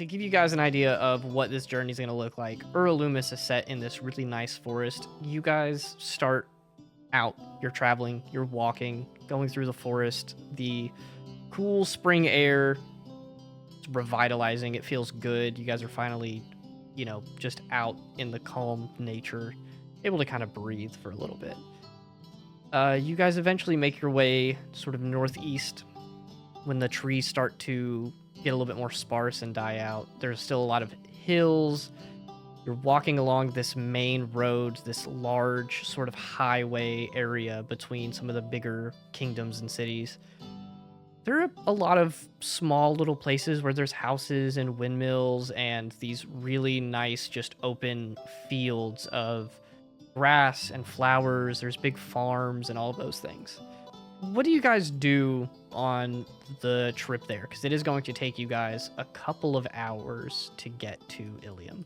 to give you guys an idea of what this journey is going to look like, Ura Lumis is set in this really nice forest. You guys start out. You're traveling, you're walking, going through the forest. The cool spring air is revitalizing. It feels good. You guys are finally, just out in the calm nature, able to kind of breathe for a little bit. You guys eventually make your way sort of northeast when the trees start to get a little bit more sparse and die out. There's still a lot of hills. You're walking along this main road, this large sort of highway area between some of the bigger kingdoms and cities. There are a lot of small little places where there's houses and windmills and these really nice just open fields of grass and flowers. There's big farms and all of those things. What do you guys do on the trip there? Because it is going to take you guys a couple of hours to get to Ilium.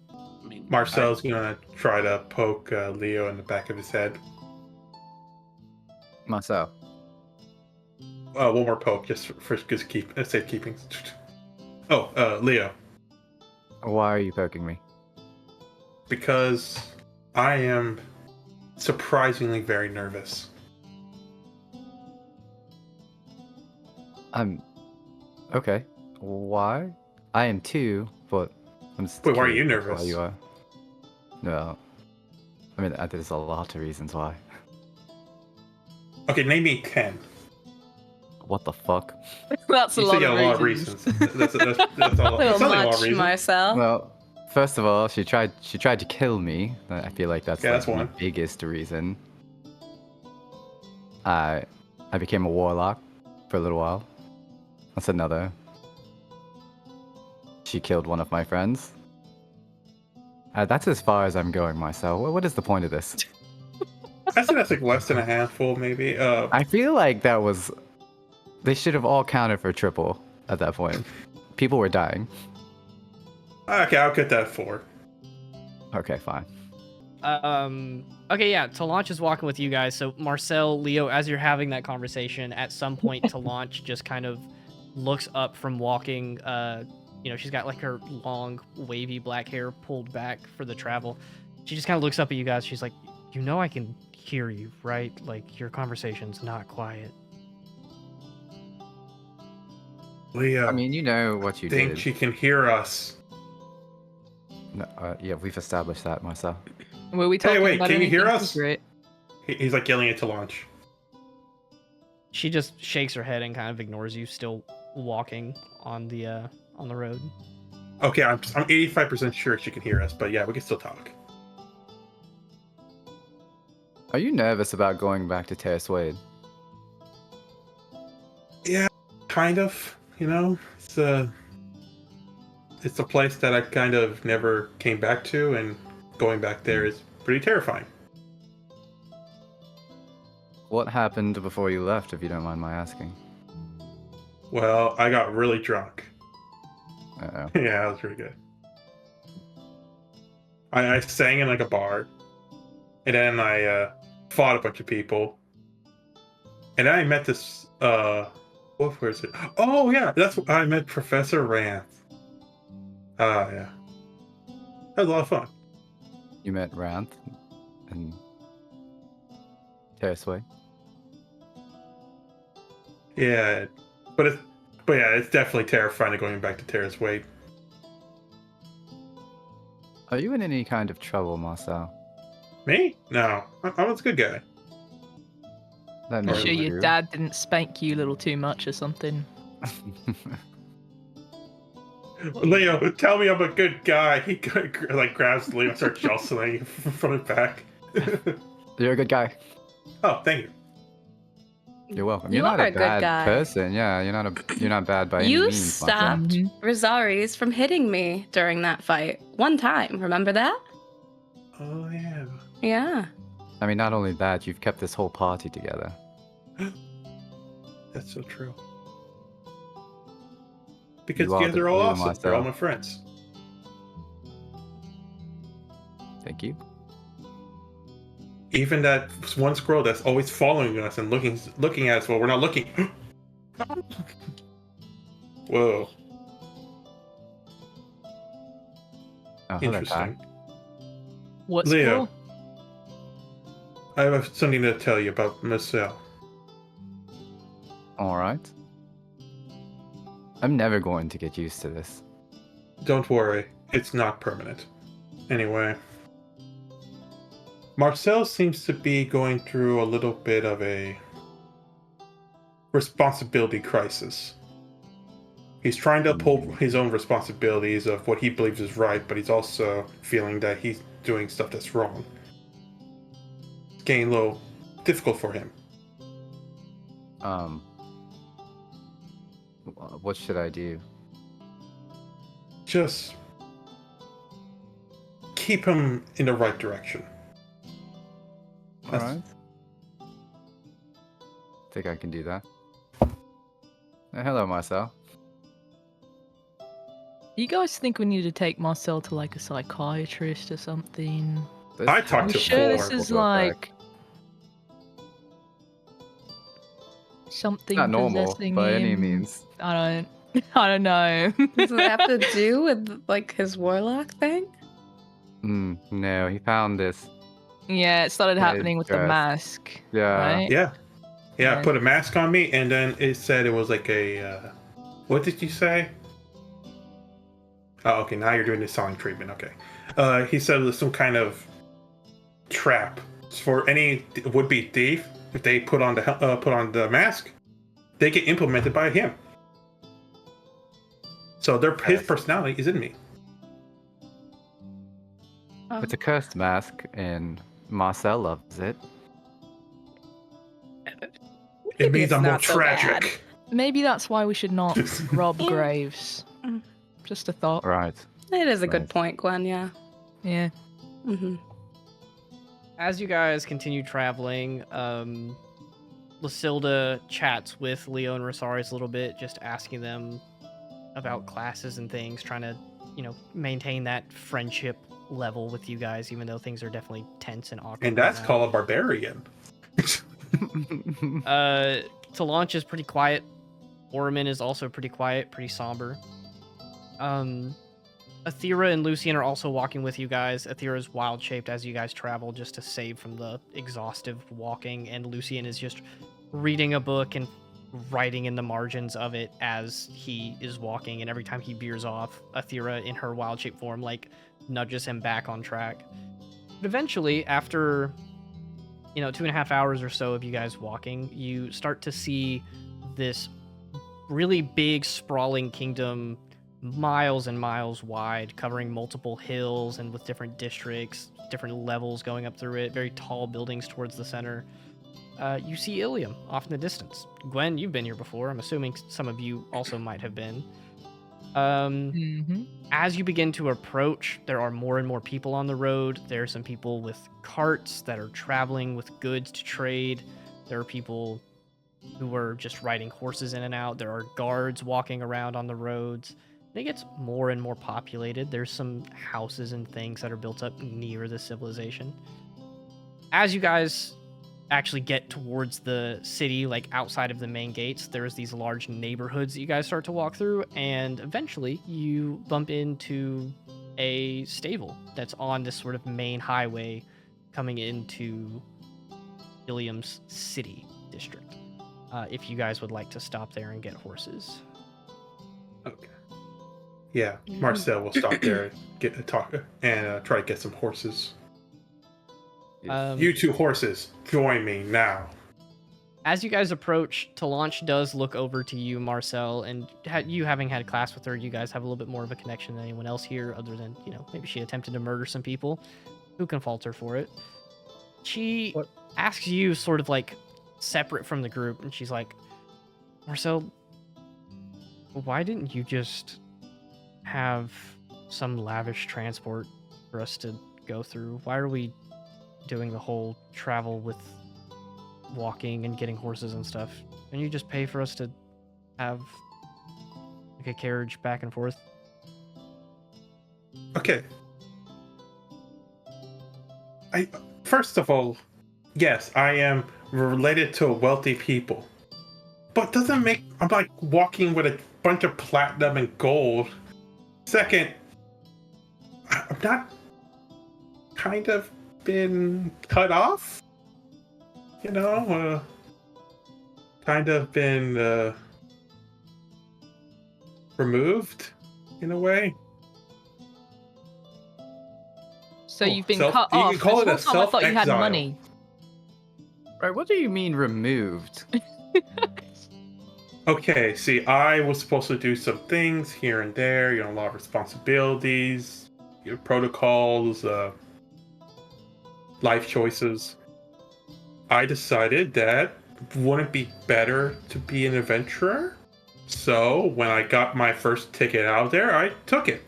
Marcel's gonna try to poke Leo in the back of his head. Marcel. One more poke, just for safekeeping. Oh, Leo. Why are you poking me? Because I am surprisingly very nervous. Okay. Why? I am too, but I'm just Wait, why are you curious nervous? Why you are? No. I mean, there's a lot of reasons why. Okay, name me 10. What the fuck? That's a You lot said you of had a lot of reasons. reasons. That's all. Little It's not a lot of much, reasons. Marcel. Well, first of all, she tried to kill me. I feel like that's, Yeah, like that's the one. biggest reason. I became a warlock for a little while. That's another. She killed one of my friends. That's as far as I'm going myself. What is the point of this? I said that's like less than a handful, maybe. I feel like that was... They should have all counted for triple at that point. People were dying. Okay, I'll get that 4. Okay, fine. Okay, yeah, Tilanche is walking with you guys. So Marcel, Leo, as you're having that conversation, at some point Tilanche just kind of looks up from walking. She's got like her long, wavy black hair pulled back for the travel. She just kind of looks up at you guys. She's like, I can hear you, right? Like, your conversation's not quiet. Leo, I mean, you know what you think did. she can hear us. No, yeah, we've established that, Marcel. Were we talking wait, about can you hear anything us? secret? He's like yelling it to launch. She just shakes her head and kind of ignores you, still walking on the road. Okay, I'm 85% sure she can hear us, but yeah, we can still talk. Are you nervous about going back to Terra Wade? Yeah, kind of. It's a place that I kind of never came back to, and going back there is pretty terrifying. What happened before you left, if you don't mind my asking? Well, I got really drunk. Uh-oh. Yeah, that was pretty good. I sang in like a bar, and then I fought a bunch of people, and then I met this what was it? Oh yeah, that's I met Professor Ranth. Yeah, that was a lot of fun. You met Ranth and Terra Wade? Yeah, but it's definitely terrifying going back to Terra's Wade. Are you in any kind of trouble, Marcel? Me? No, I'm a good guy. That I'm may sure be your true. dad didn't spank you a little too much or something. Leo, tell me I'm a good guy. He like grabs Leo and starts jostling from his back. You're a good guy. Oh, thank you. You're welcome. You You're not are a a good bad guy. person. Yeah, you're not bad by any You means. Marcel. stopped Mhm. Resaries from hitting me during that fight. One time, remember that? Oh yeah. Yeah. I mean, not only that, you've kept this whole party together. That's so true. Because You you are guys the are all glue, awesome. They're all Marcel. my friends. Thank you. Even that one squirrel that's always following us and looking at us while we're not looking. Whoa. Oh, hello, Kai. interesting. What's Leo. cool? I have something to tell you about Marcel. All right. I'm never going to get used to this. Don't worry, it's not permanent. Anyway, Marcel seems to be going through a little bit of a responsibility crisis. He's trying to uphold his own responsibilities of what he believes is right, but he's also feeling that he's doing stuff that's wrong. It's getting a little difficult for him. What should I do? Just keep him in the right direction. All right. Think I can do that. Hello, Marcel. You guys think we need to take Marcel to like a psychiatrist or something? I talked I'm to sure this four. is We'll go like something Not normal possessing by any him. means. I don't know. Does it have to do with like his warlock thing? No, he found this. Yeah, it started Red happening with the dress. mask. Yeah. Right? Yeah. I Yeah. put a mask on me, and then it said it was like a. What did you say? Oh, okay. Now you're doing the sonic treatment. Okay. He said it was some kind of trap for any would-be thief. If they put on the mask, they get implemented by him. So his personality is in me. Oh. It's a cursed mask, and Marcel loves it. It means it's I'm more not so bad. tragic. Maybe that's why we should not rob Yeah. graves. Mm. Just a thought. Right. It is a good Nice. point, Gwen. Yeah. Yeah. Mm-hmm. As you guys continue traveling, Lucilda chats with Leo and Resaries a little bit, just asking them about classes and things, trying to, maintain that friendship level with you guys, even though things are definitely tense and awkward. And right that's now. called a barbarian. Tilanche is pretty quiet. Orman is also pretty quiet, pretty somber. Athera and Lucian are also walking with you guys. Athera's wild shaped as you guys travel just to save from the exhaustive walking, and Lucian is just reading a book and writing in the margins of it as he is walking, and every time he veers off, Athera in her wild shape form nudges him back on track. But eventually, after 2.5 hours or so of you guys walking, you start to see this really big sprawling kingdom, miles and miles wide, covering multiple hills and with different districts, different levels going up through it, very tall buildings towards the center. You see Ilium off in the distance. Gwen, you've been here before. I'm assuming some of you also might have been. As you begin to approach, there are more and more people on the road. There are some people with carts that are traveling with goods to trade. There are people who are just riding horses in and out. There are guards walking around on the roads. It gets more and more populated. There's some houses and things that are built up near the civilization. As you guys actually get towards the city, outside of the main gates, there's these large neighborhoods that you guys start to walk through, and eventually you bump into a stable that's on this sort of main highway coming into Ilium's city district. If you guys would like to stop there and get horses. Okay. Yeah, Marcel will stop there, get a talk, and try to get some horses. You two horses, join me now. As you guys approach, Tilanche does look over to you, Marcel, and you having had class with her, you guys have a little bit more of a connection than anyone else here, other than, maybe she attempted to murder some people. Who can fault her for it? She asks you sort of separate from the group, and she's like, Marcel, why didn't you just have some lavish transport for us to go through? Why are we doing the whole travel with walking and getting horses and stuff? Can you just pay for us to have a carriage back and forth? Okay. First of all, yes, I am related to wealthy people. But doesn't make I'm walking with a bunch of platinum and gold. Second, I've not kind of been cut off. You know, kind of been removed in a way. So Oh, you've been self- cut you off. can call This it a whole time I thought you had self-exile. money. Right, what do you mean removed? Okay, see, I was supposed to do some things here and there, you know, a lot of responsibilities, protocols, life choices. I decided that wouldn't it be better to be an adventurer? So when I got my first ticket out there, I took it.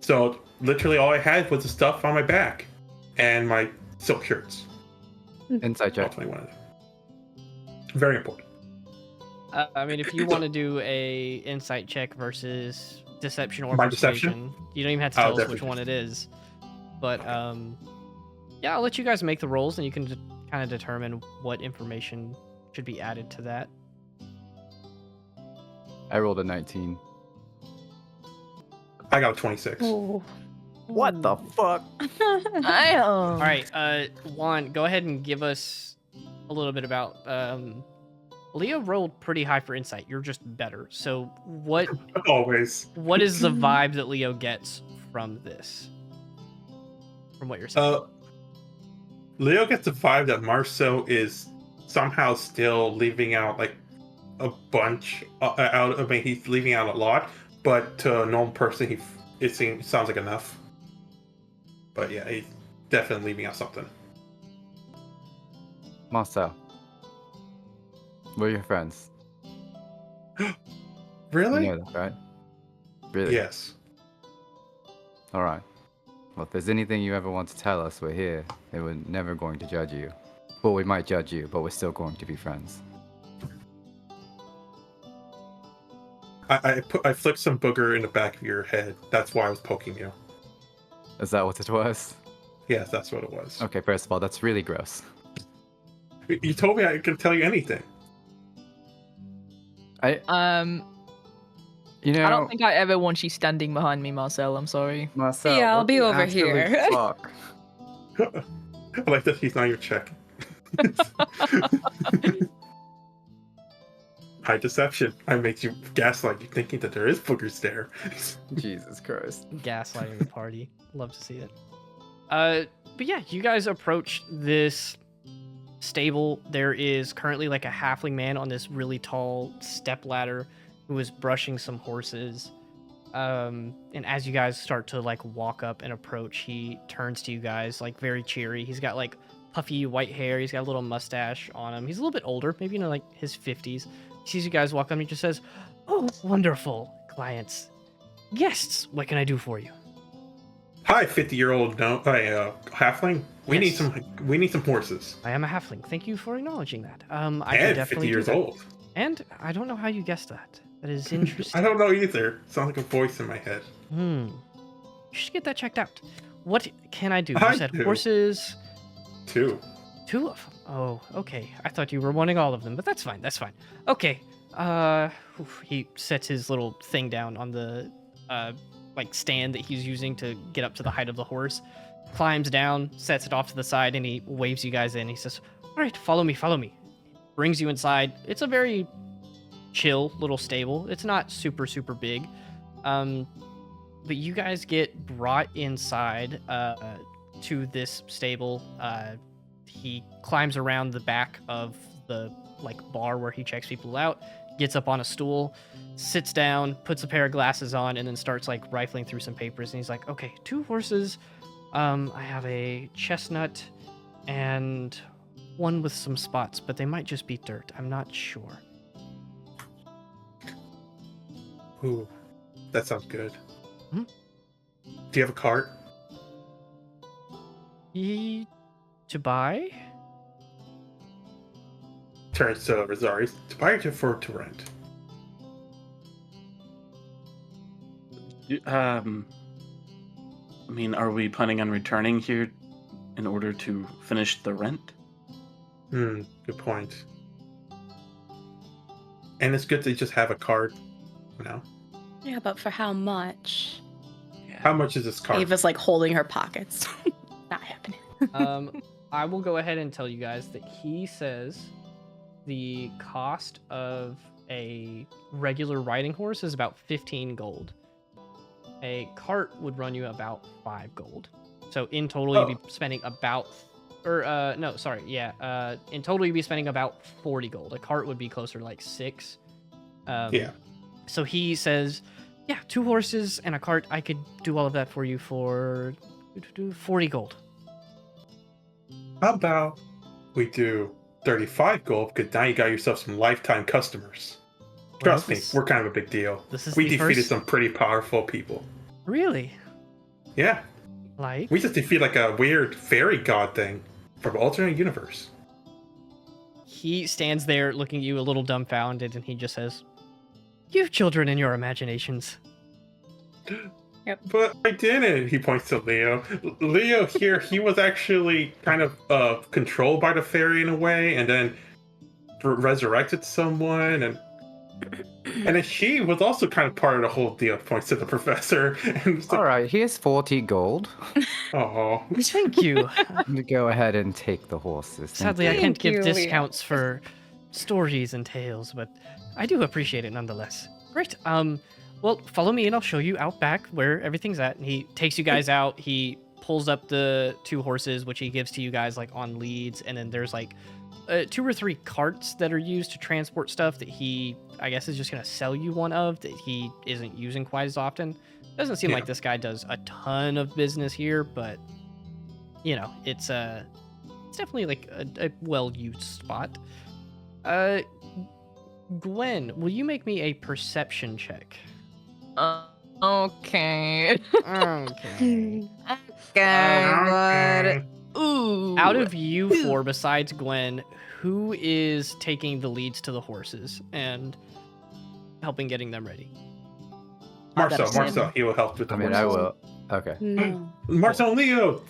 So literally all I had was the stuff on my back and my silk shirts. Inside check. Ultimately one of them. Very important. I mean, if you want to do a insight check versus deception or My persuasion, deception? you don't even have to I'll tell us which definitely one it is. But yeah, I'll let you guys make the rolls, and you can kind of determine what information should be added to that. I rolled a 19. I got a 26. What the fuck? All right, Juan, go ahead and give us a little bit about. Leo rolled pretty high for insight. You're just better. So what Always. is the vibe that Leo gets from this? From what you're saying. Leo gets the vibe that Marceau is somehow still leaving out like a bunch out. I mean, he's leaving out a lot, but to a normal person, it sounds like enough. But yeah, he's definitely leaving out something. Marcel. We're your friends. Really? You know that, right? Really? Yes. Alright. Well, if there's anything you ever want to tell us, we're here. And we're never going to judge you. Well, we might judge you, but we're still going to be friends. I flicked some booger in the back of your head. That's why I was poking you. Is that what it was? Yes, that's what it was. Okay, first of all, that's really gross. You told me I could tell you anything. You know, I don't think I ever want you standing behind me, Marcel. I'm sorry. Marcel, Yeah, I'll what be the over absolute here. Fuck? I like that he's not even checking. High deception. I make you gaslight you thinking that there is boogers there. Jesus Christ. Gaslighting the party. Love to see it. But yeah, you guys approach this stable. There is currently like a halfling man on this really tall step ladder who is brushing some horses. And as you guys start to like walk up and approach, he turns to you guys like very cheery. He's got like puffy white hair. He's got a little mustache on him. He's a little bit older, maybe like his 50s. He sees you guys walk up and he just says, "Oh, wonderful clients, guests. What can I do for you?" Hi, 50-year-old halfling. We Yes. need some horses. I am a halfling. Thank you for acknowledging that. I can And definitely 50 do years that. old. And I don't know how you guessed that. That is interesting. I don't know either. Sounds like a voice in my head. You should get that checked out. What can I do? You I said do. horses. 2. 2 of them. Oh, okay. I thought you were wanting all of them, but that's fine. That's fine. Okay. He sets his little thing down on the like stand that he's using to get up to the height of the horse. Climbs down, sets it off to the side, and he waves you guys in. He says, "All right, follow me, follow me." Brings you inside. It's a very chill little stable. It's not super big. But you guys get brought inside to this stable. He climbs around the back of the like bar where he checks people out, gets up on a stool, sits down, puts a pair of glasses on, and then starts like rifling through some papers. And he's like, "Okay, 2 horses. I have a chestnut and one with some spots, but they might just be dirt. I'm not sure." Ooh, that sounds good. Hmm? Do you have a cart? To buy? Turns to Resaries. To buy or to rent? I mean, are we planning on returning here in order to finish the rent? Good point. And it's good to just have a cart, you know? Yeah, but for how much? Yeah. How much is this cart? Ava's like holding her pockets. Not happening. I will go ahead and tell you guys that he says the cost of a regular riding horse is about 15 gold. A cart would run you about 5 gold. So in total, you'd be spending about, in total, you'd be spending about 40 gold. A cart would be closer to like 6. Yeah. So he says, yeah, 2 horses and a cart. I could do all of that for you for 40 gold. How about we do 35 gold? Because now you got yourself some lifetime customers. Trust me, we're kind of a big deal. We defeated some pretty powerful people. Really? Yeah. Like? We just defeated like a weird fairy god thing from an alternate universe. He stands there looking at you a little dumbfounded, and he just says, "You children and your imaginations." Yep. But I didn't. He points to Leo. Leo here, he was actually kind of controlled by the fairy in a way, and then resurrected someone, and then she was also kind of part of the whole deal. Points to the professor. And All right, here's 40 gold. Oh, Thank you. Go ahead and take the horses. Sadly, I Thank can't give you, Leo. discounts for stories and tales, but I do appreciate it nonetheless. Great. Well, follow me and I'll show you out back where everything's at. And he takes you guys out. He pulls up the 2 horses, which he gives to you guys like on leads, and then there's like 2 or 3 carts that are used to transport stuff that he, I guess, is just gonna sell you one of that he isn't using quite as often. Doesn't seem like this guy does a ton of business here, but you know, it's definitely like a well-used spot. Gwen, will you make me a perception check? Okay. Okay. Okay, but ooh. Out of you 4, besides Gwen, who is taking the leads to the horses and helping getting them ready? Marcel, he will help with the I horses. will. Okay. No. Marcel and Leo!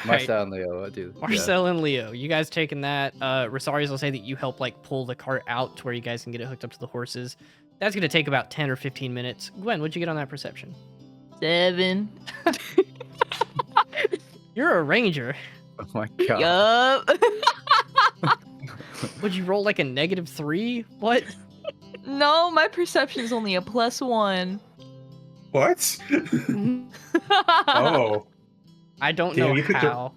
Marcel and Leo, what do? Marcel and Leo, you guys taking that. Resaries will say that you help like pull the cart out to where you guys can get it hooked up to the horses. That's gonna take about 10 or 15 minutes. Gwen, what'd you get on that perception? 7. You're a ranger. Oh my god. Yup. Would you roll like a -3? What? No, my perception is only a +1. What? Oh. I don't Damn, know you could how.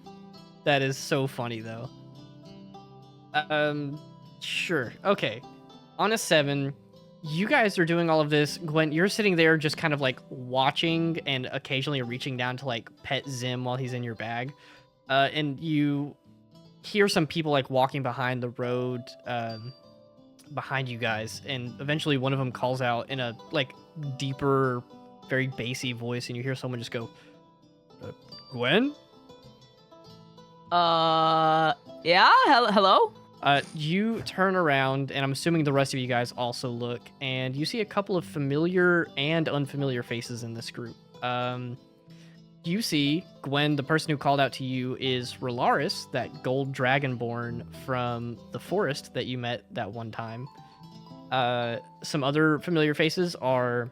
That is so funny though. Sure. Okay. On a 7, you guys are doing all of this. Gwen, you're sitting there just kind of like watching and occasionally reaching down to like pet Zim while he's in your bag. And you hear some people like walking behind the road behind you guys. And eventually one of them calls out in a like deeper, very bassy voice. And you hear someone just go, Gwen? Yeah? Hello? You turn around, and I'm assuming the rest of you guys also look, and you see a couple of familiar and unfamiliar faces in this group. You see Gwen, the person who called out to you is Relaris, that gold dragonborn from the forest that you met that one time. Some other familiar faces are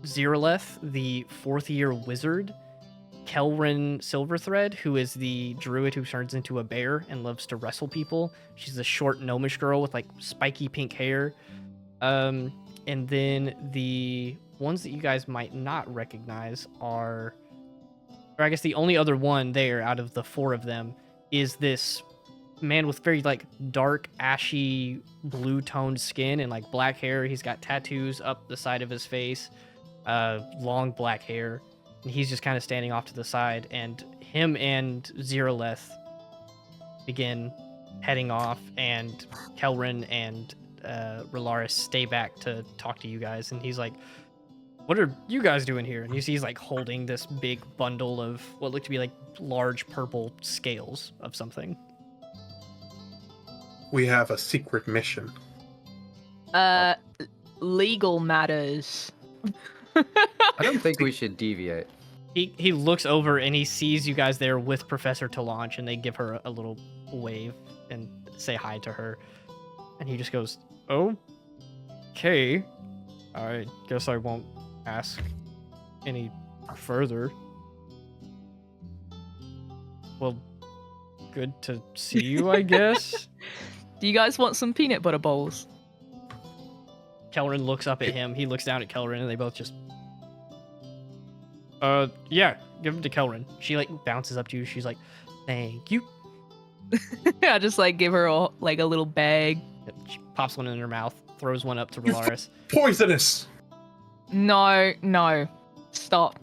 Ziraleth, the 4th year wizard, Kelrin Silverthread, who is the druid who turns into a bear and loves to wrestle people. She's a short gnomish girl with like spiky pink hair. And then the ones that you guys might not recognize are, or I guess the only other one there out of the 4 of them is this man with very like dark ashy blue toned skin and like black hair. He's got tattoos up the side of his face, long black hair. And he's just kind of standing off to the side, and him and Ziraleth begin heading off, and Kelrin and Relaris stay back to talk to you guys. And he's like, what are you guys doing here? And you see he's like holding this big bundle of what look to be like large purple scales of something. We have a secret mission. Legal matters. I don't think we should deviate. He looks over and he sees you guys there with Professor Tilanche, and they give her a little wave and say hi to her. And he just goes, okay, I guess I won't ask any further. Well, good to see you, I guess. Do you guys want some peanut butter bowls? Kelrin looks up at him. He looks down at Kelrin, and they both just. Yeah, give them to Kelrin. She like bounces up to you. She's like, "Thank you." I just like give her a little bag. She pops one in her mouth, throws one up to Resaries. Poisonous. No, stop.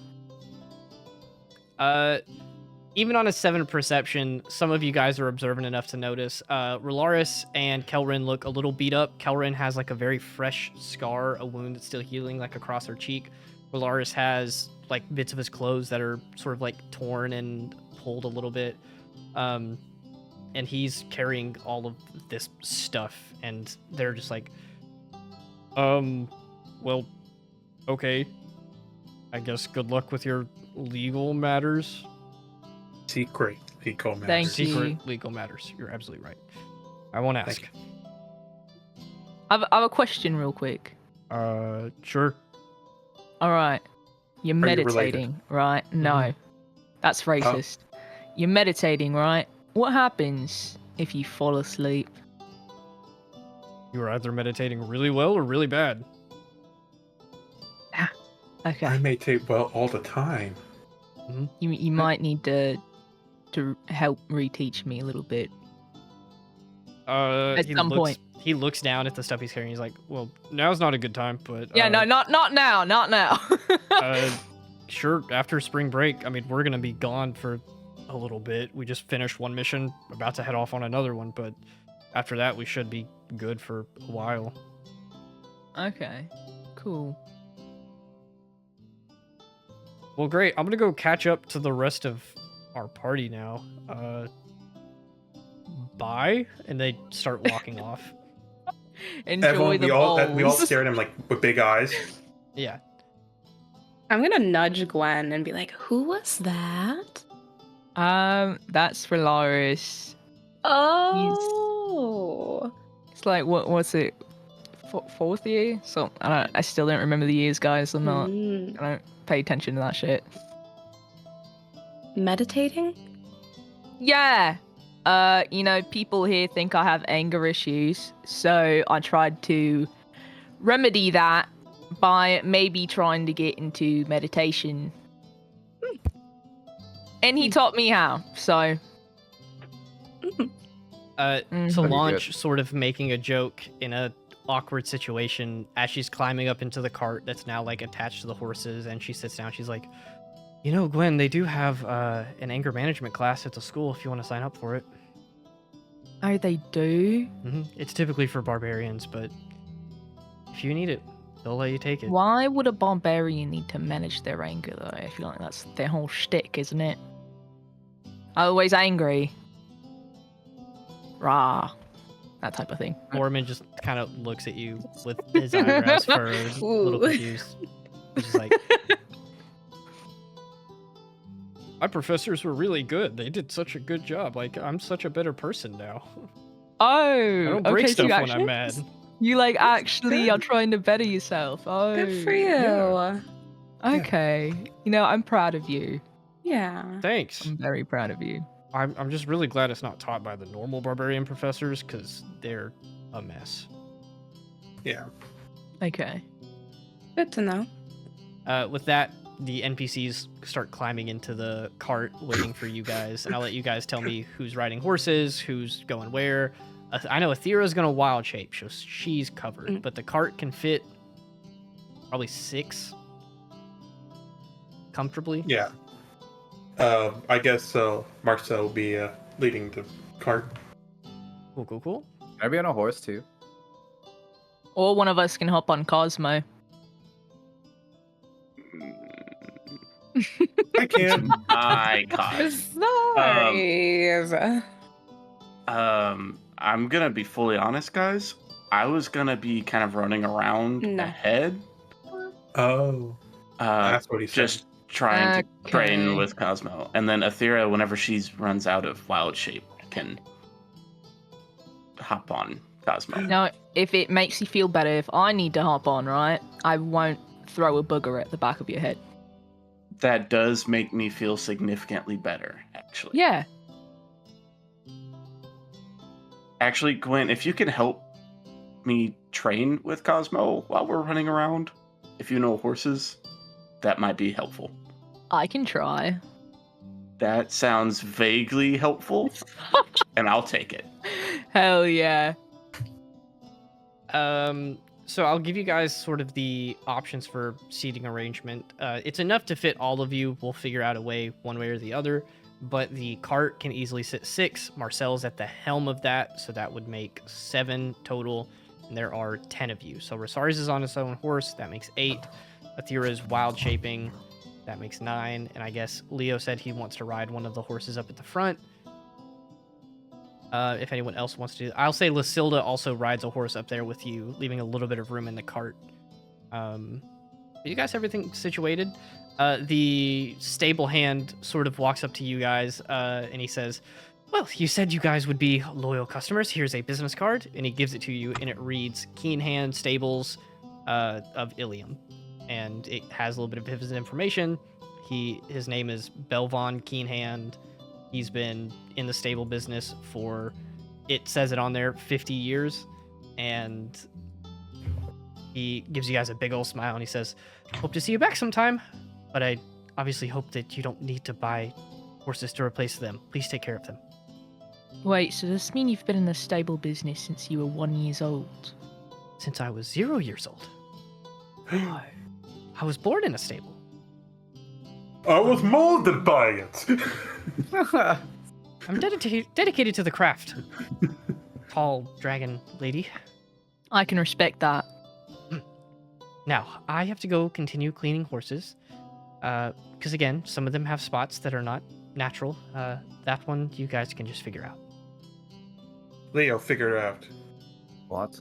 Even on a 7 perception, some of you guys are observant enough to notice. Resaries and Kelrin look a little beat up. Kelrin has like a very fresh scar, a wound that's still healing, like across her cheek. Resaries has like bits of his clothes that are sort of like torn and pulled a little bit. And he's carrying all of this stuff, and they're just like, well, okay. I guess good luck with your legal matters. Secret legal matters. Thank you. Secret legal matters. You're absolutely right. I won't ask. Thank I have a question real quick. Sure. All right. You're Are you meditating, right? No. That's racist. You're meditating, right? What happens if you fall asleep? You are either meditating really well or really bad. Okay. I meditate well all the time. You might need to help reteach me a little bit. At some point. He looks down at the stuff he's carrying. He's like, "Well, now's not a good time, but Yeah, no, not now, not now. sure. After spring break, I mean, we're gonna be gone for a little bit. We just finished one mission, about to head off on another one, but after that, we should be good for a while." Okay, cool. Well, great. I'm gonna go catch up to the rest of our party now. Bye, and they start walking off. Enjoy Everyone, the we all bowls. stare at him like with big eyes. Yeah. I'm gonna nudge Gwen and be like, "Who was that?" That's Resaries. Oh. It's like what's it? Fourth year? So I still don't remember the years, guys. I don't pay attention to that shit. Meditating? Yeah. People here think I have anger issues, so I tried to remedy that by maybe trying to get into meditation. And he taught me how, so. Tilanche sort of making a joke in a awkward situation as she's climbing up into the cart that's now like attached to the horses, and she sits down. She's like, Gwen, they do have an anger management class at the school if you want to sign up for it. Oh, they do? It's typically for barbarians, but if you need it, they'll let you take it. Why would a barbarian need to manage their anger, though? I feel like that's their whole shtick, isn't it? Always angry. Rah. That type of thing. Mormon just kind of looks at you with his eyebrows furrowed, a little confused. He's just like, my professors were really good. They did such a good job. Like, I'm such a better person now. Oh, I don't break okay, stuff so when I'm mad. You actually are trying to better yourself. Oh, Good for you. yeah. Okay. I'm proud of you. Yeah. Thanks. I'm very proud of you. I'm just really glad it's not taught by the normal barbarian professors, because they're a mess. Yeah. Okay. Good to know. With that, the NPCs start climbing into the cart waiting for you guys, and I'll let you guys tell me who's riding horses, who's going where. I know Athera's going to wild shape, so she's covered, but the cart can fit probably 6 comfortably. Yeah. I guess Marcel will be leading the cart. Cool. Can I be on a horse too? Or one of us can hop on Cosmo. I can. My God. Sorry. I'm gonna be fully honest, guys. I was gonna be kind of running around No. ahead. Oh, that's what he said. Just trying to train Okay. with Cosmo, and then Athera, whenever she runs out of wild shape, can hop on Cosmo. Now, if it makes you feel better, if I need to hop on, right, I won't throw a booger at the back of your head. That does make me feel significantly better, actually. Yeah. Actually, Gwen, if you can help me train with Cosmo while we're running around, if you know horses, that might be helpful. I can try. That sounds vaguely helpful, and I'll take it. Hell yeah. So I'll give you guys sort of the options for seating arrangement. It's enough to fit all of you. We'll figure out a way, one way or the other. But the cart can easily sit 6. Marcel's at the helm of that, so that would make 7 total. And there are 10 of you. So Resaries is on his own horse. That makes 8. Athira is wild shaping. That makes 9. And I guess Leo said he wants to ride one of the horses up at the front. If anyone else wants to do, I'll say Lucilda also rides a horse up there with you, leaving a little bit of room in the cart. You guys, everything situated? The stable hand sort of walks up to you guys, and he says, "Well, you said you guys would be loyal customers. Here's a business card," and he gives it to you, and it reads Keen Hand Stables of Ilium, and it has a little bit of his information. His name is Belvon Keenhand. He's been in the stable business for, it says it on there, 50 years. And he gives you guys a big old smile and he says, "Hope to see you back sometime. But I obviously hope that you don't need to buy horses to replace them. Please take care of them." Wait, so does this mean you've been in the stable business since you were 1 year old? Since I was 0 years old. I was born in a stable. I was molded by it. I'm dedicated to the craft. Tall dragon lady. I can respect that. Now, I have to go continue cleaning horses. Because again, some of them have spots that are not natural. That one you guys can just figure out. Leo, figure it out. What?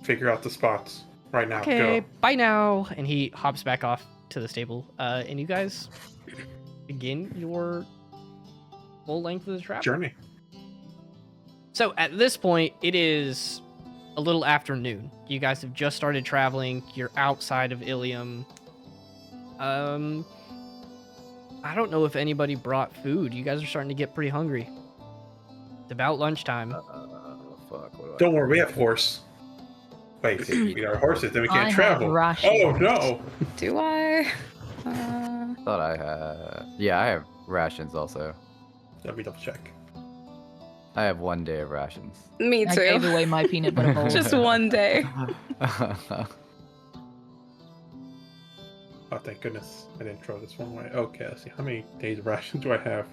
Figure out the spots right now. Okay, Go. bye now. And he hops back off to the stable. And you guys begin your full length of the travel. Journey. So at this point, it is a little afternoon. You guys have just started traveling. You're outside of Ilium. I don't know if anybody brought food. You guys are starting to get pretty hungry. It's about lunchtime. Fuck. What do Don't worry, we have horse. Wait, we got horses, then we can't I have travel. rations. Oh no! Do I? I thought I had. Yeah, I have rations also. Let me double check. I have 1 day of rations. Me I gave too. away my peanut butter bowl. Just one day. Oh, thank goodness I didn't throw this one away. Okay, let's see. How many days of rations do I have?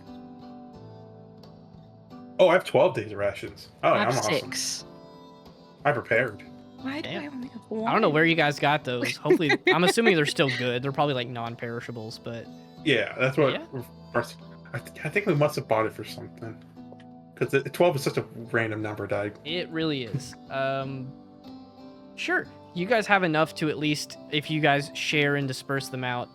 Oh, I have 12 days of rations. Oh, I I'm have awesome. 6. I prepared. Why do I Damn. only have one? I don't know where you guys got those. Hopefully, I'm assuming they're still good. They're probably like non-perishables, but Yeah, that's what. Yeah. I think we must have bought it for something. Because 12 is such a random number, Dag. it really is. Sure. You guys have enough to at least, if you guys share and disperse them out.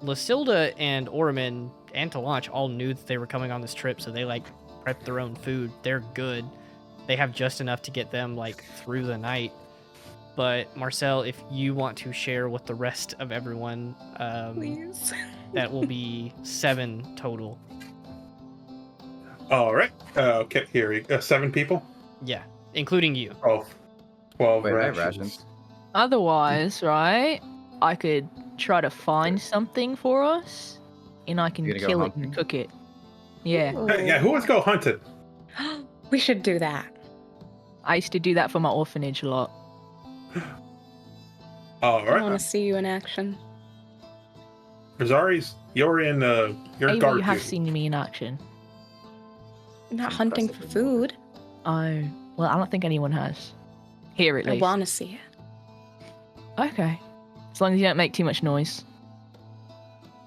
Lucilda and Orman and Tilanche all knew that they were coming on this trip, so they like prepped their own food. They're good. They have just enough to get them like through the night. But Marcel, if you want to share with the rest of everyone, Please. that will be 7 total. All right. Okay, here. 7 people? Yeah, including you. 12 Wait, I rations. have rations. Otherwise, right, I could try to find something for us, and I can You gonna go kill it hunting? and cook it. Yeah, Hey, yeah, who wants to go hunting? We should do that. I used to do that for my orphanage a lot. All I want right. to see you in action. Resaries, you're in you're Ava, guard you have duty. seen me in action. Not hunting for food. Oh, well, I don't think anyone has. Here, at I least. want to see Okay. As long as you don't make too much noise.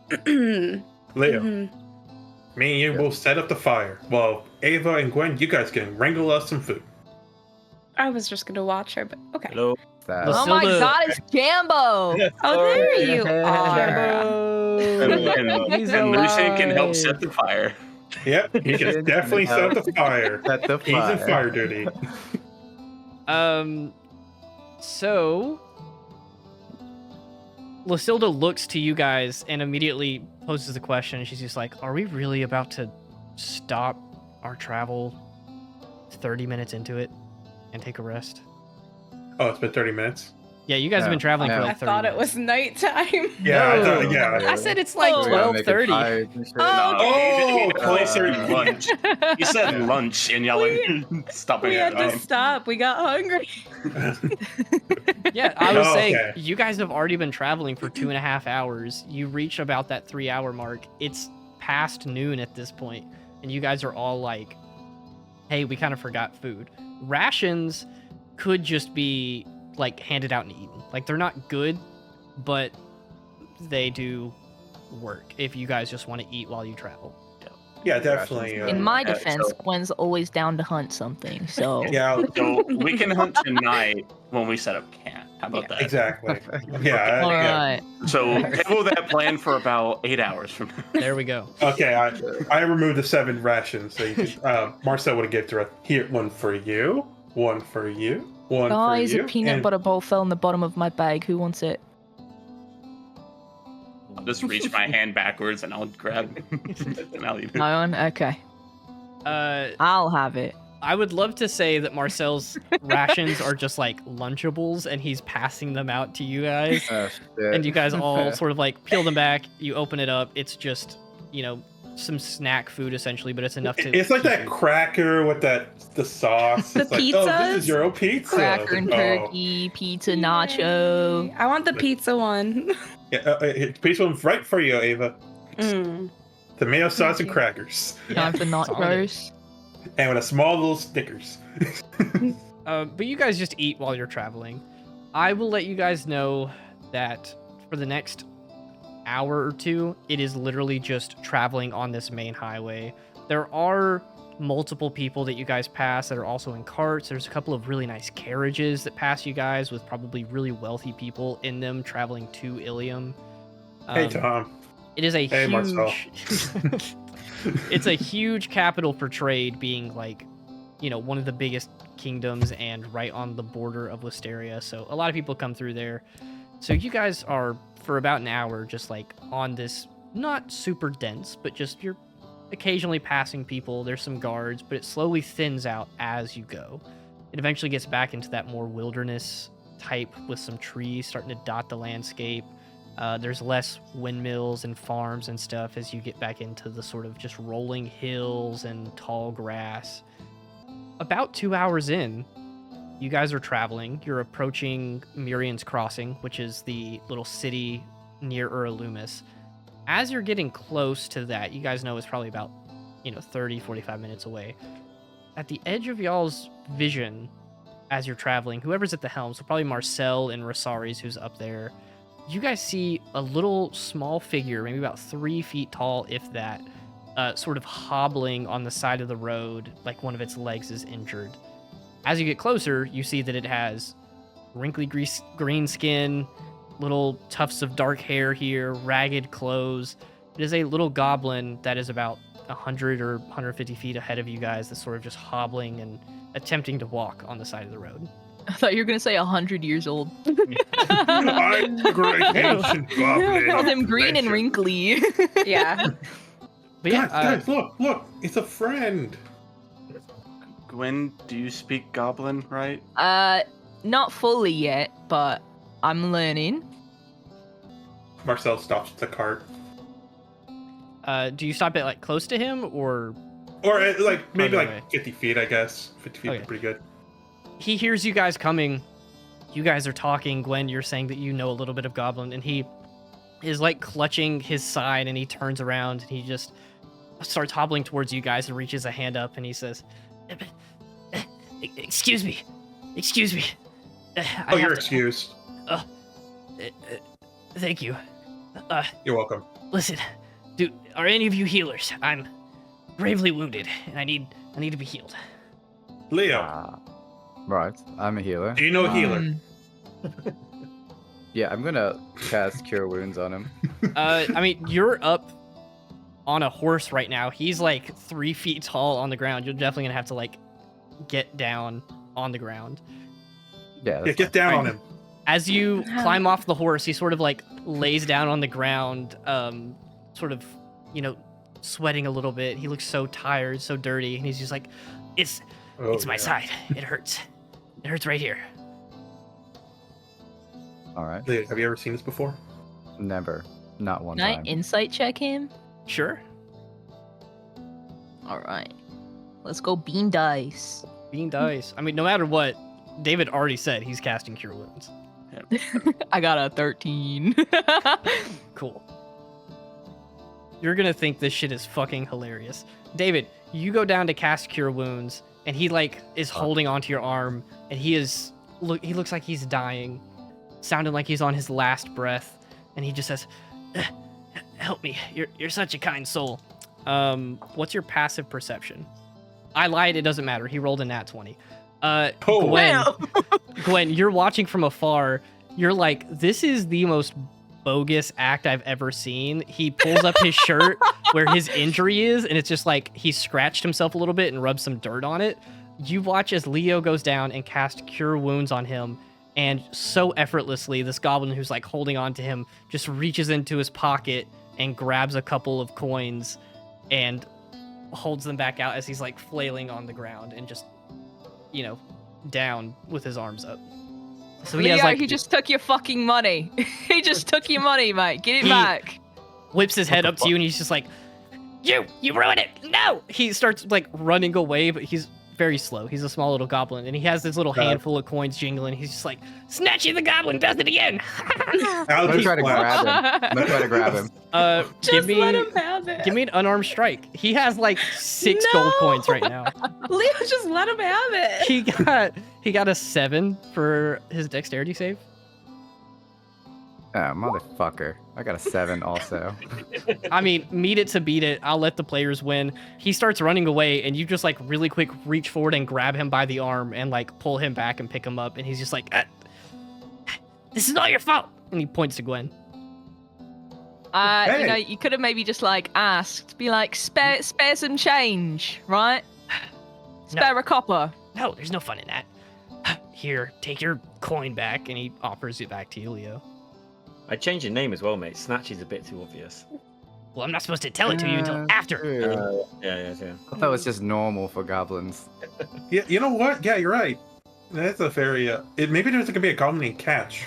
it. Leo, Mhm. me and you Yeah. will set up the fire. Well, Ava and Gwen, you guys can wrangle us some food. I was just gonna watch her, but okay. Hello. That, Listen- Oh my Lucilda- god, it's Jambo! Oh, there you are. He's And Lucian can help alive. set the fire. Yep, he can definitely set up the fire. Set the He's in fire duty. So Lucilda looks to you guys and immediately poses a question. She's just like, "Are we really about to stop our travel 30 minutes into it and take a rest?" Oh, it's been 30 minutes. Yeah, you guys have been traveling for No. I like 30 thought it minutes. was nighttime. Yeah, I No. thought, yeah. I said it's like Oh. We gotta make it 12:30. tired and shit. Oh, Oh, he said 12:30. lunch. He said lunch, and y'all are stopping We it. had to stop. We got hungry. Yeah, I was Oh, saying, okay. you guys have already been traveling for 2.5 hours. You reach about that 3-hour mark. It's past noon at this point, and you guys are all like, hey, we kind of forgot food. Rations could just be like handed out and eaten. Like, they're not good, but they do work if you guys just want to eat while you travel. Yeah, definitely. In my Yeah, defense, so- Gwen's always down to hunt something. So Yeah, So we can hunt tonight when we set up camp. How about that? exactly. Yeah, all yeah. right. So table that plan for about 8 hours from now. There we go. Okay, I removed the 7 rations, so you can, Marcel would have given her here, one for you, one for you, one Guys, for you. a peanut and- butter bowl fell in the bottom of my bag. Who wants it? I'll just reach my hand backwards and I'll grab and I'll eat it. No one? Okay. I'll have it. I would love to say that Marcel's rations are just like Lunchables and he's passing them out to you guys. Oh, shit. And you guys all sort of like peel them back. You open it up. It's just, some snack food essentially, but it's enough to. It's like keep that you- cracker with the sauce. The It's like, oh, this is pizzas? your own pizza. Cracker and Oh. turkey, pizza, nacho. I want the pizza one. Yeah, pizza one's right for you, Ava. Mm. Tomato sauce Thank and you. crackers, Time for Solid. nachos. and with a small little Snickers. But you guys just eat while you're traveling. I will let you guys know that for the next hour or two, it is literally just traveling on this main highway. There are multiple people that you guys pass that are also in carts. There's a couple of really nice carriages that pass you guys with probably really wealthy people in them traveling to Ilium. Hey, Tom. It is a Hey, Marcel. huge. It's a huge capital for trade, being like, one of the biggest kingdoms and right on the border of Listeria. So a lot of people come through there. So you guys are for about an hour just like on this, not super dense, but just you're occasionally passing people. There's some guards, but it slowly thins out as you go. It eventually gets back into that more wilderness type with some trees starting to dot the landscape. There's less windmills and farms and stuff as you get back into the sort of just rolling hills and tall grass. About 2 hours in, you guys are traveling. You're approaching Mirian's Crossing, which is the little city near Ura Lumis. As you're getting close to that, you guys know it's probably about, 30, 45 minutes away. At the edge of y'all's vision, as you're traveling, whoever's at the helm, so probably Marcel and Resaries, who's up there, you guys see a little small figure, maybe about 3 feet tall, if that, sort of hobbling on the side of the road, like one of its legs is injured. As you get closer, you see that it has wrinkly green skin, little tufts of dark hair here, ragged clothes. It is a little goblin that is about 100 or 150 feet ahead of you guys, that's sort of just hobbling and attempting to walk on the side of the road. I thought you were gonna say 100 years old. I'm the great ancient goblin. Call them green and wrinkly. Yeah. But yeah, Guys, look, it's a friend. Gwen, do you speak Goblin, right? Not fully yet, but I'm learning. Marcel stops the cart, do you stop at like close to him, or or like maybe Further away. like 50 feet, I guess. 50 feet Okay. is pretty good. he hears you guys coming? You guys are talking. Gwen, you're saying that you know a little bit of Goblin, and he is like clutching his side, and he turns around and he just starts hobbling towards you guys and reaches a hand up and he says, excuse me. Oh, you're excused. Thank you. You're welcome. Listen, are any of you healers? I'm gravely wounded and I need to be healed. Leo, Right, I'm a healer. do you know a healer? Yeah, I'm gonna cast Cure Wounds on him. I mean, you're up on a horse right now. He's like 3 feet tall on the ground. You're definitely gonna have to like get down on the ground. Yeah, Yeah, that's get down on him. As you climb off the horse, he sort of like lays down on the ground, sort of, sweating a little bit. He looks so tired, so dirty, and he's just like, it's my side. It hurts. It hurts right here. All right. Leo, have you ever seen this before? Never. Not one Can I time. insight check him? Sure. All right. Let's go bean dice. Being dice. I mean, no matter what, David already said he's casting Cure Wounds. I got a 13. Cool. You're gonna think this shit is fucking hilarious. David, you go down to cast Cure Wounds, and he like is holding onto your arm, and he looks like he's dying, sounding like he's on his last breath, and he just says, "Help me. You're such a kind soul." What's your passive perception? I lied. It doesn't matter. He rolled a nat 20. Gwen, you're watching from afar. You're like, this is the most bogus act I've ever seen. He pulls up his shirt where his injury is, and it's just like he scratched himself a little bit and rubbed some dirt on it. You watch as Leo goes down and casts Cure Wounds on him, and so effortlessly, this goblin who's like holding on to him just reaches into his pocket and grabs a couple of coins and holds them back out as he's like flailing on the ground and just, down with his arms up. So he Leo, has like he just took your fucking money. He just took your money, mate. Get it He- back. whips his head up to you and he's just like, you ruined it. No. He starts like running away, but he's very slow. He's a small little goblin, and he has this little handful of coins jingling. He's just like, Snatchy the goblin does it again. Alex I'm gonna is try to flat. grab him. I'm gonna try to grab him. Just let him have it. give me an unarmed strike. He has like 6 gold coins right now. Leo, just let him have it. He got a 7 for his dexterity save. Oh, motherfucker. I got a 7 also. I mean, meet it to beat it. I'll let the players win. He starts running away, and you just like really quick reach forward and grab him by the arm and like pull him back and pick him up. And he's just like, this is all your fault. And he points to Gwen. Hey. You could have maybe just like asked, be like, spare some change, right? Spare a copper. No, there's no fun in that. Here, take your coin back. And he offers it back to you, Leo. I changed your name as well, mate. Snatch is a bit too obvious. Well, I'm not supposed to tell it to you until after. True. Yeah. I thought that was just normal for goblins. Yeah, you know what? Yeah, you're right. That's a very. Maybe there's gonna be a goblin named Catch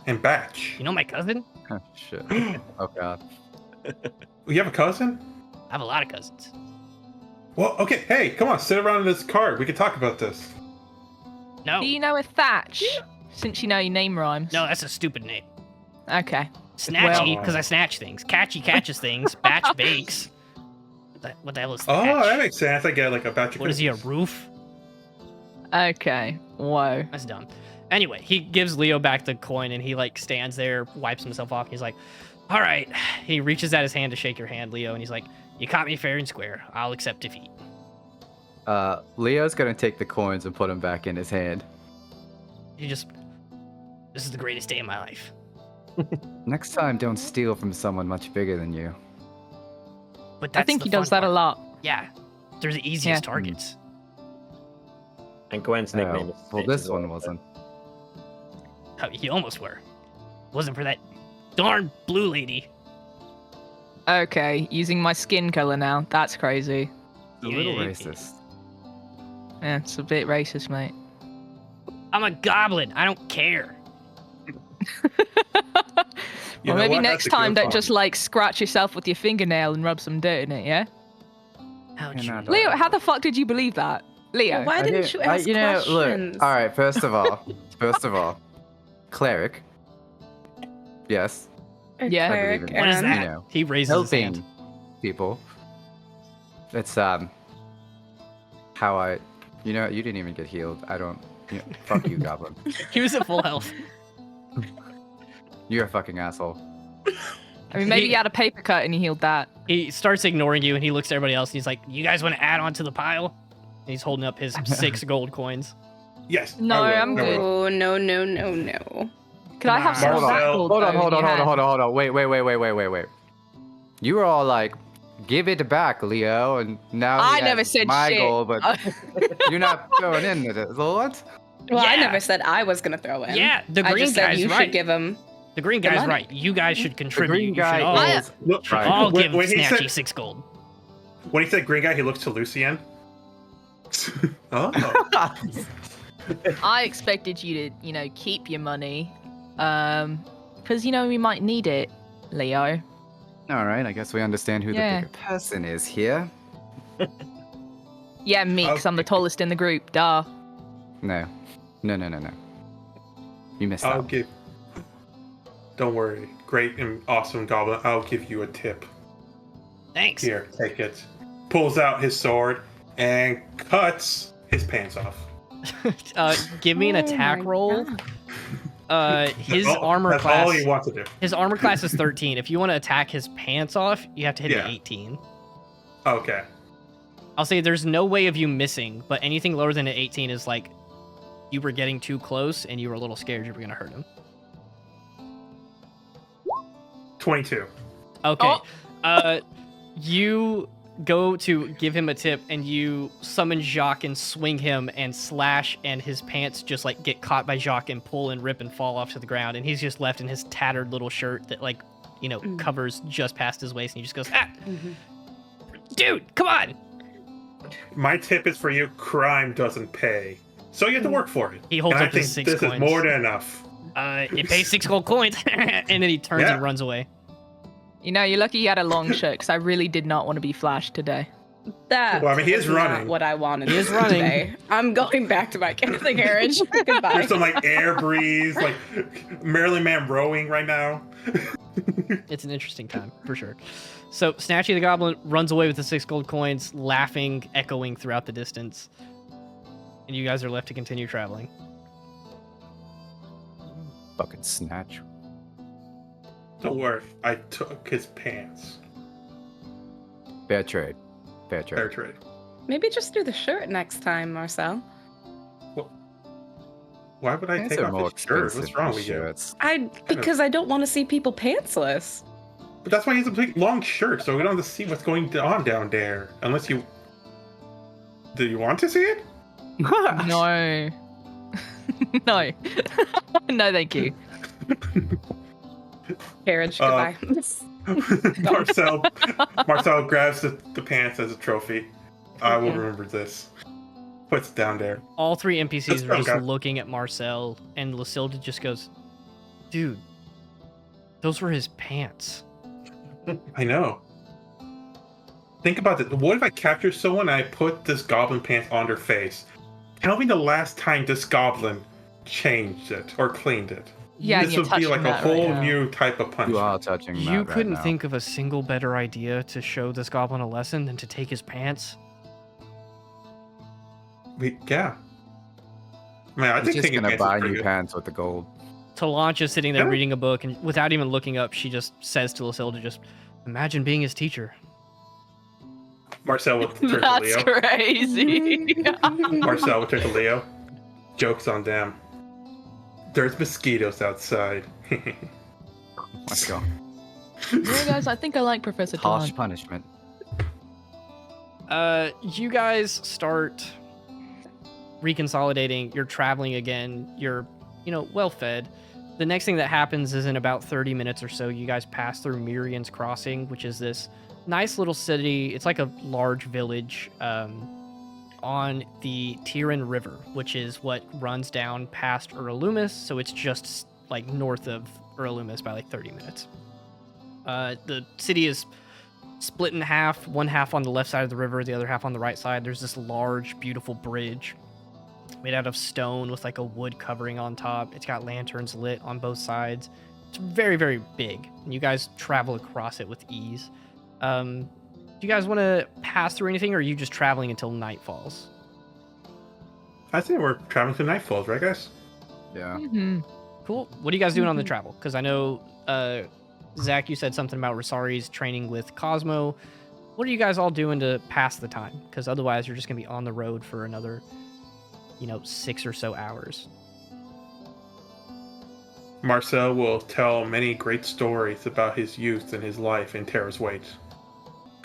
and Batch. You know my cousin? Shit. Oh god. You have a cousin? I have a lot of cousins. Well, okay. Hey, come on, sit around in this cart. We can talk about this. No, Do you know a Thatch? Since you know your name rhymes. no, that's a stupid name. Okay. Snatchy, Well- because I snatch things. Catchy catches things. Batch bakes. What the hell is Oh, thatch? that makes sense. I get like a batch of. What is he, a roof? Okay. Whoa. That's dumb. Anyway, he gives Leo back the coin and he like stands there, wipes himself off, and he's like, all right. He reaches out his hand to shake your hand, Leo, and he's like, you caught me fair and square. I'll accept defeat. Leo's gonna take the coins and put them back in his hand. This is the greatest day of my life. Next time, don't steal from someone much bigger than you. But that's I think the he does fun that a part. lot. Yeah. They're the easiest Yeah. targets. And Gwen's nickname is Well, Snitch this as well, one wasn't. Oh, you almost were. Wasn't for that darn blue lady. Okay, using my skin color now. That's crazy. A little Yeah. racist. Yeah, it's a bit racist, mate. I'm a goblin. I don't care. You Well, know maybe what? next That's a time good don't just like scratch yourself with your fingernail and rub some dirt in it, yeah? How'd You're you not know? Leo, how the fuck did you believe that? Leo. Why didn't you ask questions? Look. All right. First of all, cleric. Yes, A Yeah. cleric I believe in What is and- that? You know, He raises his helping hand. people. It's how I. You know, you didn't even get healed. I don't. Fuck you, goblin. He was at full health. You're a fucking asshole. I mean, maybe He- you had a paper cut and you healed that. He starts ignoring you and he looks at everybody else and he's like, you guys want to add on to the pile? And he's holding up his 6 gold coins. Yes. No, I will. I'm I good. will. Oh, no. Could I have some of that Marcel. gold? Hold on, though, hold in on, your hold on, hand? hold on. Wait. You were all like, give it back, Leo, and now I he never has said my shit. goal, but you're not throwing in with it. So what? Well, I Yeah. never said I was gonna throw in. Yeah, the I green just said guy's you right. should give him. The green the guy's money. right. You guys should contribute. green You guy should all, is- Look, should Right. all when- give when he Snatchy said- 6 gold. When he said green guy, he looked to Lucien. Oh. I expected you to, keep your money. Because, we might need it, Leo. All right, I guess we understand who Yeah. the bigger person is here. Yeah, me, because I'm the Okay. tallest in the group. Duh. No. You missed I'll out. give. Don't worry, great and awesome goblin. I'll give you a tip. Thanks. Here, take it. Pulls out his sword and cuts his pants off. Give me an Oh attack my roll. God. His That's all- armor that's class. all you want to do. His armor class is 13. If you want to attack his pants off, you have to hit Yeah. an 18. Okay. I'll say there's no way of you missing, but anything lower than an 18 is like you were getting too close and you were a little scared you were gonna hurt him. 22. Okay. Oh. You go to give him a tip and you summon Jacques and swing him and slash, and his pants just like get caught by Jacques and pull and rip and fall off to the ground, and he's just left in his tattered little shirt that covers just past his waist, and he just goes, dude, come on. My tip is for you: crime doesn't pay, so you have to work for it. He holds And up I think his 6 this coins. is more than enough. It pays 6 gold coins, and then he turns Yeah. and runs away. You're lucky you had a long shirt, because I really did not want to be flashed today. That Well, I mean, he was is not running. what I wanted. He is to running. Today. I'm going back to my camping carriage. Goodbye. There's some like air breeze, like Marilyn Monroeing right now. It's an interesting time, for sure. So, Snatchy the Goblin runs away with the 6 gold coins, laughing, echoing throughout the distance. And you guys are left to continue traveling. Fucking snatch. Don't worry, I took his pants. Fair trade. Fair trade. Maybe just do the shirt next time, Marcel. Why would I Pants take are off more his shirt? expensive What's wrong than with you? shirts. Because I don't want to see people pantsless. But that's why he has a big long shirt, so we don't have to see what's going on down there. Unless you. Do you want to see it? No. No. No, thank you. Carriage, Uh, goodbye. Marcel grabs the pants as a trophy. I will Okay. remember this. Puts it down there. All 3 NPCs Let's are go, just guys. looking at Marcel, and Lucilda just goes, dude, those were his pants. I know. Think about this. What if I capture someone and I put this goblin pants on their face? Tell me the last time this goblin changed it or cleaned it. Yeah, and this you're would be touching like a that right whole now. new type of punishment. You are touching that You right couldn't now. think of a single better idea to show this goblin a lesson than to take his pants? Yeah. Man, I He's think just taking gonna pants is buy pretty new good. pants with the gold. Tilanche is sitting there Yeah. reading a book, and without even looking up, she just says to Lucilda, just, imagine being his teacher. Marcel would turn to That's Leo. crazy. Marcel would turn to Leo. Joke's on them. There's mosquitoes outside. Let's go. Yeah, guys, I think I like Professor Harsh Tilanche. punishment. You guys start reconsolidating. You're traveling again. You're, well fed. The next thing that happens is in about 30 minutes or so, you guys pass through Mirian's Crossing, which is this nice little city. It's like a large village on the Terra River, which is what runs down past Ura Lumis. So it's just like north of Ura Lumis by like 30 minutes. The city is split in half, one half on the left side of the river, the other half on the right side. There's this large, beautiful bridge made out of stone with like a wood covering on top. It's got lanterns lit on both sides. It's very, very big. And you guys travel across it with ease. Do you guys want to pass through anything, or are you just traveling until night falls? I think we're traveling to Nightfalls, right, guys? Yeah. Mhm. Cool. What are you guys doing on the travel? Because I know, Zach, you said something about Resaries training with Cosmo. What are you guys all doing to pass the time? Because otherwise, you're just going to be on the road for another, 6 or so hours. Marcel will tell many great stories about his youth and his life in Terra's Wait.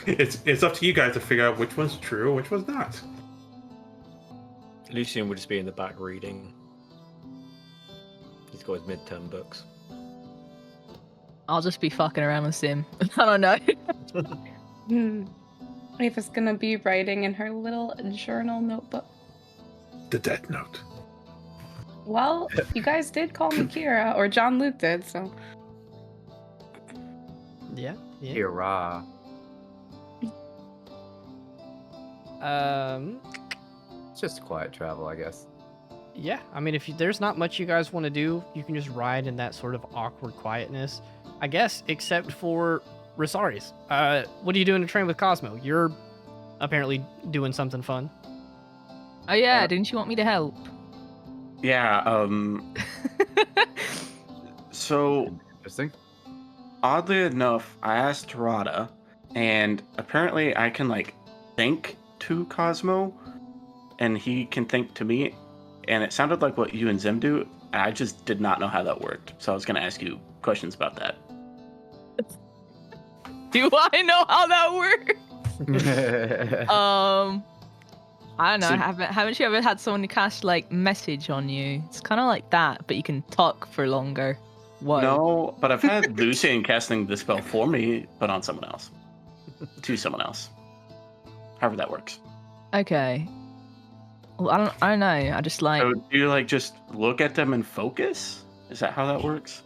It's up to you guys to figure out which one's true and which one's not. Lucian would just be in the back reading. He's got his midterm books. I'll just be fucking around with Sim. I don't know. Ava's gonna be writing in her little journal notebook. The Death Note. Well, you guys did call me Kira, or John Luke did, so. Yeah. Ura. It's just quiet travel, I guess. Yeah, I mean, if there's not much you guys want to do, you can just ride in that sort of awkward quietness, I guess, except for Resaries. What are you doing to train with Cosmo? You're apparently doing something fun. Oh yeah, didn't you want me to help? Yeah. So Interesting. oddly enough, I asked Terra, and apparently I can like think to Cosmo, and he can think to me, and it sounded like what you and Zim do. And I just did not know how that worked, so I was gonna ask you questions about that. Do I know how that works? I don't know. So- Haven't you ever had someone to cast like message on you? It's kind of like that, but you can talk for longer. Whoa. No, but I've had Lucian casting the spell for me, but on someone else, to someone else. However that works. Okay. Well, I don't know. I just like. So do you like just look at them and focus? Is that how that works?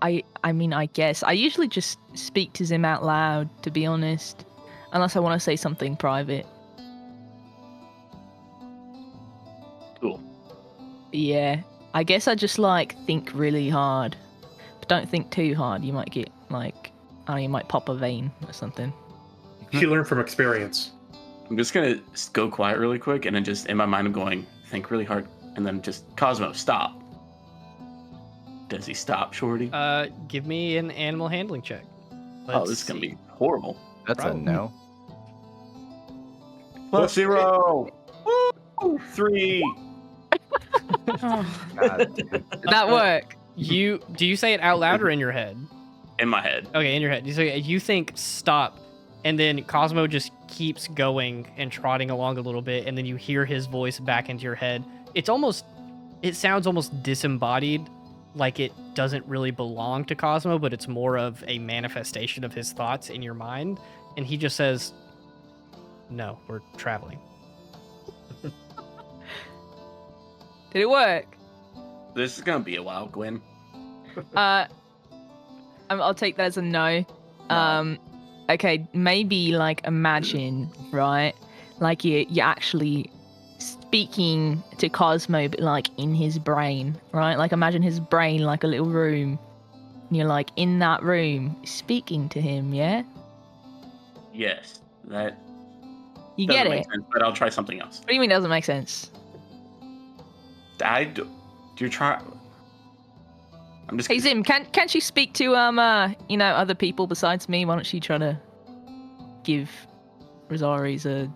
I mean, I guess I usually just speak to Zim out loud, to be honest, unless I want to say something private. Cool. Yeah, I guess I just like think really hard, but don't think too hard. You might get like, I don't know, you might pop a vein or something. He learned from experience. I'm just gonna go quiet really quick, and then just in my mind I'm going, think really hard, and then just Cosmo, stop. Does he stop, Shorty? Give me an animal handling check. Oh, Let's this is gonna see. be horrible. That's Probably. a no. Plus 0. Woo! 3. Oh. God damn. Did that work? Do you say it out loud or in your head? In my head. Okay, in your head. So you think stop, and then Cosmo just keeps going and trotting along a little bit, and then you hear his voice back into your head. It sounds almost disembodied, like it doesn't really belong to Cosmo, but it's more of a manifestation of his thoughts in your mind. And he just says, "No, we're traveling." Did it work? This is gonna be a while, Gwen. I'll take that as a no. Okay, maybe like imagine, right? Like you're actually speaking to Cosmo, but like in his brain, right? Like imagine his brain like a little room. And you're like in that room speaking to him, yeah? Yes, that You doesn't get make it? sense, but I'll try something else. What do you mean doesn't make sense? Do you try? I'm just. Hey Zim, can she speak to other people besides me? Why don't she try to give Resaries a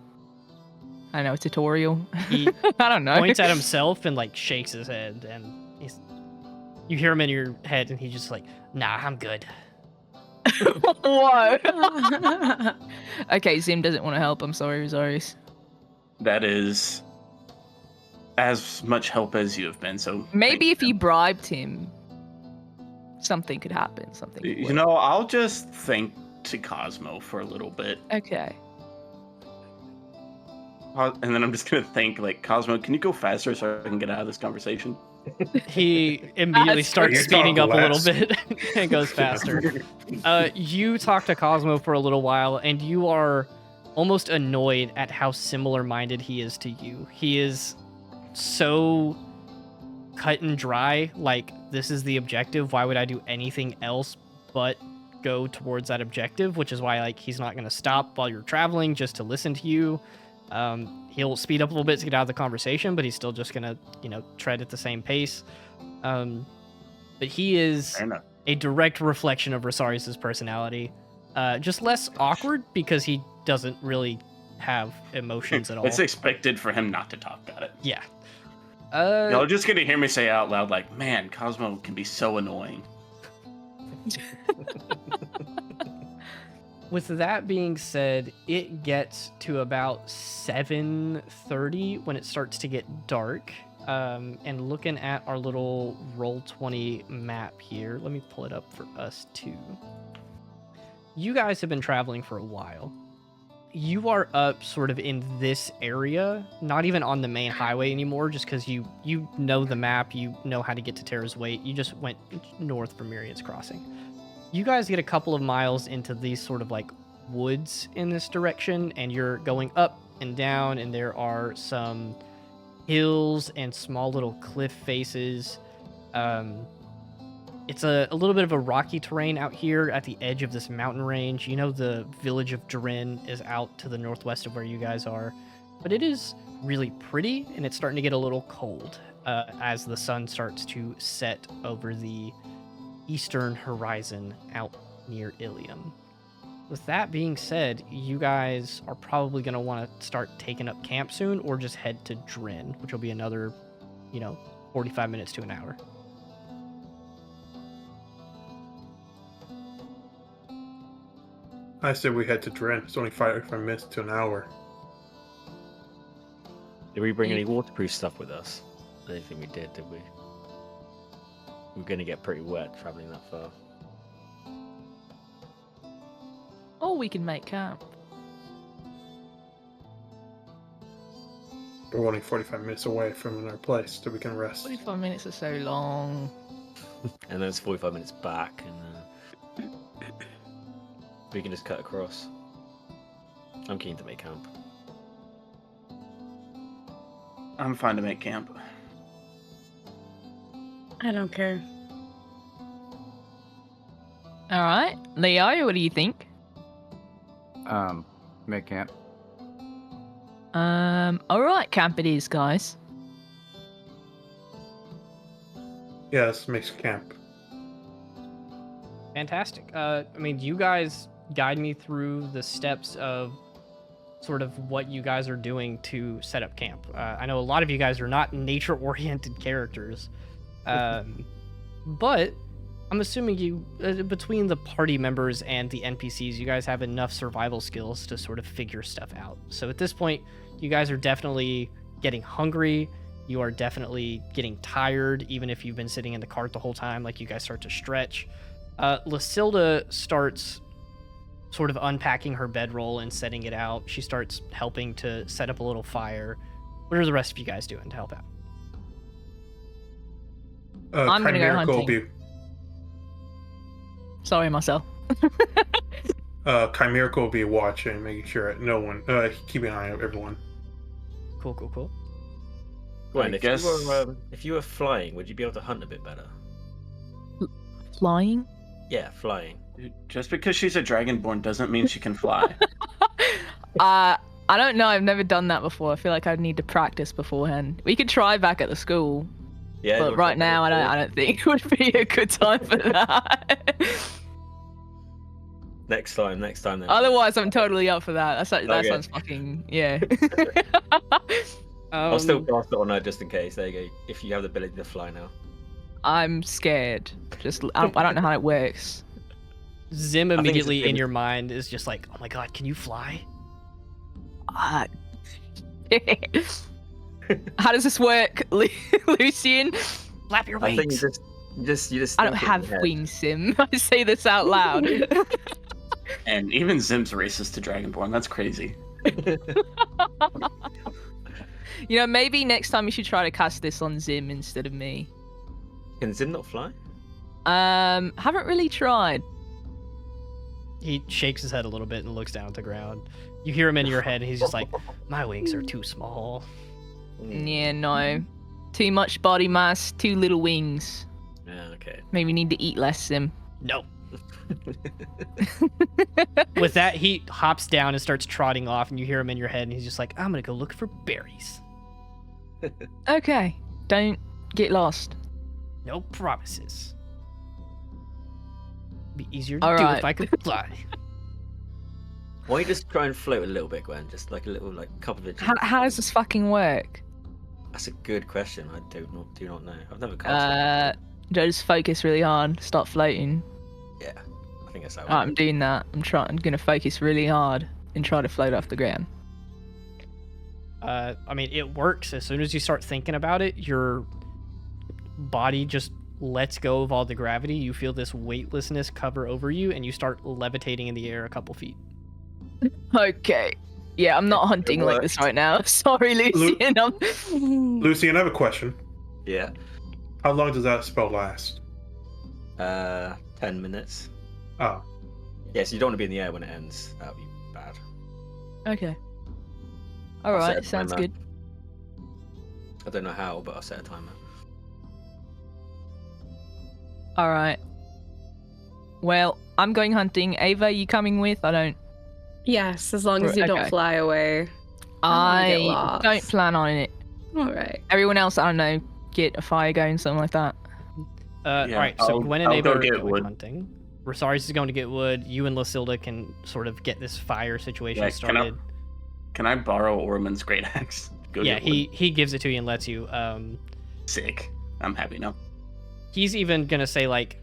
tutorial? He I don't know. points at himself and like shakes his head, and you hear him in your head, and he's just like, "Nah, I'm good." Whoa. Okay, Zim doesn't want to help. I'm sorry, Resaries. That is as much help as you have been. So Maybe if you bribed him, something could happen. Something. you would. know, I'll just think to Cosmo for a little bit, Okay. and then I'm just gonna think like, Cosmo, can you go faster so I can get out of this conversation? He immediately That's starts weird. speeding up a little Less. bit and goes faster. You talk to Cosmo for a little while, and you are almost annoyed at how similar-minded he is to you. He is so cut and dry, like, this is the objective. Why would I do anything else but go towards that objective? Which is why, like, he's not going to stop while you're traveling just to listen to you. He'll speed up a little bit to get out of the conversation, but he's still just going to, tread at the same pace. But he is Fair enough. a direct reflection of Resaries' personality. Just less awkward because he doesn't really have emotions at all. It's expected for him not to talk about it. Yeah. Y'all are just gonna hear me say out loud, like, man, Cosmo can be so annoying. With that being said, it gets to about 7:30 when it starts to get dark, And looking at our little Roll20 map here, let me pull it up for us too. You guys have been traveling for a while. You are up sort of in this area, not even on the main highway anymore, just because you know the map, you know how to get to Terra's Weight. You just went north from Myriad's Crossing. You guys get a couple of miles into these sort of like woods in this direction, and you're going up and down, and there are some hills and small little cliff faces. It's a little bit of a rocky terrain out here at the edge of this mountain range. You know the village of Durin is out to the northwest of where you guys are, but it is really pretty, and it's starting to get a little cold as the sun starts to set over the eastern horizon out near Ilium. With that being said, you guys are probably going to want to start taking up camp soon, or just head to Drin, which will be another, 45 minutes to an hour. I said we head to Dren. It's only 5 minutes to an hour. Did we bring any waterproof stuff with us? I don't think we did we? We're going to get pretty wet traveling that far. Or we can make camp. We're only 45 minutes away from our place, so we can rest. 45 minutes are so long. And then it's 45 minutes back, and we can just cut across. I'm keen to make camp. I'm fine to make camp. I don't care. All right, Leo, what do you think? Make camp. All right, camp it is, guys. Yes, makes camp. Fantastic. You guys guide me through the steps of sort of what you guys are doing to set up camp. I know a lot of you guys are not nature-oriented characters, but I'm assuming you, between the party members and the NPCs, you guys have enough survival skills to sort of figure stuff out. So at this point, you guys are definitely getting hungry. You are definitely getting tired, even if you've been sitting in the cart the whole time. Like, you guys start to stretch. Lysilda starts sort of unpacking her bedroll and setting it out. She starts helping to set up a little fire. What are the rest of you guys doing to help out? I'm gonna go Chimerical will hunting. be Sorry, Marcel. Chimerical will be watching, making sure no one, keeping an eye on everyone. Cool. Gwen, I if guess- if you were flying, would you be able to hunt a bit better? Flying? Yeah, flying. Just because she's a dragonborn doesn't mean she can fly. I don't know. I've never done that before. I feel like I'd need to practice beforehand. We could try back at the school, Yeah. but right now I don't think it would be a good time for that. Next time then. Otherwise, I'm totally up for that. That Okay. sounds fucking yeah. I'll still cast it on her just in case. There you go. If you have the ability to fly now. I'm scared. I don't know how it works. Zim it's a immediately in thing. your mind is just like, oh my god, can you fly? How does this work, Lucian? Flap your I think wings. you just. I don't think it in have your head. wings, Sim. I say this out loud. And even Zim's racist to dragonborn. That's crazy. Maybe next time you should try to cast this on Zim instead of me. Can Zim not fly? Haven't really tried. He shakes his head a little bit and looks down at the ground. You hear him in your head, and he's just like, my wings are too small. Yeah, no. Too much body mass, too little wings. Yeah, okay. Maybe need to eat less, Sim. No. With that, he hops down and starts trotting off, and you hear him in your head, and he's just like, I'm gonna go look for berries. Okay. Don't get lost. No promises. Be easier to All do right. if I could fly. Why don't you just try and float a little bit, Gwen? Just like a little, couple of inches. How does this fucking work? That's a good question. I do not know. I've never cast Do I just focus really hard, start floating? it. Yeah, I think that's how. Alright, I'm doing that. I'm gonna focus really hard and try to float off the ground. I mean, it works. As soon as you start thinking about it, your body just lets go of all the gravity. You feel this weightlessness cover over you, and you start levitating in the air a couple feet. Okay. Yeah, I'm not hunting like this right now. Sorry, Lucian. Lucian, I have a question. Yeah. How long does that spell last? 10 minutes. Oh. Yeah, so you don't want to be in the air when it ends. That would be bad. Okay. All I'll set right, a sounds timer. good. I don't know how, but I'll set a timer. All right. Well, I'm going hunting. Ava, you coming with? I don't. Yes, as long as you don't Okay. fly away. I I don't wanna get don't lost. plan on it. All right. Everyone else, I don't know, get a fire going, something like that. Yeah, All right, so Gwen and I'll Ava go are get going wood. hunting. Resaries is going to get wood. You and Lucilda can sort of get this fire situation Yeah, started. Can I borrow Orman's great axe? Go Yeah, get wood? he gives it to you and lets you. Sick. I'm happy now. He's even gonna say like,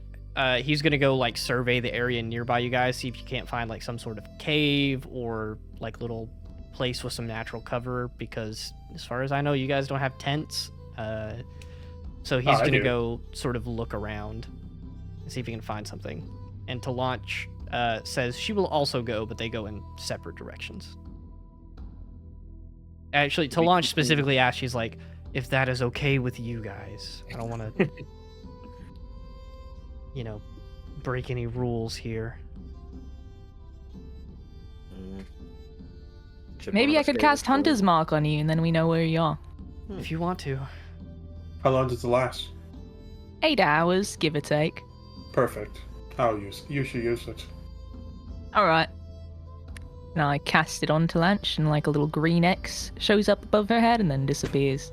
he's gonna go like survey the area nearby you guys, see if you can't find like some sort of cave or like little place with some natural cover, because as far as I know, you guys don't have tents. So he's I gonna do. go sort of look around and see if he can find something. And Tilanche says she will also go, but they go in separate directions. Actually, Tilanche specifically asked, she's like, if that is okay with you guys. I don't want to, break any rules here. Should Maybe one I of us could go cast with Gwen? Hunter's Mark on you, and then we know where you are. If you want to. How long does it last? 8 hours, give or take. Perfect. You should use it. All right. Now I cast it on Tilanche, and like a little green X shows up above her head and then disappears.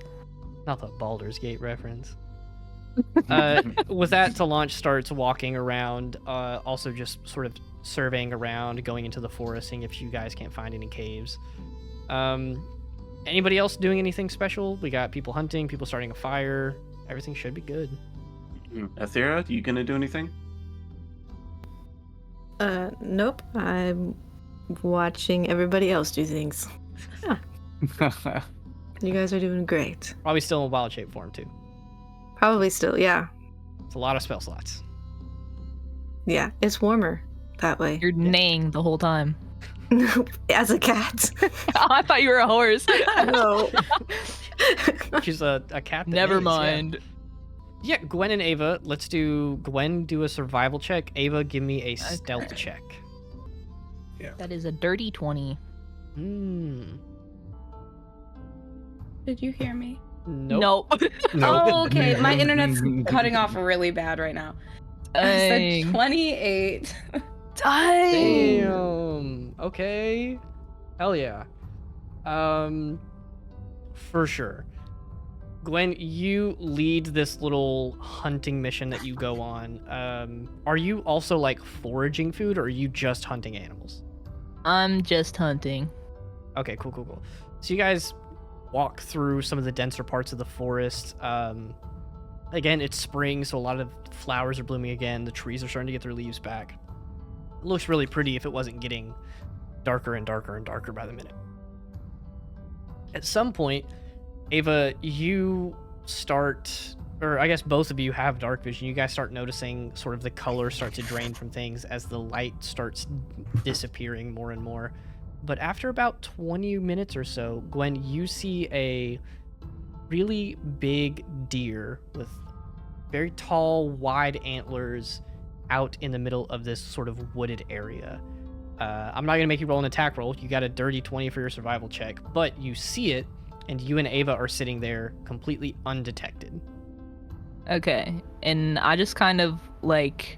Not the Baldur's Gate reference. With that, Tilanche starts walking around, also just sort of surveying around, going into the forest, seeing if you guys can't find any caves. Anybody else doing anything special? We got people hunting, people starting a fire. Everything should be good. Athera, you gonna do anything? Nope. I'm watching everybody else do things. You guys are doing great. Probably still in wild shape form, too. Probably still, yeah. It's a lot of spell slots. Yeah, it's warmer that way. You're neighing the whole time. As a cat. Oh, I thought you were a horse. No. She's a cat. That Never neighs, yeah. mind. Yeah, Gwen and Ava. Let's do Gwen do a survival check. Ava, give me a stealth Okay. check. That is a dirty 20. Did you hear me? Nope. Nope. No. Oh, okay. My internet's cutting off really bad right now. I said Dang. 28. Dang. Damn. Okay. Hell yeah. For sure. Gwen, you lead this little hunting mission that you go on. Are you also like foraging food, or are you just hunting animals? I'm just hunting. Okay, cool. So you guys walk through some of the denser parts of the forest. Again, it's spring, so a lot of flowers are blooming again. The trees are starting to get their leaves back. It looks really pretty if it wasn't getting darker and darker and darker by the minute. At some point, Ava, you start, or I guess both of you have dark vision. You guys start noticing sort of the color start to drain from things as the light starts disappearing more and more. But after about 20 minutes or so, Gwen, you see a really big deer with very tall, wide antlers out in the middle of this sort of wooded area. I'm not going to make you roll an attack roll. You got a dirty 20 for your survival check, but you see it, and you and Ava are sitting there completely undetected. Okay. And I just kind of like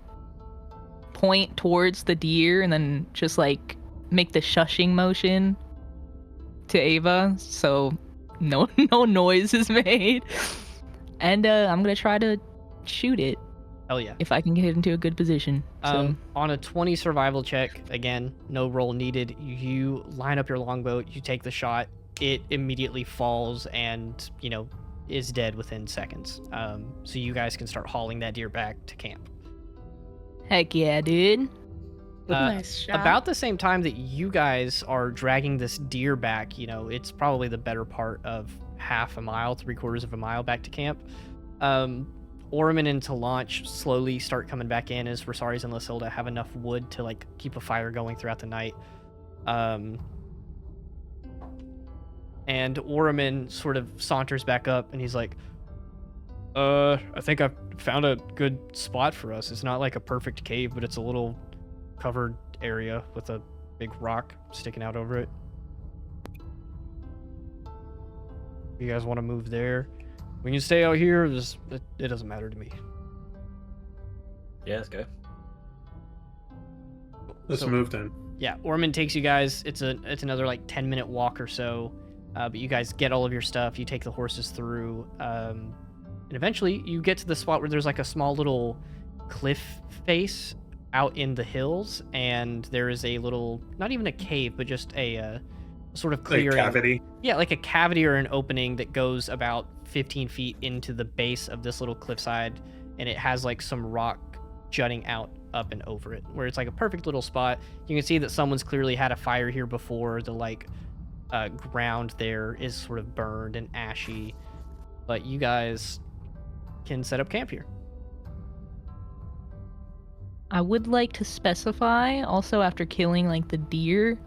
point towards the deer and then just like make the shushing motion to Ava so no noise is made. And I'm going to try to shoot it Hell yeah. if I can get it into a good position. So On a 20 survival check, again, no roll needed, you line up your longbow, you take the shot, it immediately falls and, is dead within seconds. So you guys can start hauling that deer back to camp. heck yeah, dude. Nice shot. About the same time that you guys are dragging this deer back, it's probably the better part of half a mile, 3/4 of a mile back to camp. Orman and Tilanche slowly start coming back in as Resaries and Lysilda have enough wood to keep a fire going throughout the night. And Orman sort of saunters back up and he's like, I think I've found a good spot for us. It's not like a perfect cave, but it's a little covered area with a big rock sticking out over it. You guys want to move there? We can stay out here. It doesn't matter to me. Yeah, let's go. Let's move then. Yeah, Orman takes you guys. It's another 10-minute walk or so. But you guys get all of your stuff. You take the horses through. And eventually you get to the spot where there's a small little cliff face out in the hills. And there is a little, not even a cave, but just a sort of clearing. Like a cavity. Yeah, like a cavity or an opening that goes about 15 feet into the base of this little cliffside, and it has some rock jutting out up and over it, where it's a perfect little spot. You can see that someone's clearly had a fire here before. The ground there is sort of burned and ashy, but you guys can set up camp here. I would like to specify also, after killing the deer,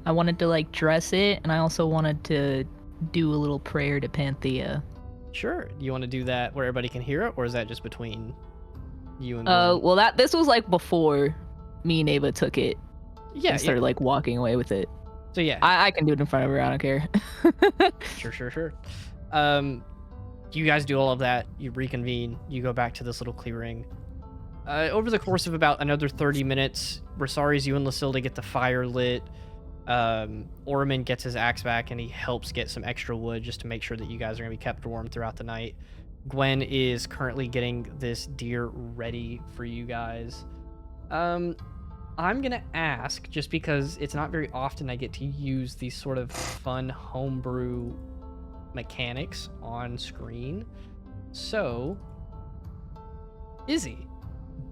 I wanted to dress it, and I also wanted to do a little prayer to Panthea. Sure. You want to do that where everybody can hear it, or is that just between you and Well, this was before me and Ava took it. Yeah, and started walking away with it. So yeah, I can do it in front of her. I don't care. Sure. You guys do all of that. You reconvene. You go back to this little clearing. Over the course of about another 30 minutes, Resaries, you and Lysilda get the fire lit. Orman gets his axe back and he helps get some extra wood just to make sure that you guys are going to be kept warm throughout the night. Gwen is currently getting this deer ready for you guys. I'm going to ask, just because it's not very often I get to use these sort of fun homebrew mechanics on screen. So, Izzy,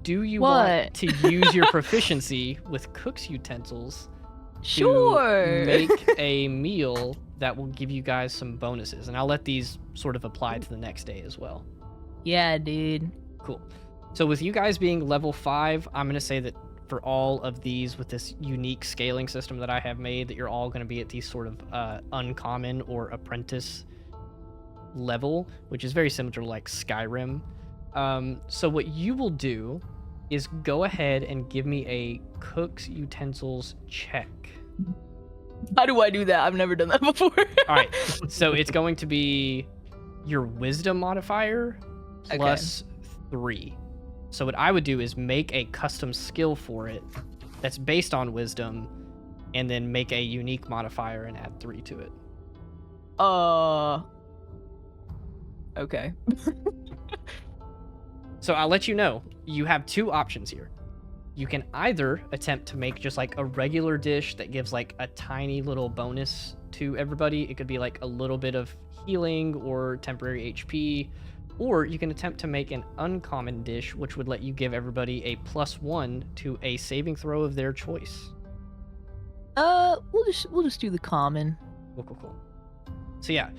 do you want to use your proficiency with cook's utensils Sure. to make a meal that will give you guys some bonuses? And I'll let these sort of apply to the next day as well. Yeah, dude. Cool. So with you guys being level 5, I'm going to say that for all of these, with this unique scaling system that I have made, that you're all going to be at these sort of uncommon or apprentice level, which is very similar to Skyrim. So what you will do is go ahead and give me a cook's utensils check. How do I do that? I've never done that before. All right, so it's going to be your wisdom modifier plus 3. So what I would do is make a custom skill for it that's based on wisdom, and then make a unique modifier and add 3 to it. Okay. So I'll let you know, you have 2 options here. You can either attempt to make just a regular dish that gives a tiny little bonus to everybody. It could be a little bit of healing or temporary HP, or you can attempt to make an uncommon dish, which would let you give everybody a +1 to a saving throw of their choice. We'll just do the common. Cool. So yeah,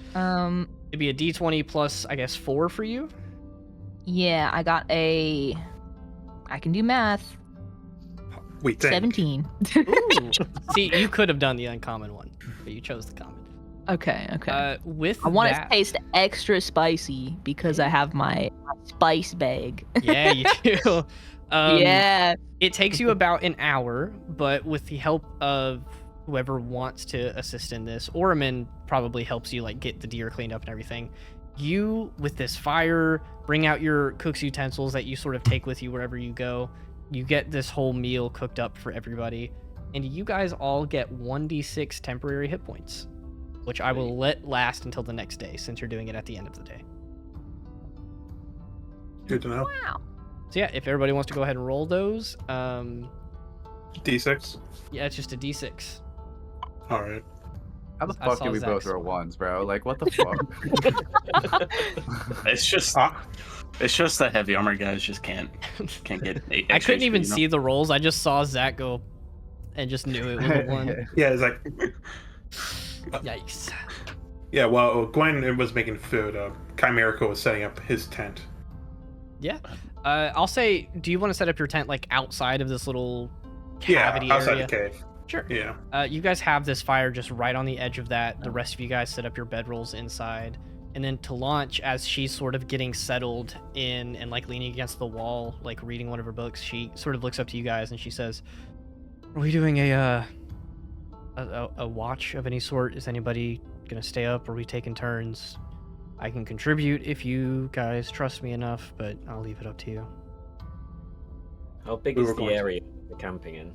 it'd be a D20 plus, I guess, 4 for you. Yeah, I got I can do math. We think. 17. Ooh. See, you could have done the uncommon one, but you chose the common. Okay. I want it to taste extra spicy because I have my spice bag. Yeah, you do. Yeah. It takes you about an hour, but with the help of whoever wants to assist in this, Orman probably helps you get the deer cleaned up and everything. You, with this fire, bring out your cook's utensils that you sort of take with you wherever you go. You get this whole meal cooked up for everybody, and you guys all get 1d6 temporary hit points, which I will let last until the next day, since you're doing it at the end of the day. Good to know. Wow. So yeah, if everybody wants to go ahead and roll those, D6. yeah, it's just a d6. All right. How the I fuck saw did we both Zach's roll ones, bro? What the fuck? It's just the heavy armor guys just can't get. I couldn't even see the rolls. I just saw Zach go and just knew it was a 1. Yeah, it's like, Yikes. yeah. Well, Gwen was making food. Chimerica was setting up his tent. Yeah. I'll say, do you want to set up your tent like outside of this little cavity Yeah, outside area? the cave. Sure. Yeah. You guys have this fire just right on the edge of that. The rest of you guys set up your bedrolls inside. And then Tilanche, as she's sort of getting settled in and like leaning against the wall, like reading one of her books, she sort of looks up to you guys and she says, "Are we doing a watch of any sort? Is anybody gonna stay up? Or are we taking turns? I can contribute if you guys trust me enough, but I'll leave it up to you." How big We is were the going to- area we're camping in?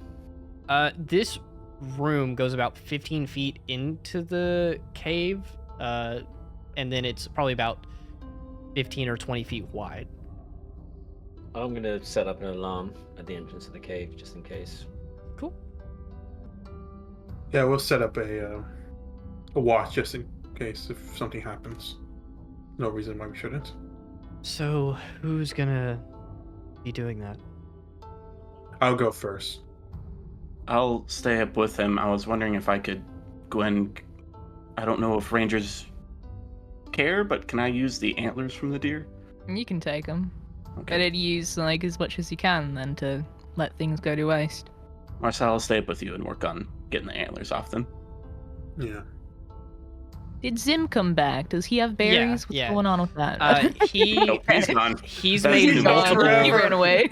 This room goes about 15 feet into the cave, and then it's probably about 15 or 20 feet wide. I'm gonna set up an alarm at the entrance of the cave just in case. Cool. Yeah, we'll set up a watch just in case if something happens. No reason why we shouldn't. So, who's gonna be doing that? I'll go first. I'll stay up with him. I was wondering if I could, Gwen. I don't know if rangers care, but can I use the antlers from the deer? You can take them. Okay. Better to use like as much as you can than to let things go to waste. Marcel, I'll stay up with you and work on getting the antlers off them. Yeah. Did Zim come back? Does he have berries? What's yeah. going on with that? Nope, he's gone. He's That's made his multiple. mission. He ran away.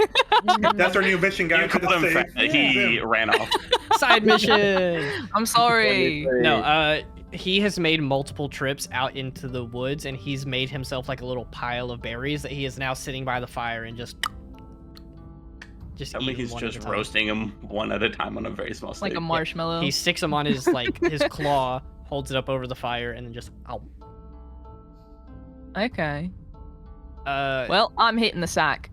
That's our new mission, guys. You to the called him save. fat. He Yeah. ran off. Side mission. I'm sorry. No, he has made multiple trips out into the woods, and he's made himself like a little pile of berries that he is now sitting by the fire and just Tell me eating he's one at just a time. roasting them one at a time on a very small Like stake. a marshmallow. He sticks them on his like his claw, holds it up over the fire, and then just ow. Okay. Well, Well, I'm hitting the sack.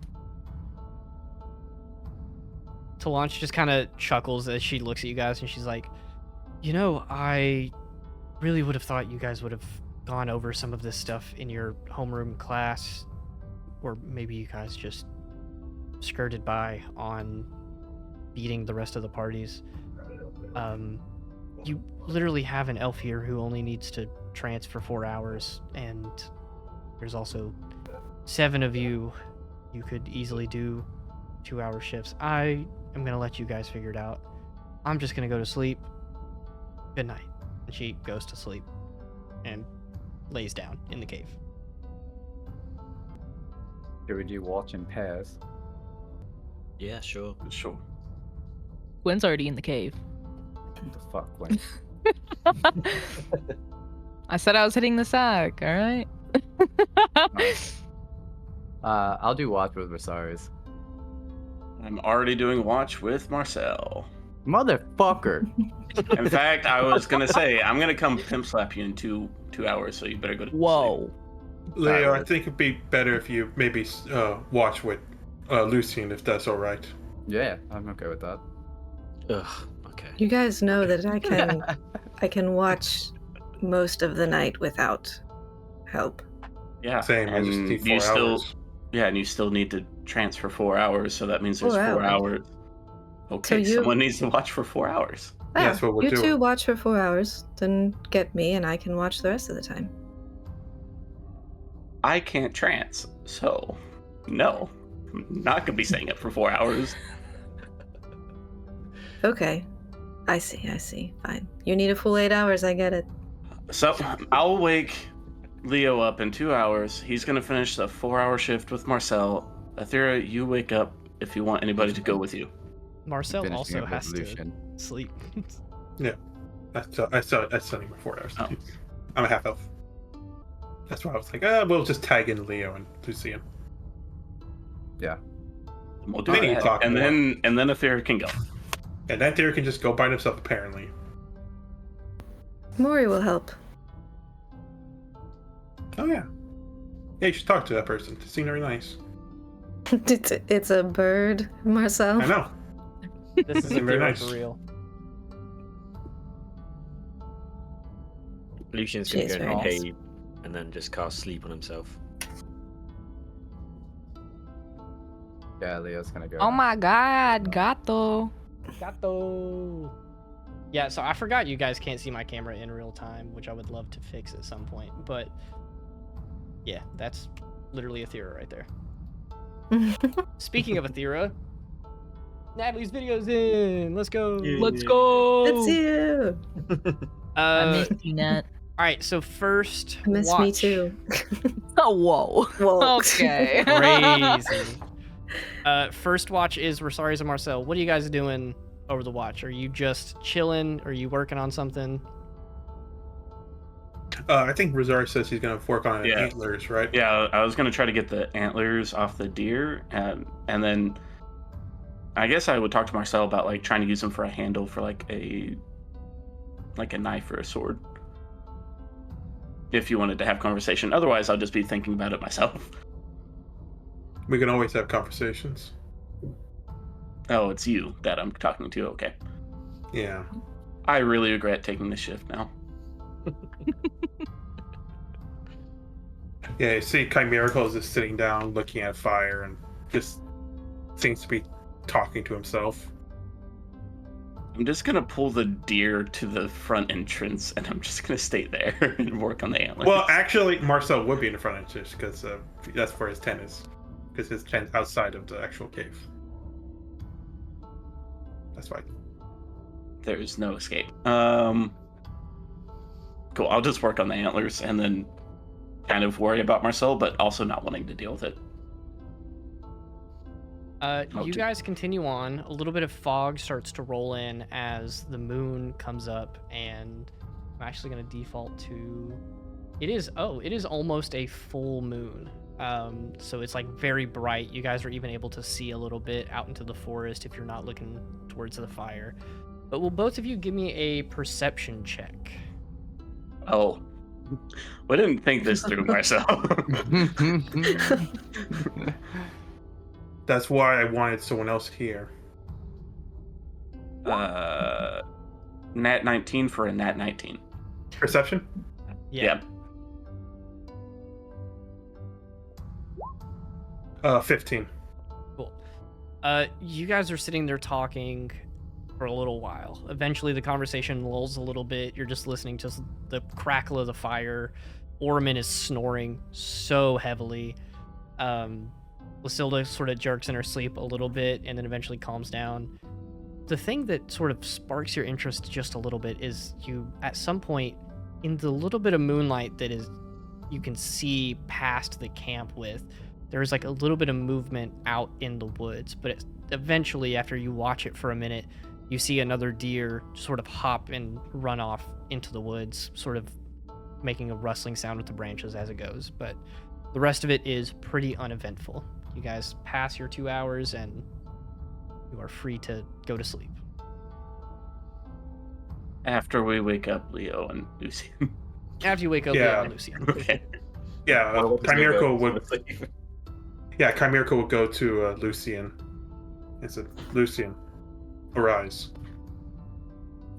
Tilanche just kind of chuckles as she looks at you guys, and she's like, "You know, I really would have thought you guys would have gone over some of this stuff in your homeroom class, or maybe you guys just skirted by on beating the rest of the parties. You literally have an elf here who only needs to trance for 4 hours, and there's also 7 of you. You could easily do 2-hour shifts. I am gonna let you guys figure it out. I'm just gonna go to sleep. Good night." And she goes to sleep and lays down in the cave. Should we do watch in pairs? Yeah, sure. Sure. Gwen's already in the cave. What the fuck, Gwen? I said I was hitting the sack, alright? Nice. I'll do watch with Resaries. I'm already doing watch with Marcel. Motherfucker! In fact, I was gonna say I'm gonna come pimp slap you in two hours, so you better go to Whoa. Leo, I think it'd be better if you maybe watch with Lucian, if that's all right. Yeah, I'm okay with that. Ugh. Okay. You guys know that I can watch most of the night without help. Yeah. Same, I and just need 4 you still, hours. yeah, and you still need to transfer 4 hours, so that means there's 4 4 hours. hours. Okay, you- someone needs to watch for 4 hours. Yeah, that's what we're you doing. two watch for 4 hours, then get me and I can watch the rest of the time. I can't trance, so no, I'm not gonna be staying up for 4 hours. Okay. I see. Fine. You need a full 8 hours, I get it. So I'll wake Leo up in 2 hours. He's gonna finish the 4-hour shift with Marcel. Athera, you wake up if you want anybody to go with you. Marcel Finishing also a has to resolution. sleep. I studying for 4 hours. Oh. I'm a half elf. That's why I was like, we'll just tag in Leo and Lucian. We'll do They need to that, talk and more. then Athera can go. And that theory can just go by himself, apparently. Mori will help. Oh, yeah. Yeah, you should talk to that person. They seem very nice. It's a bird, Marcel. I know. This is a Very hero nice. for real. Lucian's gonna She's go in very the nice. cave and then just cast sleep on himself. Yeah, Leo's gonna go. Oh my god, gato. Gato. Yeah, so I forgot you guys can't see my camera in real time, which I would love to fix at some point. But yeah, that's literally Athera right there. Speaking of Athera, Natalie's video's in. Let's go. Let's go. It's you. I missed you, Nat. All right, so first I miss watch. me too. Oh, whoa. Whoa. Okay. Crazy. First watch is Resaries and Marcel. What are you guys doing over the watch? Are you just chilling? Are you working on something? I think Rosari says he's gonna work on Yeah. antlers, right? Yeah, I was gonna try to get the antlers off the deer, and then I guess I would talk to Marcel about like trying to use them for a handle for like a knife or a sword. If you wanted to have conversation, otherwise I'll just be thinking about it myself. We can always have conversations. Oh, it's you that I'm talking to. Okay. Yeah. I really regret taking this shift now. Yeah, you see Chimerical is just sitting down looking at fire and just seems to be talking to himself. I'm just gonna pull the deer to the front entrance, and I'm just gonna stay there and work on the antlers. Well, actually, Marcel would be in the front entrance because that's where his tent is. Because his tent's outside of the actual cave. That's why. There's no escape. Cool. I'll just work on the antlers and then kind of worry about Marcel, but also not wanting to deal with it. You guys continue on. A little bit of fog starts to roll in as the moon comes up, and I'm actually going to default to. It is almost a full moon. So it's like very bright. You guys are even able to see a little bit out into the forest if you're not looking towards the fire. But will both of you give me a perception check? Oh, we didn't think this through, Marcel. That's why I wanted someone else here. Nat 19 for a Nat 19. Perception? Yeah. 15. Cool. You guys are sitting there talking for a little while. Eventually, the conversation lulls a little bit. You're just listening to the crackle of the fire. Orman is snoring so heavily. Lysilda sort of jerks in her sleep a little bit and then eventually calms down. The thing that sort of sparks your interest just a little bit is you, at some point, in the little bit of moonlight that is you can see past the camp with, there's like a little bit of movement out in the woods, but eventually, after you watch it for a minute, you see another deer sort of hop and run off into the woods, sort of making a rustling sound with the branches as it goes. But the rest of it is pretty uneventful. You guys pass your 2 hours and you are free to go to sleep. After we wake up Leo and Lucy. After you wake up, Yeah. Leo and Lucian. Okay. Yeah, Well, what does Leo Chimerical go would. to? Yeah, Chimerical would go to Lucian. And said, Lucian, arise.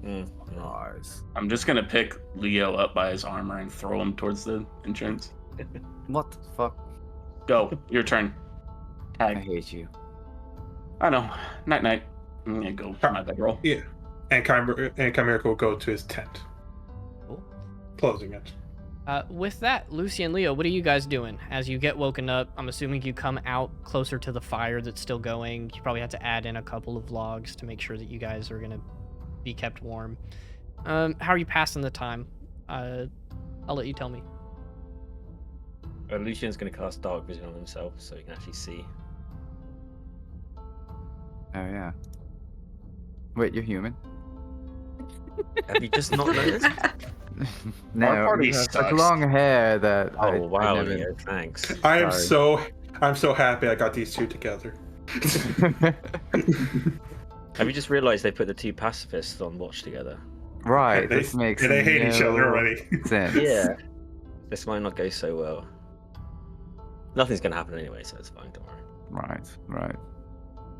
Nice. I'm just gonna pick Leo up by his armor and throw him towards the entrance. What the fuck? Go, your turn. I Tag. hate you. I know. Night night. I'm gonna go for my bedroll. Yeah. And Chimerical will go to his tent. Cool. Closing it. With that, Lucy and Leo, what are you guys doing? As you get woken up, I'm assuming you come out closer to the fire that's still going. You probably have to add in a couple of logs to make sure that you guys are going to be kept warm. How are you passing the time? I'll let you tell me. Lucian's going to cast Dark Vision on himself so he can actually see. Oh yeah. Wait, you're human? Have you just not noticed? No, party you have such sucks. long hair that I wow, never... Leo, thanks. I'm Sorry. so happy I got these two together. Have you just realised they put the two pacifists on watch together? Right, they, this makes they hate each other no already. sense. Yeah. This might not go so well. Nothing's going to happen anyway, so it's fine, don't worry. Right.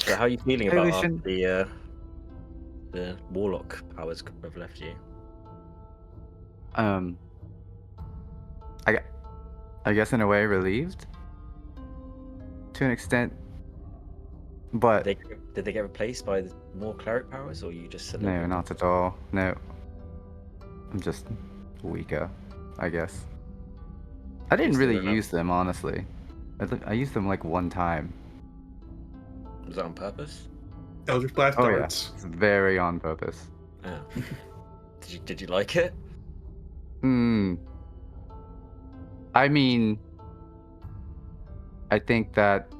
So how are you feeling Hey, about Lucian. after the warlock powers have left you? I guess in a way relieved to an extent, but Did they get replaced by more cleric powers, or you just No, not at all. No. I'm just weaker, I guess. I didn't Is there really enough- use them, honestly. I used them like one time. Was that on purpose? Eldritch Blast Oh yeah, darts. it's very on purpose. Oh. Did you like it? Hmm. I mean, I think that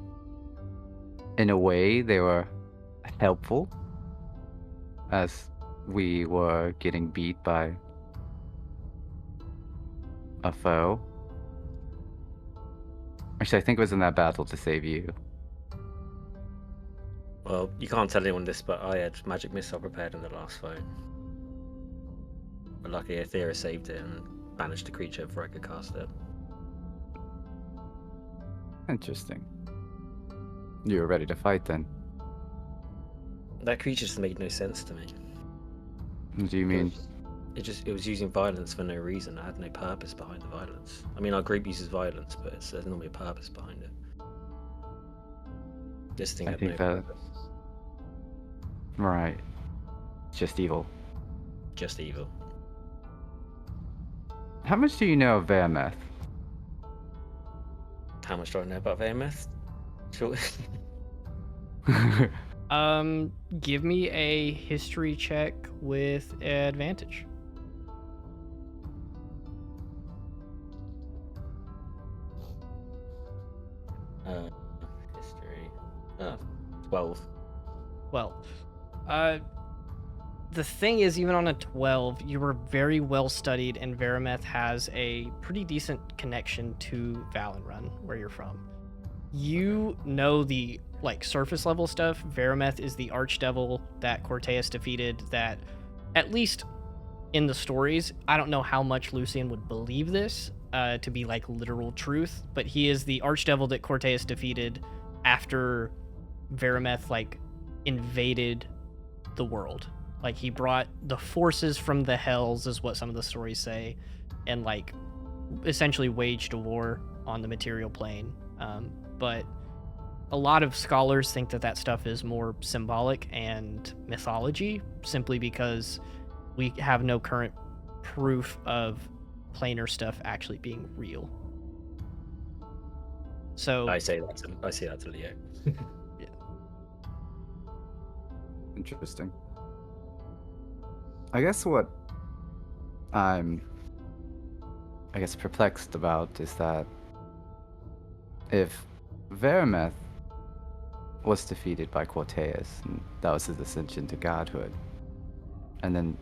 in a way they were helpful as we were getting beat by a foe. Actually, I think it was in that battle to save you. Well, you can't tell anyone this, but I had magic missile prepared in the last fight. But luckily, Aethera saved it and banished the creature before I could cast it. Interesting. You were ready to fight then. That creature just made no sense to me. What do you mean? It was using violence for no reason. I had no purpose behind the violence. I mean, our group uses violence, but there's normally a purpose behind it. This thing I had think no that- purpose. Right. Just evil. Just evil. How much do you know of Vermeth? How much do I know about Vermeth? Sure. Give me a history check with advantage. History. 12. Well, the thing is, even on a 12, you were very well studied, and Verameth has a pretty decent connection to Valenrun, where you're from. You know the surface level stuff. Verameth is the archdevil that Corteus defeated. That, at least in the stories, I don't know how much Lucian would believe this to be literal truth, but he is the archdevil that Corteus defeated after Verameth invaded the world. He brought the forces from the hells, is what some of the stories say, and essentially waged a war on the material plane. But a lot of scholars think that stuff is more symbolic and mythology, simply because we have no current proof of planar stuff actually being real. So I say that to Leo. Interesting. I guess what I'm perplexed about is that if Verameth was defeated by Corteus, and that was his ascension to godhood, and then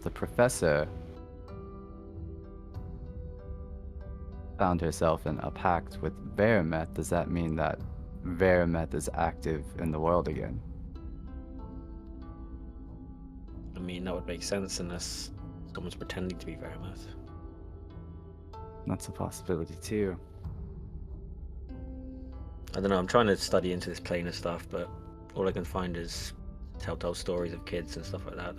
the professor found herself in a pact with Verameth, does that mean that Verameth is active in the world again? I mean, that would make sense unless someone's pretending to be Verameth. That's a possibility too. I don't know, I'm trying to study into this planar stuff, but all I can find is telltale stories of kids and stuff like that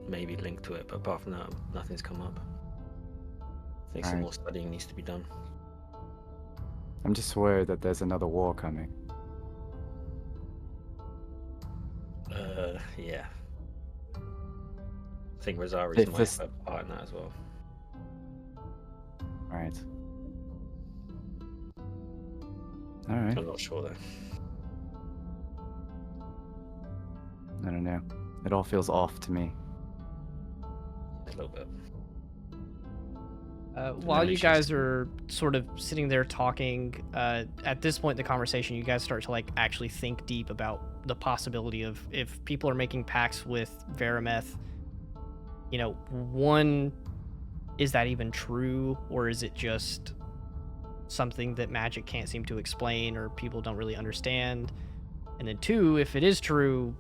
maybe linked to it, but apart from that, nothing's come up. I think some Right. more studying needs to be done. I'm just worried that there's another war coming. Yeah. I think Resaries If might this- have a part in that as well. Alright. Alright. I'm not sure though. I don't know. It all feels off to me. A little bit. While you Donations. guys are sort of sitting there talking, at this point in the conversation, you guys start to actually think deep about the possibility of, if people are making pacts with Verameth, one, is that even true, or is it just something that magic can't seem to explain or people don't really understand? And then two, if it is true,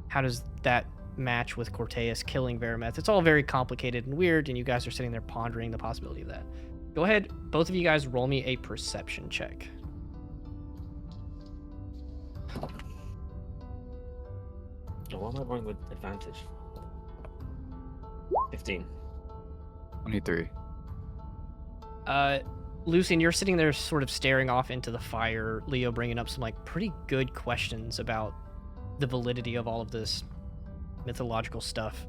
how does that match with Corteus killing Verameth? It's all very complicated and weird, and you guys are sitting there pondering the possibility of that. Go ahead, both of you guys roll me a perception check. Oh, why am I rolling with advantage? 15. 23. Lucian, you're sitting there sort of staring off into the fire, Leo bringing up some pretty good questions about the validity of all of this. mythological stuff.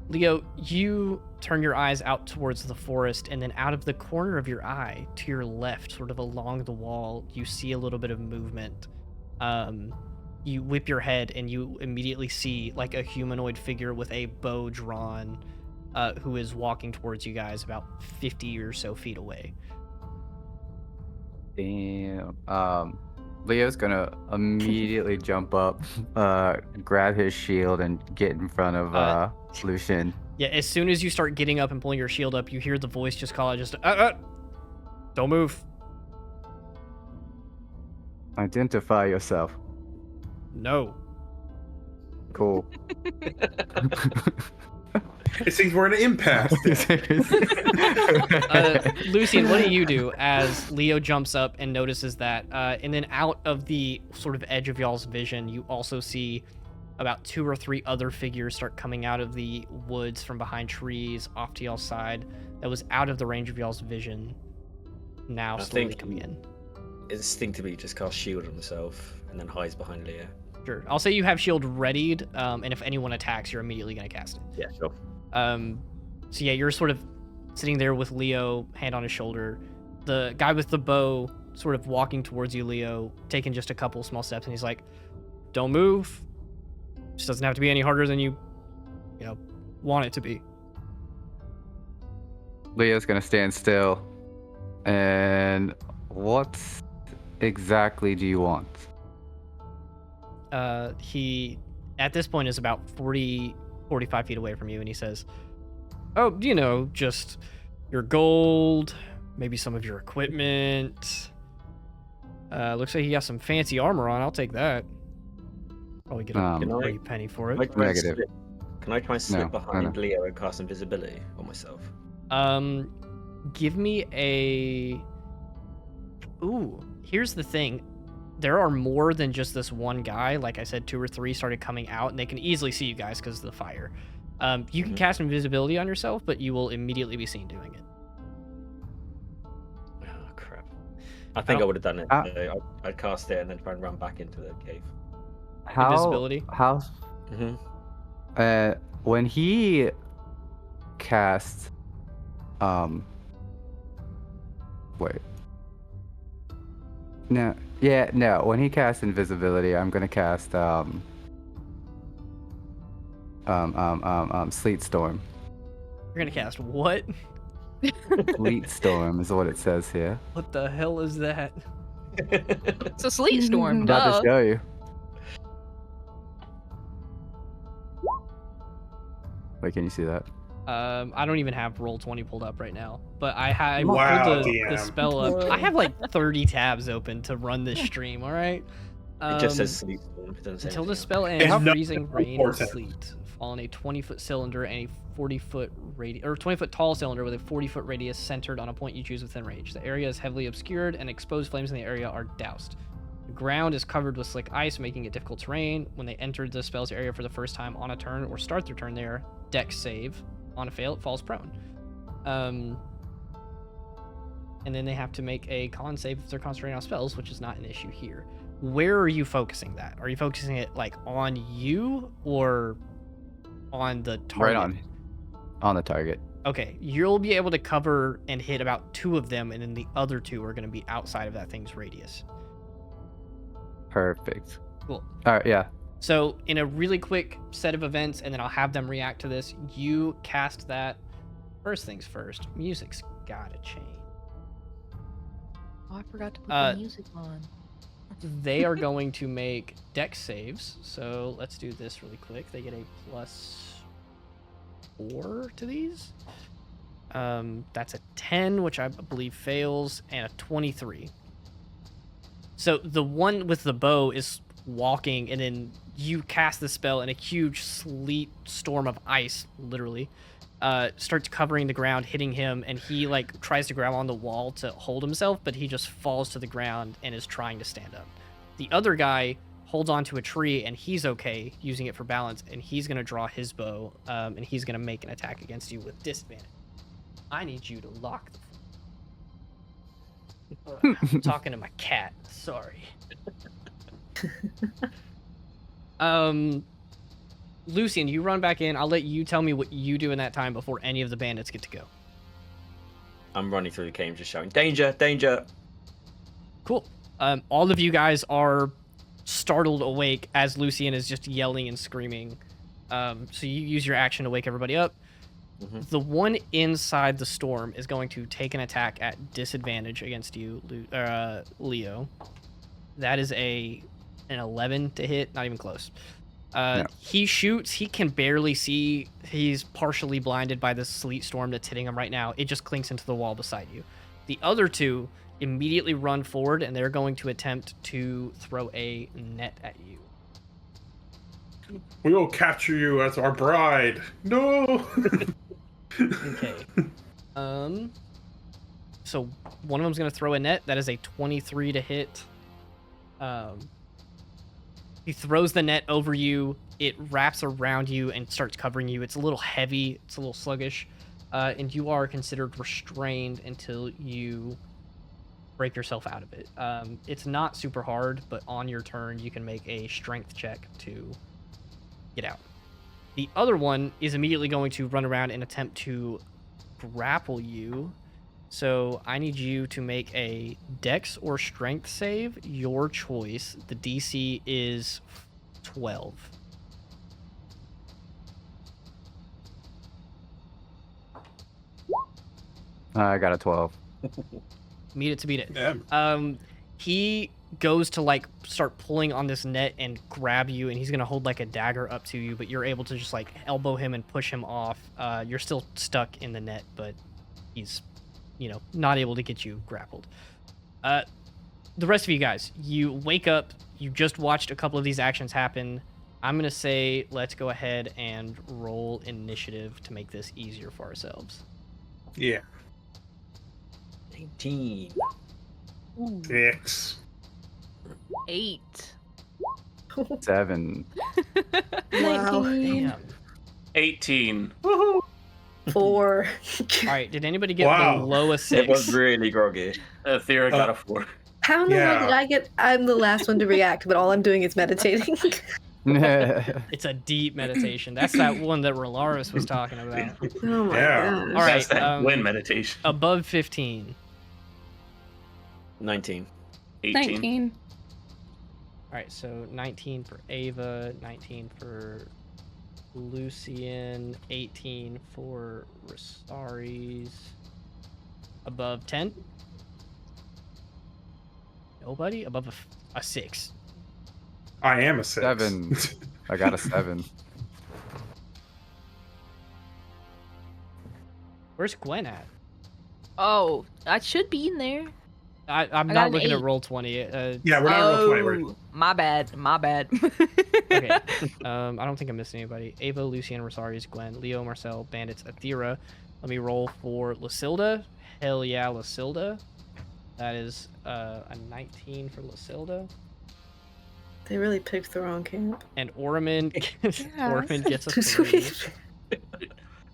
Leo, you turn your eyes out towards the forest, and then out of the corner of your eye, to your left, sort of along the wall, you see a little bit of movement. You whip your head, and you immediately see like a humanoid figure with a bow drawn, who is walking towards you guys about 50 or so feet away. Damn. Leo's gonna immediately jump up, grab his shield, and get in front of Lucian. Yeah, as soon as you start getting up and pulling your shield up, you hear the voice just call out, just, don't move. Identify yourself. No. Cool. It seems we're in an impasse. Lucian, what do you do as Leo jumps up and notices that? And then out of the sort of edge of y'all's vision, you also see about 2 or 3 other figures start coming out of the woods from behind trees off to y'all's side. That was out of the range of y'all's vision. Now slowly coming in. Instinctively just cast shield on himself and then hides behind Leo. Sure. I'll say you have shield readied, and if anyone attacks, you're immediately going to cast it. Yeah, sure. So yeah, you're sort of sitting there with Leo, hand on his shoulder. The guy with the bow sort of walking towards you, Leo, taking just a couple small steps, and he's like, don't move. Just doesn't have to be any harder than you want it to be. Leo's gonna stand still. And what exactly do you want? He, at this point, is about 45 feet away from you, and he says, oh, just your gold, maybe some of your equipment. Looks like you got some fancy armor on. I'll take that. Probably get a pretty penny for it. Negative. Can I try and slip behind Leo and cast invisibility on myself? Give me a... Ooh, here's the thing. There are more than just this one guy. Like I said, 2 or 3 started coming out, and they can easily see you guys because of the fire. You can cast invisibility on yourself, but you will immediately be seen doing it. Oh, crap. I think I would have done it. I'd cast it and then try and run back into the cave. Invisibility? How? Mm-hmm. When he cast... Wait. No. Yeah, no. When he casts invisibility, I'm gonna cast Sleet Storm. You're gonna cast what? Sleet Storm is what it says here. What the hell is that? It's a sleet storm. I'm about to show you. Wait, can you see that? I don't even have Roll20 pulled up right now, but I Wow, pulled the DM. spell up. I have like 30 tabs open to run this stream, all right? It just says sleep storm. It doesn't say Until the anything spell It's ends, not freezing rain and important. sleet fall on a 20-foot cylinder and a 40-foot radius, or 20-foot tall cylinder with a 40-foot radius centered on a point you choose within range. The area is heavily obscured, and exposed flames in the area are doused. The ground is covered with slick ice, making it difficult terrain. When they enter the spell's area for the first time on a turn or start their turn there, dex save. On a fail, it falls prone. And then they have to make a con save if they're concentrating on spells, which is not an issue here. Where are you focusing that? Are you focusing it like on you or on the target? Right on the target. Okay, you'll be able to cover and hit about 2 of them, and then the other 2 are going to be outside of that thing's radius. Perfect. Cool. All right, yeah. So in a really quick set of events, and then I'll have them react to this, you cast that. First things first, music's gotta change. Oh, I forgot to put the music on. They are going to make dex saves. So let's do this really quick. They get a +4 to these. That's a 10, which I believe fails, and a 23. So the one with the bow is walking, and then you cast the spell, and a huge sleet storm of ice, literally, starts covering the ground, hitting him, and he like tries to grab on the wall to hold himself, but he just falls to the ground and is trying to stand up. The other guy holds onto a tree, and he's okay, using it for balance, and he's gonna draw his bow, and he's gonna make an attack against you with disadvantage. I need you to lock the... I'm talking to my cat. Sorry. Lucian, you run back in. I'll let you tell me what you do in that time before any of the bandits get to go. I'm running through the cave just shouting, danger, danger. Cool. All of you guys are startled awake as Lucian is just yelling and screaming. So you use your action to wake everybody up. Mm-hmm. The one inside the storm is going to take an attack at disadvantage against you, Leo. That is an 11 to hit, not even close. No. He shoots. He can barely see. He's partially blinded by this sleet storm that's hitting him right now. It just clinks into the wall beside you. The other two immediately run forward, and they're going to attempt to throw a net at you. We will capture you as our bride. No. Okay. So one of them's going to throw a net. That is a 23 to hit. He throws the net over you. It wraps around you and starts covering you. It's a little heavy. It's a little sluggish. And you are considered restrained until you break yourself out of it. It's not super hard, but on your turn, you can make a strength check to get out. The other one is immediately going to run around and attempt to grapple you. So I need you to make a dex or strength save, your choice. The DC is 12. I got a 12. Meet it to beat it. Damn. He goes to like start pulling on this net and grab you, and he's gonna hold like a dagger up to you, but you're able to just like elbow him and push him off. You're still stuck in the net, but he's, not able to get you grappled. The rest of you guys, you wake up, you just watched a couple of these actions happen. I'm gonna say let's go ahead and roll initiative to make this easier for ourselves. Yeah. 19. 6. 8. 7. Wow. Damn. 18. 4. All right, did anybody get Wow. below a 6? It was really groggy. Thera got a 4. How in the Yeah. world did I get? I'm the last one to react, but all I'm doing is meditating. It's a deep meditation. That's that one that Rolaris was talking about. Oh my Yeah. gosh. All right, That's that Gwen meditation. Above 15. 19. 18. 19. All right, so 19 for Ava, 19 for Lucian, 18 for Resaries. Above 10? Nobody? Above a 6. I am a 6. 7. I got a 7. Where's Gwen at? Oh, I should be in there. I'm got not an looking at 8. Roll20. Yeah, we're not roll 20. We're... My bad. Okay. I don't think I missed anybody. Ava, Lucian, Resaries, Gwen, Leo, Marcel, Bandits, Athera. Let me roll for Lucilda. Hell yeah, Lucilda. That is a 19 for Lucilda. They really picked the wrong camp. And Ormond gets a 3.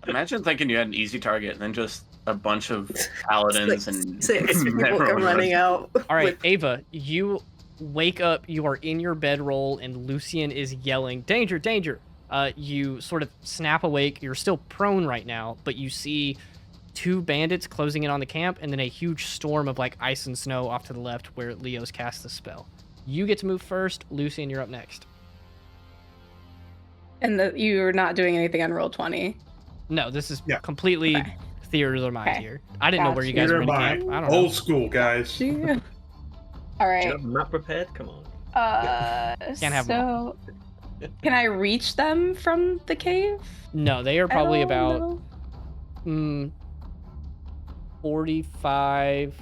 Imagine thinking you had an easy target and then just a bunch of paladins and 6 people everyone come running out. All right, with- Ava, you wake up. You are in your bedroll, and Lucian is yelling, "Danger, danger!" You sort of snap awake. You're still prone right now, but you see 2 bandits closing in on the camp, and then a huge storm of like ice and snow off to the left where Leo's cast the spell. You get to move first. Lucian, you're up next. And you're not doing anything on roll 20. No, this is Yeah. completely Okay. theater of the mind Okay. here. I didn't know where you guys Theater were of in mind. camp. I don't know. Old school, guys. Yeah. All Do you right. have a map prepared? Come on. Can't have them so, can I reach them from the cave? No, they are probably at all? about No? 45,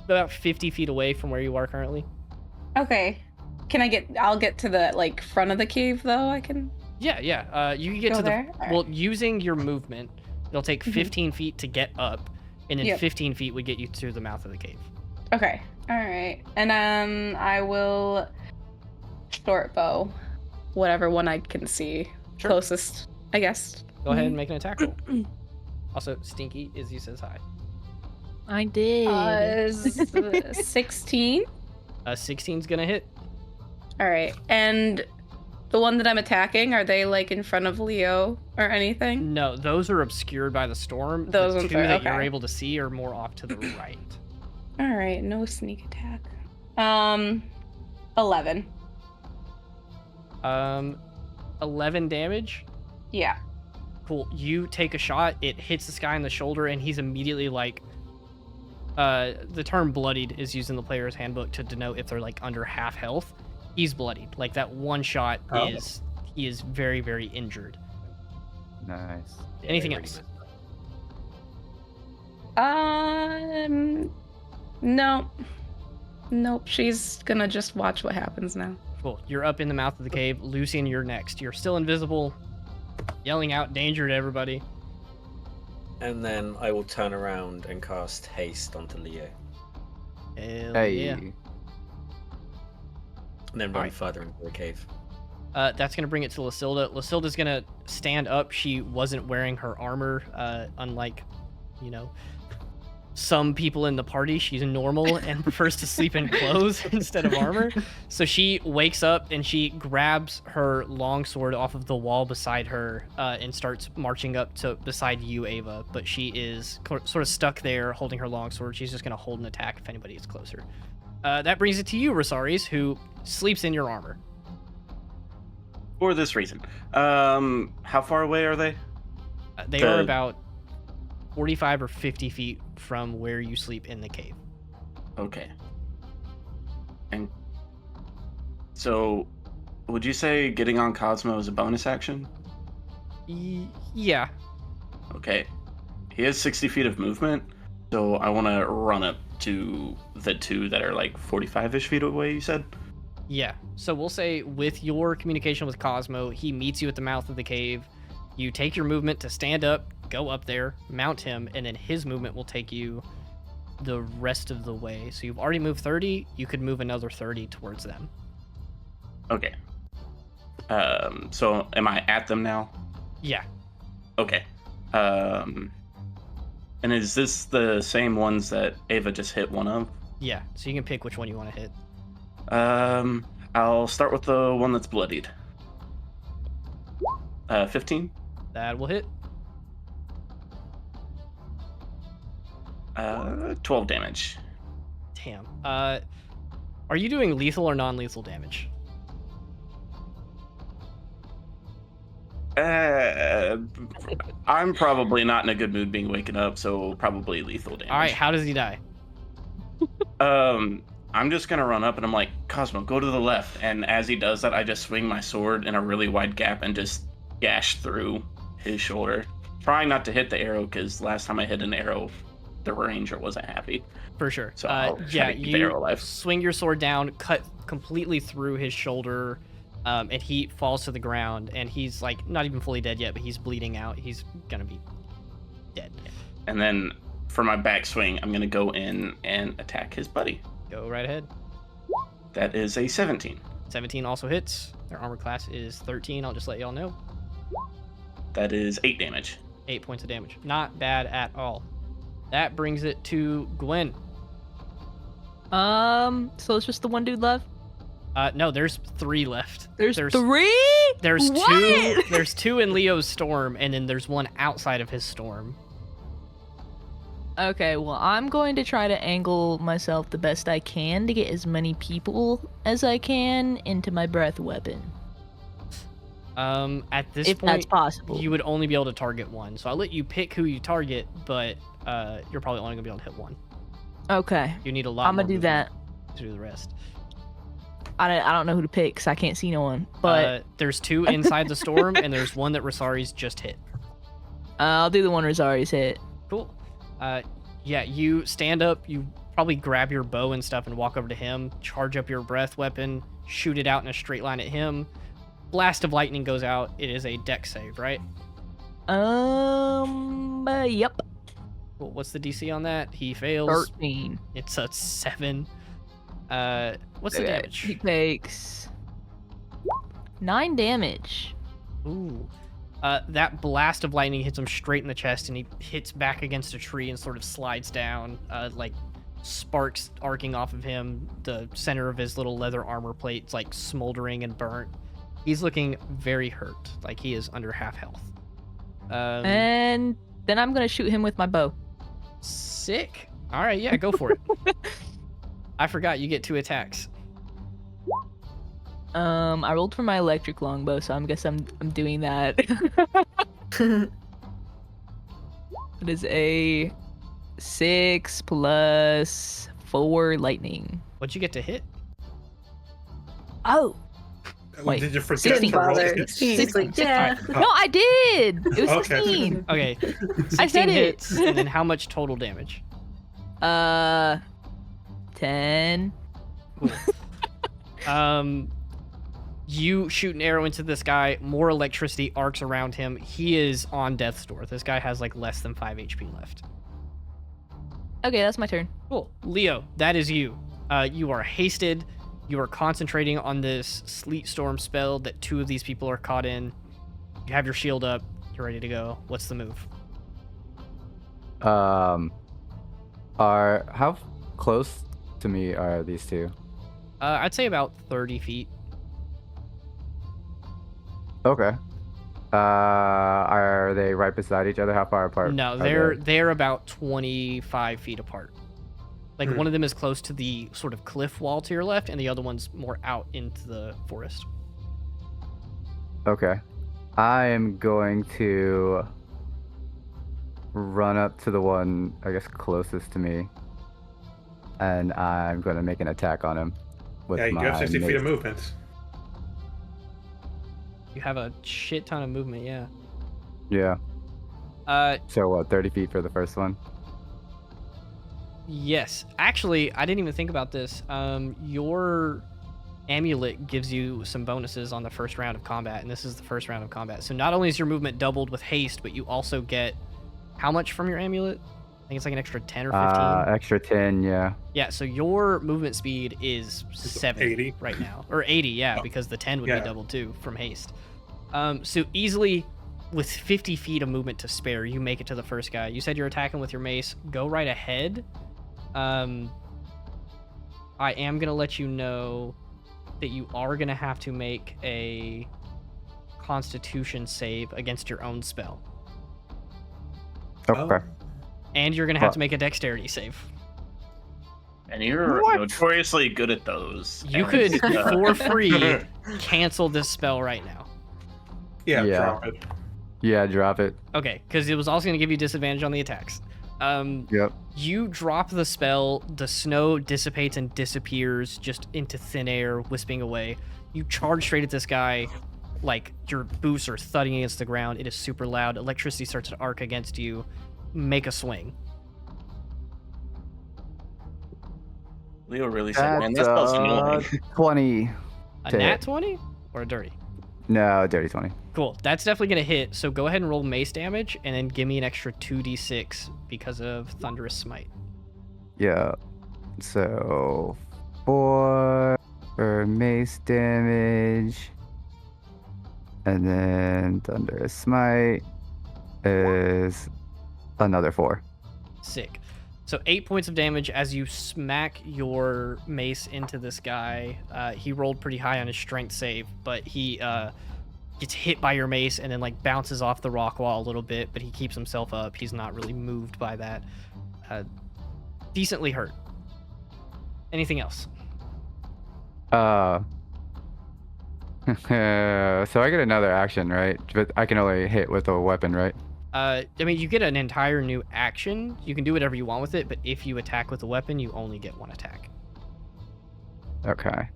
about 50 feet away from where you are currently. Okay. I'll get to the like front of the cave though. I can. Yeah. You can get Go to the there? All well, using your movement, it'll take Mhm. 15 feet to get up, and then Yep. 15 feet would get you to the mouth of the cave. Okay. All right. And I will short bow, whatever one I can see Sure. closest, I guess. Go ahead and make an attack roll. Also, Stinky Izzy says hi. I did. 16. 16's gonna hit. All right. And The one that I'm attacking, are they like in front of Leo or anything? No, those are obscured by the storm. Those the ones two are, that you're okay. able to see are more off to the right. All right, no sneak attack. 11. 11 damage. Yeah. Cool. You take a shot. It hits this guy in the shoulder, and he's immediately like. The term bloodied is used in the player's handbook to denote if they're like under half health. He's bloodied. Like that one shot he is very, very injured. Nice. Yeah, Anything they really else? No. Nope. She's gonna just watch what happens now. Cool. You're up in the mouth of the cave. Lucian, you're next. You're still invisible, yelling out danger to everybody. And then I will turn around and cast haste onto Leo. Hell Hey. yeah. And then run Alright. further into the cave. That's going to bring it to Lysilda. Lysilda's going to stand up. She wasn't wearing her armor, unlike, some people in the party. She's normal and prefers to sleep in clothes instead of armor. So she wakes up and she grabs her longsword off of the wall beside her and starts marching up to beside you, Ava. But she is sort of stuck there holding her longsword. She's just going to hold an attack if anybody is closer. That brings it to you, Resaries, who sleeps in your armor. For this reason. How far away are they? They are about 45 or 50 feet from where you sleep in the cave. Okay. And so, would you say getting on Cosmo is a bonus action? Yeah. Okay. He has 60 feet of movement, so I want to run up to the two that are like 45-ish feet away, you said? Yeah. So we'll say with your communication with Cosmo, he meets you at the mouth of the cave. You take your movement to stand up, go up there, mount him, and then his movement will take you the rest of the way. So you've already moved 30. You could move another 30 towards them. Okay. So am I at them now? Yeah. Okay. And is this the same ones that Ava just hit one of? Yeah. So you can pick which one you want to hit. I'll start with the one that's bloodied. 15. That will hit. 12 damage. Damn. Are you doing lethal or non-lethal damage? I'm probably not in a good mood being waken up, so probably lethal damage. All right. How does he die? I'm just gonna run up and I'm like, Cosmo, go to the left. And as he does that, I just swing my sword in a really wide gap and just gash through his shoulder. Trying not to hit the arrow, because last time I hit an arrow, the ranger wasn't happy. For sure. So I'll try to keep the arrow alive. Swing your sword down, cut completely through his shoulder, and he falls to the ground. And he's like not even fully dead yet, but he's bleeding out. He's gonna be dead. And then for my backswing, I'm gonna go in and attack his buddy. Go right ahead. That is a 17. 17 also hits. Their armor class is 13. I'll just let y'all know. That is 8 damage. 8 points of damage. Not bad at all. That brings it to Gwen. So it's just the one dude left? No, there's 3 left. There's 3? There's What? 2. There's 2 in Leo's storm, and then there's 1 outside of his storm. Okay, well, I'm going to try to angle myself the best I can to get as many people as I can into my breath weapon. At this If point, that's possible. you would only be able to target 1. So I'll let you pick who you target, but you're probably only gonna be able to hit 1. Okay. You need a lot. I'm more gonna do movement that. to do the rest. I don't know who to pick because I can't see no one. But there's 2 inside the storm, and there's 1 that Resaries just hit. I'll do the one Resaries hit. Cool. Yeah, you stand up, you probably grab your bow and stuff and walk over to him, charge up your breath weapon, shoot it out in a straight line at him. Blast of lightning goes out. It is a dex save, right? Yep. Cool. What's the DC on that? He fails. 13. It's a 7. What's the Okay, damage? He takes 9 damage. Ooh. That blast of lightning hits him straight in the chest, and he hits back against a tree and sort of slides down, like sparks arcing off of him. The center of his little leather armor plate's like smoldering and burnt. He's looking very hurt, like he is under half health. And then I'm gonna shoot him with my bow. Sick. All right, yeah, go for it. I forgot you get 2 attacks. I rolled for my electric longbow, so I'm doing that. It is a 6 plus 4 lightning. What'd you get to hit? Oh, Wait, Did you forget 16. to roll? Bother. He's like, yeah. no, I did. It was Okay. 16. Okay, 16 I said it. hits, and then how much total damage? 10. You shoot an arrow into this guy, more electricity arcs around him. He is on death's door. This guy has like less than 5 HP left. Okay, that's my turn. Cool. Leo, that is you. You are hasted. You are concentrating on this sleet storm spell that 2 of these people are caught in. You have your shield up. You're ready to go. What's the move? How close to me are these 2? I'd say about 30 feet. Okay. Are they right beside each other? How far apart? No, are they're about 25 feet apart. Like one of them is close to the sort of cliff wall to your left, and the other one's more out into the forest. Okay. I am going to run up to the one, I guess, closest to me, and I'm going to make an attack on him with Yeah, you my have 60 feet mace. of movement. You have a shit ton of movement, yeah. Yeah. Uh, So what? 30 feet for the first one. yes. Actually, I didn't even think about this. Your amulet gives you some bonuses on the first round of combat, and this is the first round of combat. So not only is your movement doubled with haste, but you also get how much from your amulet? I think it's like an extra 10 or 15. Extra 10, yeah. Yeah, so your movement speed is 70 80. right now. Or 80, yeah, because the 10 would Yeah. be doubled too from haste. So easily, with 50 feet of movement to spare, you make it to the first guy. You said you're attacking with your mace. Go right ahead. I am going to let you know that you are going to have to make a Constitution save against your own spell. Okay. And you're going to have to make a Dexterity save. And you're What? notoriously good at those. You And, could, for free, cancel this spell right now. Yeah, Yeah. drop it. Yeah, drop it. Okay, because it was also going to give you disadvantage on the attacks. Yep. You drop the spell, the snow dissipates and disappears just into thin air, wisping away. You charge straight at this guy, like your boots are thudding against the ground. It is super loud. Electricity starts to arc against you. Make a swing. Leo really said, man, that spell's annoying. 20. A To nat hit. 20 or a dirty? No, dirty 20. Cool. That's definitely going to hit. So go ahead and roll mace damage and then give me an extra 2d6 because of Thunderous Smite. Yeah. So 4 for mace damage. And then Thunderous Smite is another 4. Sick. So 8 points of damage as you smack your mace into this guy. He rolled pretty high on his strength save, but he gets hit by your mace and then like bounces off the rock wall a little bit, but he keeps himself up. He's not really moved by that. Decently hurt. Anything else? So I get another action, right? But I can only hit with a weapon, right? I mean, you get an entire new action. You can do whatever you want with it, but if you attack with a weapon, you only get 1 attack. Okay.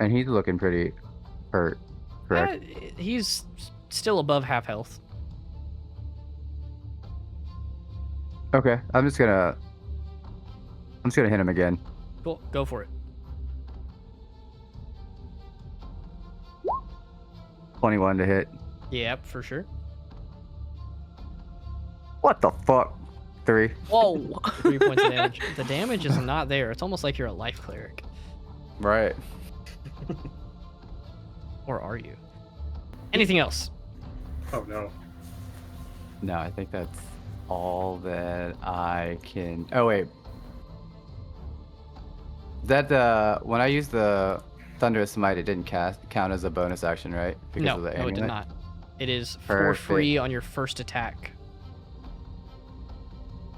And he's looking pretty hurt, correct? He's still above half health. Okay, I'm just gonna hit him again. Cool, go for it. 21 to hit. Yep, for sure. What the fuck? 3. Whoa. 3 points of damage. The damage is not there. It's almost like you're a life cleric. Right. Or are you? Anything else? Oh no. No, I think that's all that I can. Oh wait. That when I use the Thunderous Might, it didn't count as a bonus action, right? Because No, of the no, it did amulet? not. It is for free Perfect. on your first attack.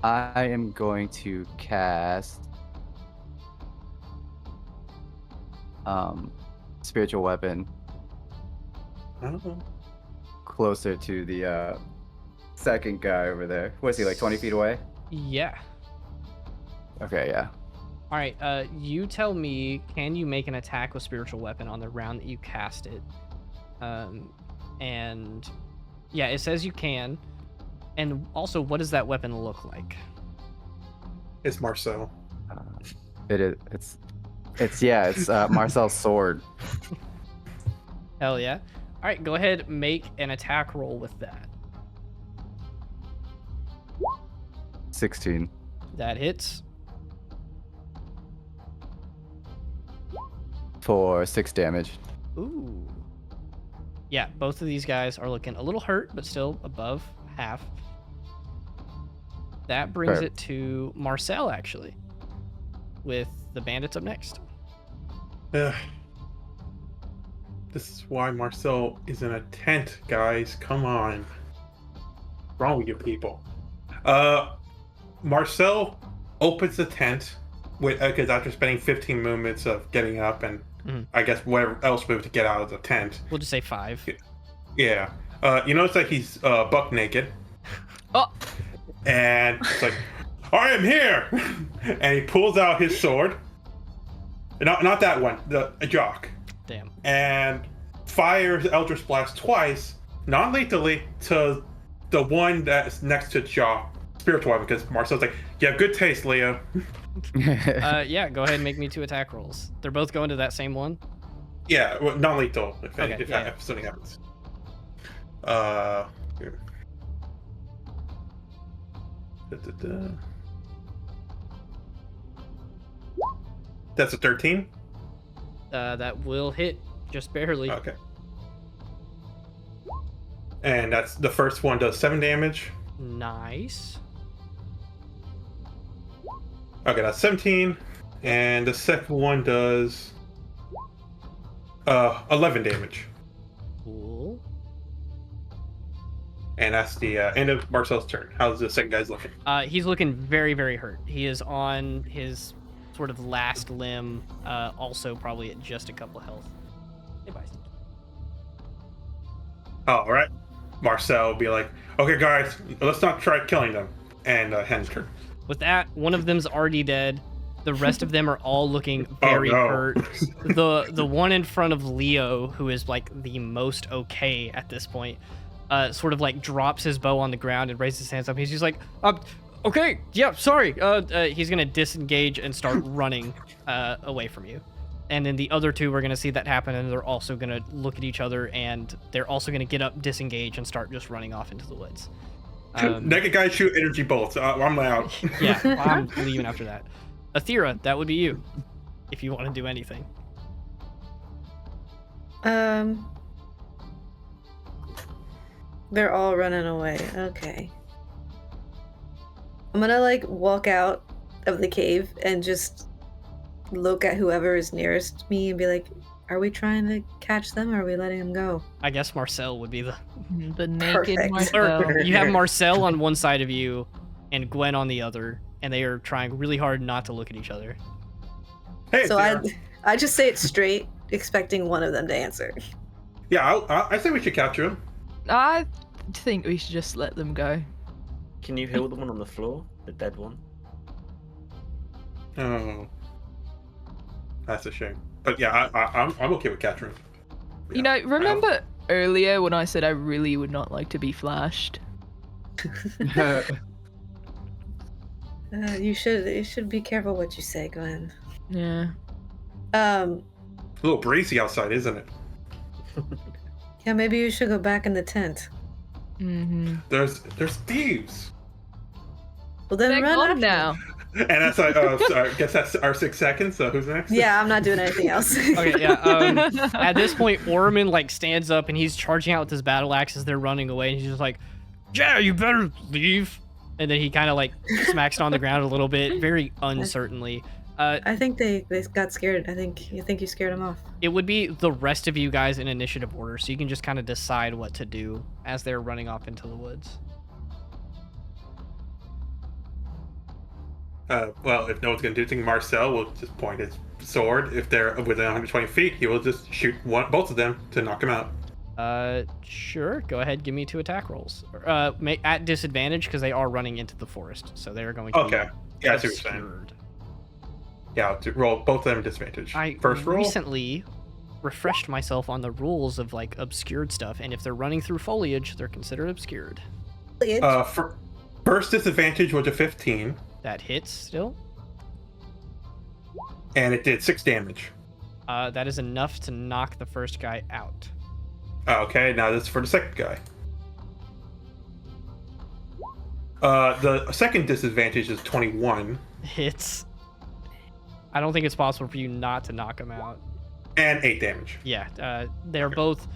I am going to cast Spiritual Weapon Oh. closer to the second guy over there. Was he like 20 feet away? Yeah. Okay, yeah. All right. You tell me. Can you make an attack with spiritual weapon on the round that you cast it? And yeah, it says you can. And also, what does that weapon look like? It's Marcel. It is. It's Marcel's sword. Hell yeah. All right, go ahead, make an attack roll with that. 16 That hits. for 6 damage. Ooh. Yeah, both of these guys are looking a little hurt, but still above half. That brings Fair. it to Marcel, actually, with the bandits up next. Ugh. This is why Marcel is in a tent, guys. Come on. What's wrong with you people? Marcel opens the tent with because after spending 15 movements of getting up and I guess whatever else move to get out of the tent. We'll just say 5. Yeah. You notice that he's buck naked. Oh, And it's like, I am here! And he pulls out his sword. Not that one, a jock. Damn. And fires Eldritch Blast twice, non-lethally, to the one that's next to Jock, spiritual weapon, because Marcel's like, you have good taste, Leo. Yeah, go ahead and make me 2 attack rolls. They're both going to that same one? Yeah, well, non-lethal, if yeah. something happens. Here. Da-da-da. That's a 13? That will hit, just barely. Okay. And that's the first one does 7 damage. Nice. Okay, that's 17. And the second one does 11 damage. Cool. And that's the end of Marcel's turn. How's the second guy's looking? He's looking very, very hurt. He is on his sort of last limb, also probably at just a couple health. Hey, bye. All right. Marcel will be like, okay, guys, let's not try killing them. And Hen's turn. With that, one of them's already dead. The rest of them are all looking very no. hurt. The one in front of Leo, who is like the most okay at this point, sort of like drops his bow on the ground and raises his hands up. He's just like, okay, yeah, sorry. He's gonna disengage and start running away from you. And then the other 2 are gonna see that happen, and they're also gonna look at each other, and they're also gonna get up, disengage, and start just running off into the woods. Naked guys shoot energy bolts. I'm out. Yeah, I'm leaving after that. Athira, that would be you, if you want to do anything. They're all running away. Okay. I'm gonna like walk out of the cave and just look at whoever is nearest me and be like, are we trying to catch them or are we letting them go? I guess Marcel would be the... naked Perfect. Marcel. Or you have Marcel on one side of you and Gwen on the other, and they are trying really hard not to look at each other. Hey, So Sarah. I just say it straight, expecting one of them to answer. Yeah, I say we should capture him. I think we should just let them go. Can you heal the one on the floor? The dead one? Oh, that's a shame. But yeah, I'm okay with capturing him. You know, remember earlier when I said I really would not like to be flashed? You should be careful what you say, Gwen. Yeah. A little breezy outside, isn't it? Yeah, maybe you should go back in the tent. Mm-hmm. There's thieves. Well, then They're run gone after now. And that's like, I guess that's our 6 seconds. So who's next? Yeah, I'm not doing anything else. Okay, yeah. At this point, Orman like stands up and he's charging out with his battle axe as they're running away, and he's just like, "Yeah, you better leave." And then he kind of like smacks it on the ground a little bit, very uncertainly. I think they got scared. I think you scared them off. It would be the rest of you guys in initiative order, so you can just kind of decide what to do as they're running off into the woods. Well, if no one's going to do anything, Marcel will just point his sword. If they're within 120 feet, he will just shoot both of them to knock them out. Sure. Go ahead. Give me 2 attack rolls. At disadvantage because they are running into the forest, so they're going to Okay. be Yeah, I see what you're saying. obscured. Yeah, to roll both of them at disadvantage. I First roll. recently refreshed myself on the rules of like obscured stuff, and if they're running through foliage, they're considered obscured. First disadvantage was a 15, That hits still. and it did 6 damage. That is enough to knock the first guy out. Okay, now this is for the second guy. The second disadvantage is 21. Hits. I don't think it's possible for you not to knock him out. And 8 damage. Yeah, they're both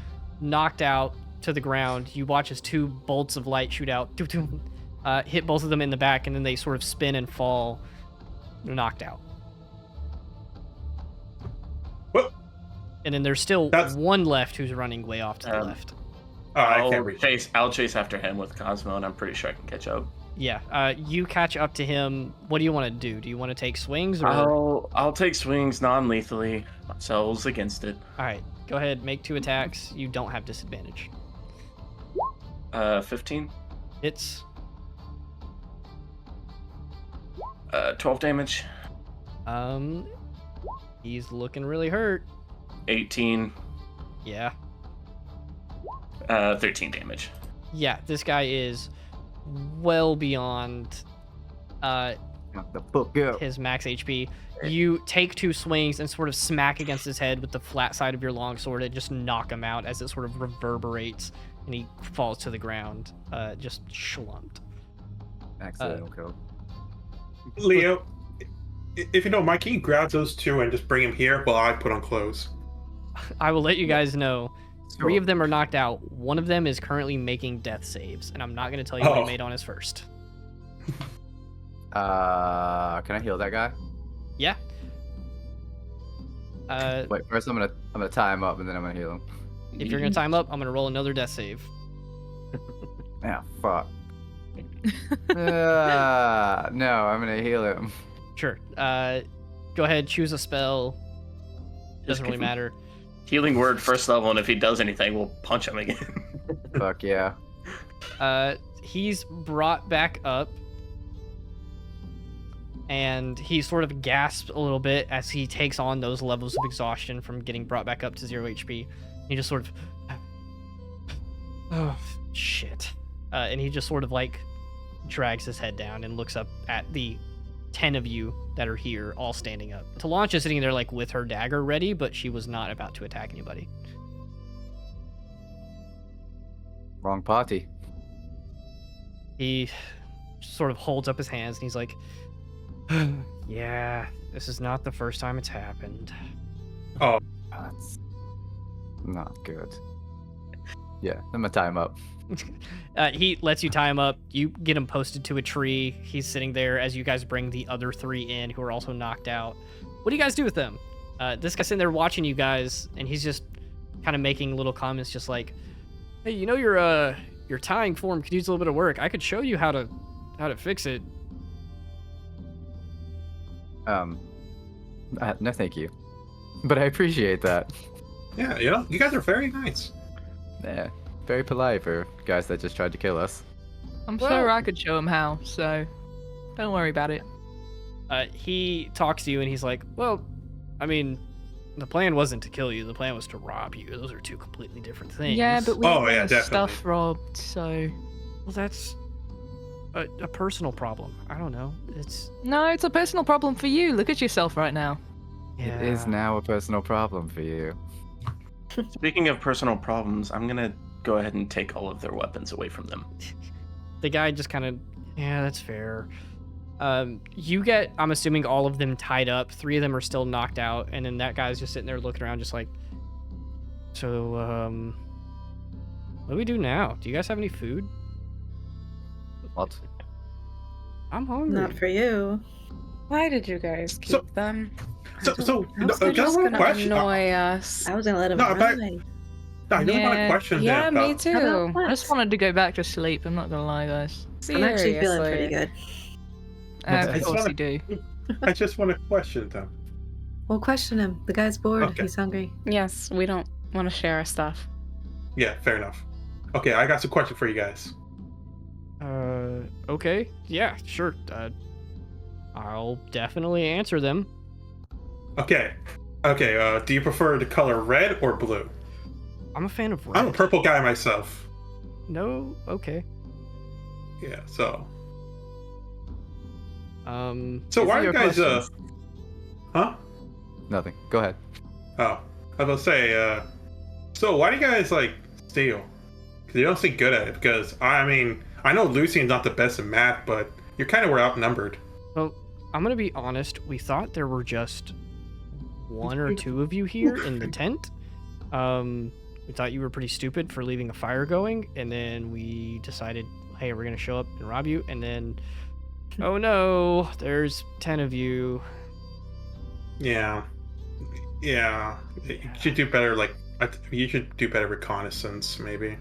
knocked out to the ground. You watch as 2 bolts of light shoot out, hit both of them in the back, and then they sort of spin and fall, knocked out. Whoop. And then there's still one left who's running way off to the left. Oh, I can't reach. I'll chase after him with Cosmo, and I'm pretty sure I can catch up. Yeah, you catch up to him. What do you want to do? Do you want to take swings or? I'll take swings non-lethally. Marcel's against it. All right, go ahead. Make 2 attacks. You don't have disadvantage. 15. Hits. 12 damage. He's looking really hurt. 18. Yeah. 13 damage. Yeah, this guy is well beyond The fuck up. his max HP. You take 2 swings and sort of smack against his head with the flat side of your longsword and just knock him out as it sort of reverberates and he falls to the ground, just slumped. Accidental kill. Leo, if you don't mind, can you grab those 2 and just bring him here while I put on clothes? I will let you guys know. 3 Sure. of them are knocked out. 1 of them is currently making death saves, and I'm not going to tell you what he made on his first. Can I heal that guy? Yeah. Wait, first I'm gonna tie him up and then I'm gonna heal him. If you're going to time up, I'm going to roll another death save. Yeah, fuck. No, I'm gonna heal him. Sure. Go ahead, choose a spell. Doesn't really give him- matter. Healing word first level, and if he does anything, we'll punch him again. Fuck yeah. He's brought back up, and he sort of gasps a little bit as he takes on those levels of exhaustion from getting brought back up to 0 HP. He just sort of, oh shit, and he just sort of like drags his head down and looks up at the 10 of you that are here, all standing up. Tilanche is sitting there like with her dagger ready, but she was not about to attack anybody. Wrong party. He sort of holds up his hands and he's like, yeah, this is not the first time it's happened. That's not good. Yeah, I'm gonna tie him up. He lets you tie him up. You get him posted to a tree. He's sitting there as you guys bring the other 3 in who are also knocked out. What do you guys do with them? This guy's sitting there watching you guys, and he's just kind of making little comments just like, hey, you know your tying form could use a little bit of work. I could show you how to fix it. No thank you. But I appreciate that. Yeah, you guys are very nice. Yeah, very polite for guys that just tried to kill us. I'm sure I could show him how, so don't worry about it. He talks to you and he's like, well, I mean, the plan wasn't to kill you. The plan was to rob you. Those are 2 completely different things. Yeah, but we Oh, yeah, want definitely. stuff robbed, so... Well, that's a personal problem. I don't know. It's... No, it's a personal problem for you. Look at yourself right now. Yeah. It is now a personal problem for you. Speaking of personal problems, I'm gonna go ahead and take all of their weapons away from them. The guy just kind of, yeah, that's fair. You get, I'm assuming, all of them tied up. 3 of them are still knocked out, and then that guy's just sitting there looking around just like, so, what do we do now? Do you guys have any food? What? I'm hungry. Not for you. Why did you guys keep So- them? So, I was no, gonna just They're one gonna question. annoy us. I was gonna let him No, but- run. I really want to Yeah. question Yeah, them. me too. I just wanted to go back to sleep. I'm not gonna lie, guys. I'm actually feeling pretty Seriously. good. Of just course wanna- you do. I just want to question them. Well, question him. The guy's bored. Okay. He's hungry. Yes, we don't want to share our stuff. Yeah, fair enough. Okay, I got some questions for you guys. Okay. Yeah, sure. I'll definitely answer them. Okay. Do you prefer the color red or blue? I'm a fan of red. I'm a purple guy myself. No? Okay. Yeah, so. These why are are you your guys, questions. huh? Nothing. Go ahead. Oh, I was about to say, so why do you guys, like, steal? Because you don't seem good at it. Because, I mean, I know Lucian's not the best at math, but you kind of were outnumbered. Well, I'm gonna be honest. We thought there were just one or two of you here in the tent. We thought you were pretty stupid for leaving a fire going, and then we decided, hey, we're gonna show up and rob you, and then, oh no, there's 10 of you. Yeah. You should do better, like, you should do better reconnaissance, maybe.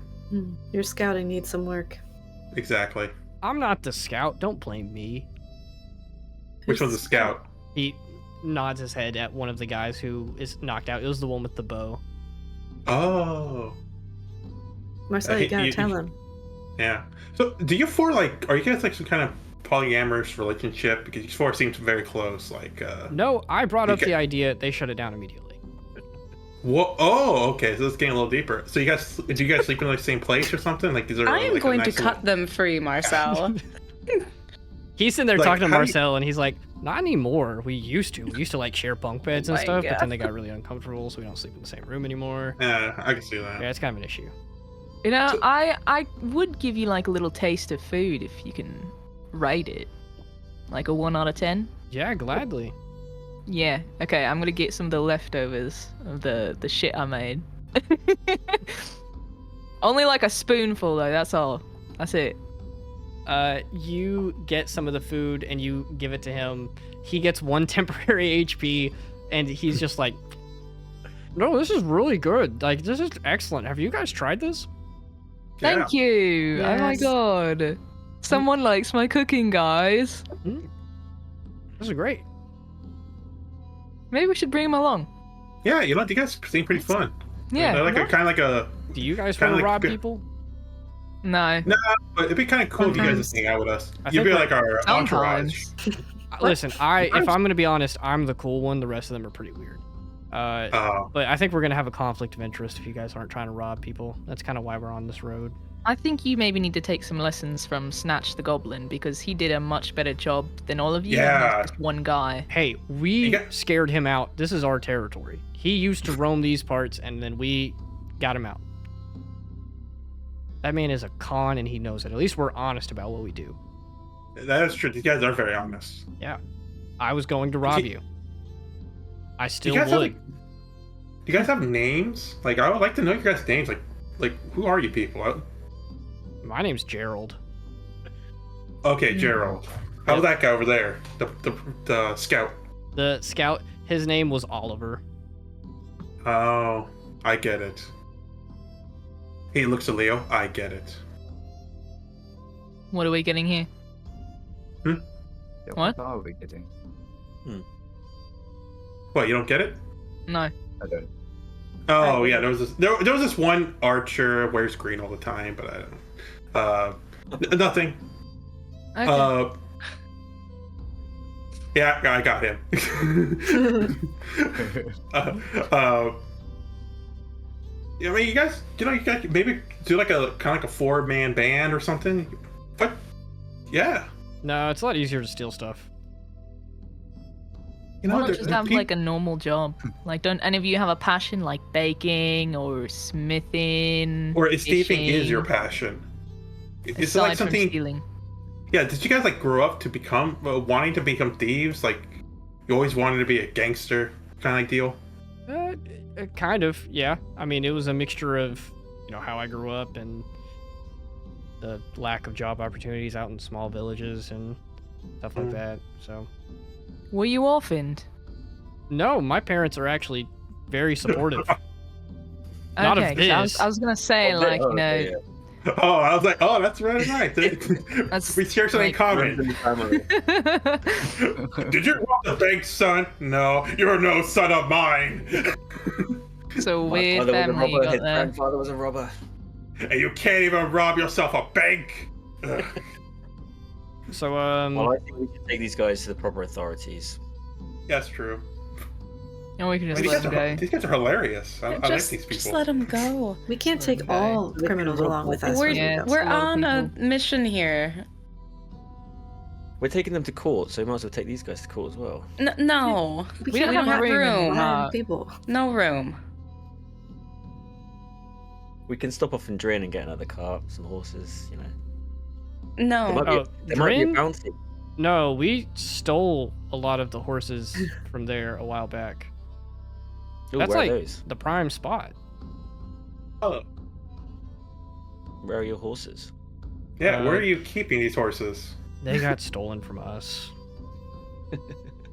Your scouting needs some work. Exactly. I'm not the scout. Don't blame me. Which one's the scout? He nods his head at one of the guys who is knocked out. It was the one with the bow. Oh. Marcel, you gotta tell him. Yeah. So, do you four, like, are you guys, like, some kind of polyamorous relationship? Because you four seem very close, like, No, I brought up Okay. the idea. They shut it down immediately. What? Oh, okay. So it's getting a little deeper. So do you guys sleep in like the same place or something? Like, is there? I am like, going a to nice cut them free, Marcel. He's sitting there Like, talking to how do you- Marcel, and he's like, "Not anymore. We used to. We used to like share bunk beds and my stuff, but God. then they got really uncomfortable, so we don't sleep in the same room anymore." Yeah, I can see that. Yeah, it's kind of an issue. You know, So- I would give you like a little taste of food if you can rate it. Like a 1 out of 10. Yeah, gladly. Yeah. Okay, I'm gonna get some of the leftovers of the shit I made. Only like a spoonful though. That's all. That's it. You get some of the food and you give it to him. He gets 1 temporary HP, and he's just like, "No, this is really good. Like, this is excellent. Have you guys tried this?" Thank you. Oh my Yes. god. Someone likes my cooking, guys. This is great. Maybe we should bring him along. Yeah, you guys seem pretty fun. Yeah. They're like a kind of like a. Do you guys Kinda want to like rob beer- people? No. But it'd be kind of cool if you guys Sometimes. just hang out with us. I You'd think be like like our entourage. Sometimes. Listen, if I'm gonna be honest, I'm the cool one. The rest of them are pretty weird. Oh, But I think we're gonna have a conflict of interest if you guys aren't trying to rob people. That's kind of why we're on this road. I think you maybe need to take some lessons from Snatch the Goblin because he did a much better job than all of you. and Yeah. he's just one guy. Hey, we You got- scared him out. This is our territory. He used to roam these parts, and then we got him out. That man is a con, and he knows it. At least we're honest about what we do. that is true. These guys are very honest. I was going to rob See- you. I Do still you guys have, would. like, do you guys have names? Like, I would like to know your guys' names. Like who are you people? My name's Gerald. Okay, Gerald. How's that guy over there? The scout. The scout, his name was Oliver. Oh, I get it. He looks at Leo. I get it. What are we getting here? Yeah, What? are we getting? What? You don't get it? No. I don't. Oh yeah, there was this one archer wears green all the time, but I don't. Nothing. Okay. Yeah, I got him. I mean, you guys maybe do like a kind of like a 4-man band or something. What? Yeah. No, it's a lot easier to steal stuff. You know, Why not there- just there have peop- like a normal job? Like, don't any of you have a passion like baking or smithing? or is thieving is your fishing, passion? Is it aside like from something? stealing? Yeah. Did you guys like grow up to become wanting to become thieves? Like you always wanted to be a gangster kind of like deal? Kind of, yeah. I mean, it was a mixture of, how I grew up and the lack of job opportunities out in small villages and stuff like that. So, Were you orphaned? No, my parents are actually very supportive. Not of Okay, 'cause this. I was gonna say, like, you know, Oh, I was like, oh, that's really nice. We share something in common. Did you rob the bank, son? No, you're no son of mine. it's a My weird father was a family you robber, got his there. grandfather was a robber. And you can't even rob yourself a bank. Ugh. So, Well, I think we should take these guys to the proper authorities. That's true. And we can just These let guys, them are, go. these guys are hilarious. I like these people. Just let him go. We can't take Okay. all They can criminals rob along with us. We're, when we Yeah, go. it's we're a lot of on a people. mission here. We're taking them to court, so we might as well take these guys to court as well. No, We We can't don't have room in room. the car. People. no room. We can stop off in Drin and get another cart, some horses, you know. There No. might, Oh, there might be a Drin? bounty. no, we stole a lot of the horses from there a while back. Ooh, That's where like are those? the prime spot. Oh, Where are your horses? yeah. Where are you keeping these horses? They got stolen from us.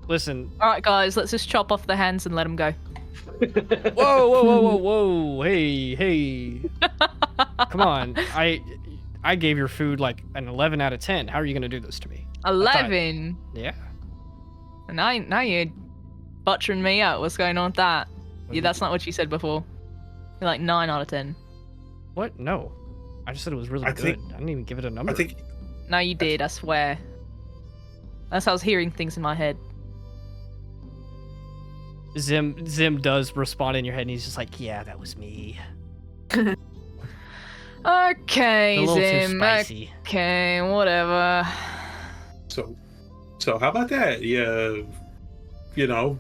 Listen, All right, guys, let's just chop off the hands and let them go. whoa, whoa, whoa, whoa, whoa, hey, hey. Come on, I gave your food like an 11 out of 10. How are you gonna do this to me? 11. Yeah. And now you're butchering me out. What's going on with that? Yeah, that's not what you said before. You're like 9 out of 10. What? No. I just said it was really I good. think- I didn't even give it a number. I think. No, you did. I swear. That's how I was hearing things in my head. Zim does respond in your head, and he's just like, "Yeah, that was me." Okay, A little too Zim. spicy. Okay, whatever. So how about that? Yeah, you know,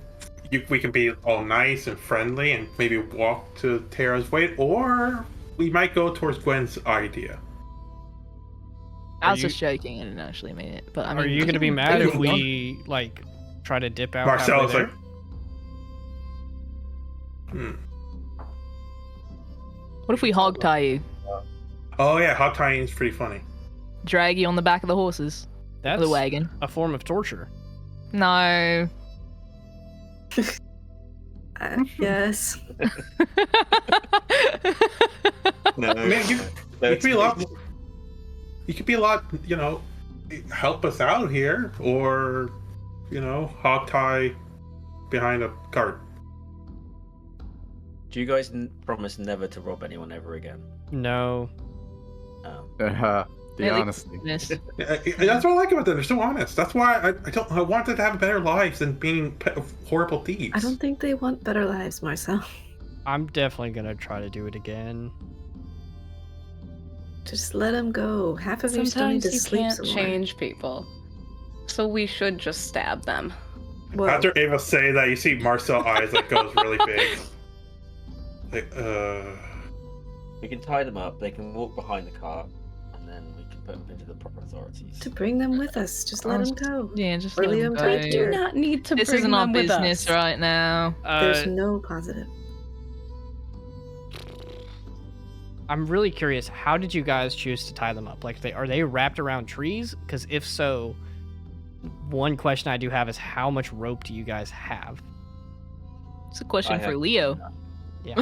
we can be all nice and friendly and maybe walk to Terra's way, or we might go towards Gwen's idea. I was you- just joking. I didn't actually mean it. But I mean, Are you gonna be can mad do if what you want. we like try to dip out? Marcel's halfway like, there? What if we hog tie you? oh yeah, hot tying is pretty funny. Drag you on the back of the horses? That's Or the wagon? a form of torture. No. Yes. No. Man, you could be a lot. You could be a lot. You know, help us out here, or you know, hog tie behind a cart. Do you guys promise never to rob anyone ever again? No. Um, The Really? honesty. Goodness. That's what I like about them. They're so honest. That's why I want them to have better lives than being horrible thieves. I don't think they want better lives, Marcel. I'm definitely gonna try to do it again. Just let them go. Half of you still need Sometimes to you sleep can't somewhere. change people. So we should just stab them. Well, After Ava say that, you see Marcel eyes like goes really big. Like, we can tie them up. They can walk behind the cart, and then we can put them into the proper authorities. to bring them with us. Just let them go. Yeah, just Or let leave them them go. right We do here. not need to This bring isn't our them with business us. right now. There's no positive. I'm really curious. How did you guys choose to tie them up? Like, are they wrapped around trees? Because if so, one question I do have is how much rope do you guys have? It's a question I for have- Leo. Yeah.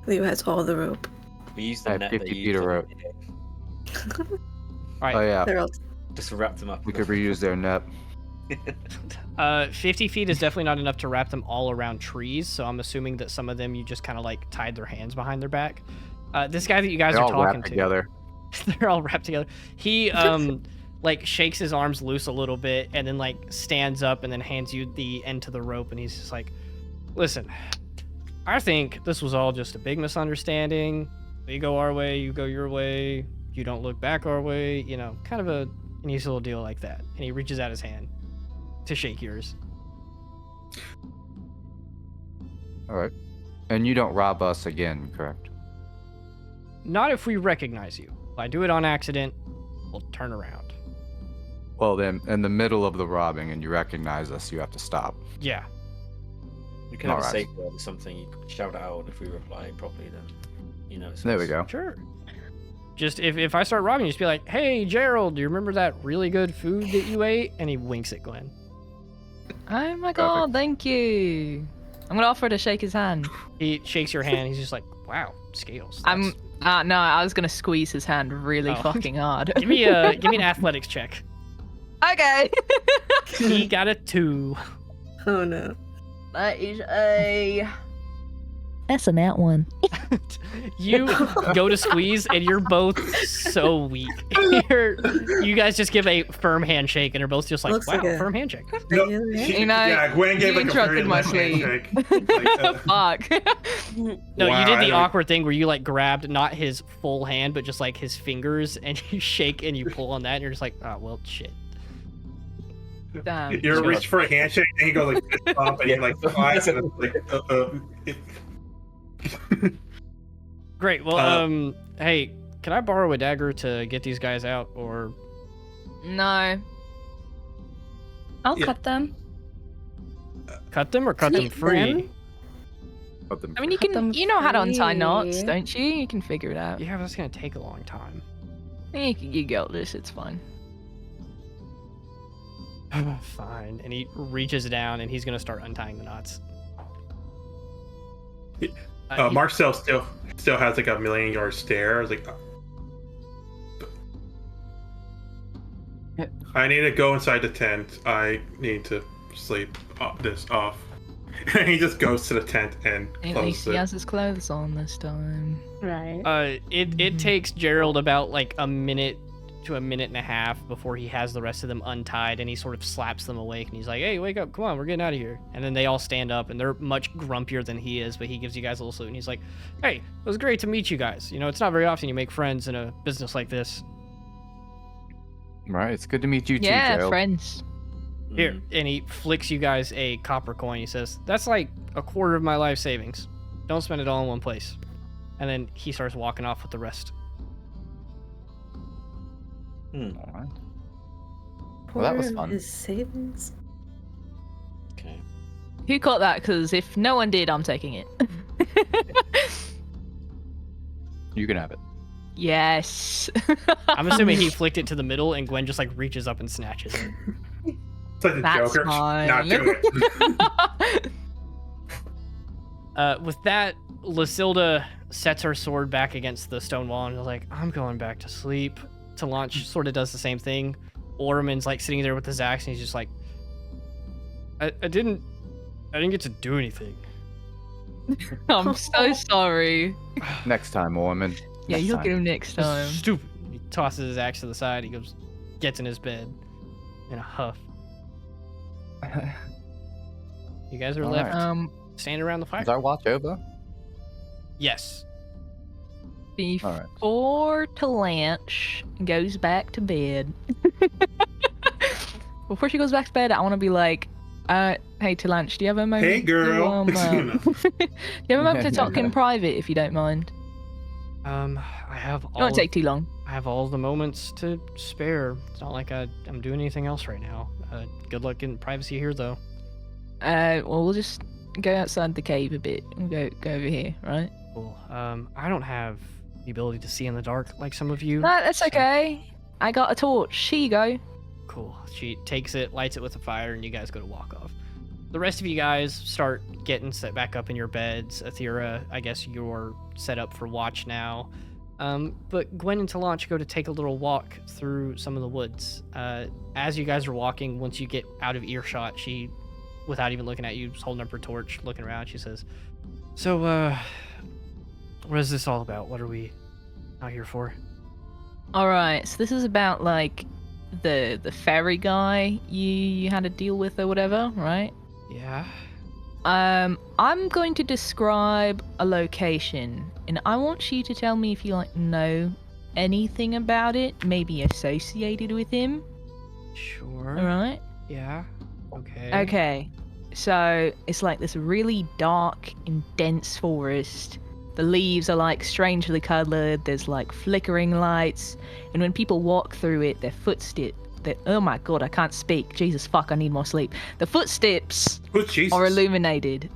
Leo has all the rope. We used I the have net 50 that you feet of used rope. All right. Oh yeah, They're all Just wrap them up. we could reuse their net. 50 feet is definitely not enough to wrap them all around trees, so I'm assuming that some of them you just kind of like tied their hands behind their back. This guy that you guys They're are all talking wrapped to, together. they're all wrapped together. He like shakes his arms loose a little bit and then like stands up and then hands you the end to the rope, and he's just like, "Listen, I think this was all just a big misunderstanding. We go our way, you go your way. You don't look back our way. You know, kind of a nice little deal like that." And he reaches out his hand to shake yours. All right. And you don't rob us again, correct? Not if we recognize you. If I do it on accident, we'll turn around. Well, then, in the middle of the robbing and you recognize us, you have to stop. Yeah. You can have a Alright. safe word or something. You could shout it out if we reply properly. Then you know. It's There we us. go. Sure. Just if I start robbing you, just be like, hey, Gerald, do you remember that really good food that you ate? And he winks at Gwen. Oh my god, thank you. I'm gonna offer to shake his hand. He shakes your hand. He's just like, wow, scales. No, I was gonna squeeze his hand really fucking hard. Give me an athletics check. Okay. He got a 2. Oh no. That is a. That's a nat 1. You go to squeeze, and you're both so weak. You guys just give a firm handshake, and are both just like, Looks wow, like a- firm handshake. No, You know, yeah, Gwen gave you like a very interrupted my limp sleep. handshake. Like, Fuck. No, Wow, you did I the don't- awkward thing where you like grabbed not his full hand, but just like his fingers, and you shake and you pull on that, and you're just like, oh well, shit. Damn. You're reaching for a handshake, and he goes like fist bump, and he like flies, and it's like, Great. Well, hey, can I borrow a dagger to get these guys out, or No. I'll Yeah. cut them. cut them, or cut them Keep free? them? I mean, you Cut them can. You know how to untie knots, free. don't you? You can figure it out. Yeah, but that's gonna take a long time. You got this. It's fine. Fine. And he reaches down, and he's gonna start untying the knots. He- Marcel still has like a million-yard stare. I was like, I need to go inside the tent. I need to sleep this off. And he just goes to the tent and At least closes he it. has his clothes on this time. Right. It takes Gerald about like a minute to a minute and a half before he has the rest of them untied, and he sort of slaps them awake, and he's like, hey, wake up, come on, we're getting out of here. And then they all stand up, and they're much grumpier than he is, but he gives you guys a little salute, and he's like, hey, it was great to meet you guys. You know, it's not very often you make friends in a business like this. Right, it's good to meet you too, Yeah, Gerald. friends. Here. And he flicks you guys a copper coin. He says, that's like a quarter of my life savings. Don't spend it all in one place. And then he starts walking off with the rest. All right. Well, that was Poor fun. His savings. Okay. Who caught that? Because if no one did, I'm taking it. You can have it. Yes. I'm assuming he flicked it to the middle, and Gwen just like reaches up and snatches it. It's like the That's Joker. fine. Not do it. With that, Lysilda sets her sword back against the stone wall and is like, I'm going back to sleep. Tilanche sort of does the same thing. Orman's like sitting there with his axe, and he's just like, I didn't get to do anything. I'm so sorry. Next time, Orman. Yeah, Next you'll time. get him next This is time. stupid. He tosses his axe to the side. He gets in his bed in a huff. You guys are All left right. standing around the fire. Is our watch over? Yes. Before Tilanche goes back to bed. Before she goes back to bed, I want to be like, hey Tilanche, do you have a moment? Hey, girl. To, do you have a moment to talk in private, if you don't mind? I have It all. won't take too long. I have all the moments to spare. It's not like I'm doing anything else right now. Good luck getting privacy here, though. Well, we'll just go outside the cave a bit and go over here, right? Cool. I don't have the ability to see in the dark like some of you. No, that's so- okay. I got a torch. Here you go. Cool. She takes it, lights it with a fire, and you guys go to walk off. The rest of you guys start getting set back up in your beds. Athera, I guess you're set up for watch now. But Gwen and Tilanche go to take a little walk through some of the woods. As you guys are walking, once you get out of earshot, she, without even looking at you, is holding up her torch, looking around. She says, so, what is this all about? What are we out here for? All right. So this is about like the fairy guy you had to deal with or whatever, right? Yeah. I'm going to describe a location, and I want you to tell me if you like know anything about it, maybe associated with him. Sure. All right. Yeah. Okay. Okay. So it's like this really dark and dense forest. The leaves are like strangely colored. There's like flickering lights, and when people walk through it, their footsteps. Oh my god, I can't speak. Jesus fuck, I need more sleep. The footsteps Who's Jesus? are illuminated.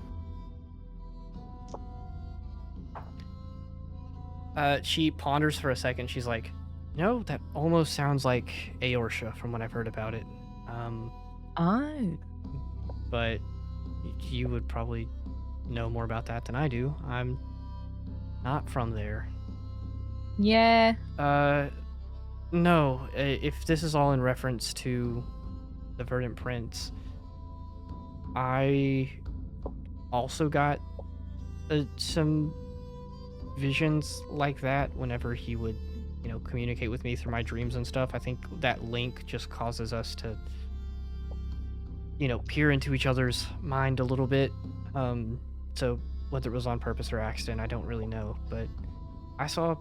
She ponders for a second. She's like, no, that almost sounds like Aorsha from what I've heard about it. Oh. But you would probably know more about that than I do. I'm not from there. Yeah. No. If this is all in reference to the Verdant Prince, I also got some visions like that whenever he would, communicate with me through my dreams and stuff. I think that link just causes us to, peer into each other's mind a little bit. So whether it was on purpose or accident, I don't really know. But I saw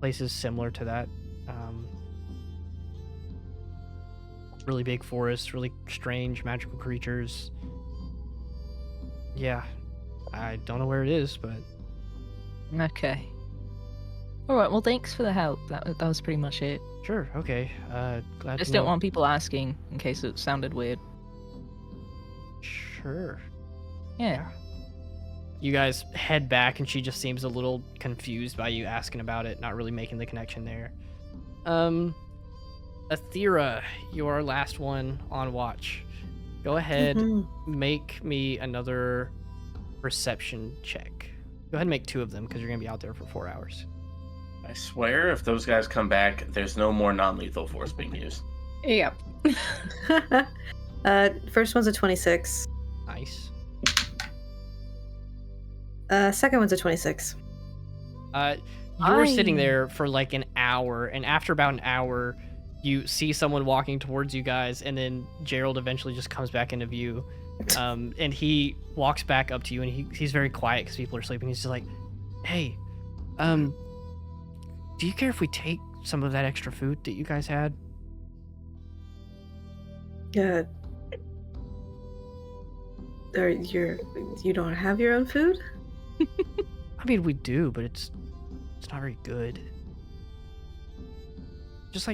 places similar to that. Really big forests, really strange magical creatures. Yeah, I don't know where it is, but Okay. All right. Well, thanks for the help. That was pretty much it. sure, okay. Glad Just to know. don't want people asking in case it sounded weird. Sure. Yeah. You guys head back, and she just seems a little confused by you asking about it, not really making the connection there. Athera, your last one on watch. Go ahead, make me another perception check. Go ahead and make 2 of them because you're gonna be out there for 4 hours. I swear, if those guys come back, there's no more non-lethal force being used. Yep. First one's a 26. Nice. Second one's a 26. You were sitting there for like an hour, and after about an hour, you see someone walking towards you guys, and then Gerald eventually just comes back into view. And he walks back up to you, and he's very quiet because people are sleeping. He's just like, hey, do you care if we take some of that extra food that you guys had? Yeah. You don't have your own food? I mean, we do, but it's not very good. Just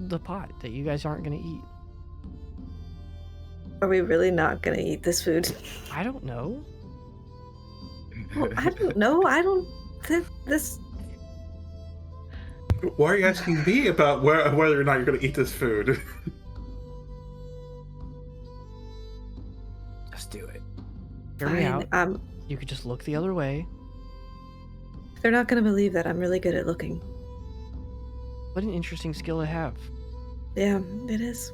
the pot that you guys aren't gonna eat. Are we really not gonna eat this food? I don't know. Well, I don't know. I don't. This. Why are you asking me about whether or not you're going to eat this food? Just do it. Hear me out. Fine. You could just look the other way. They're not gonna believe that I'm really good at looking. What an interesting skill to have. Yeah, it is.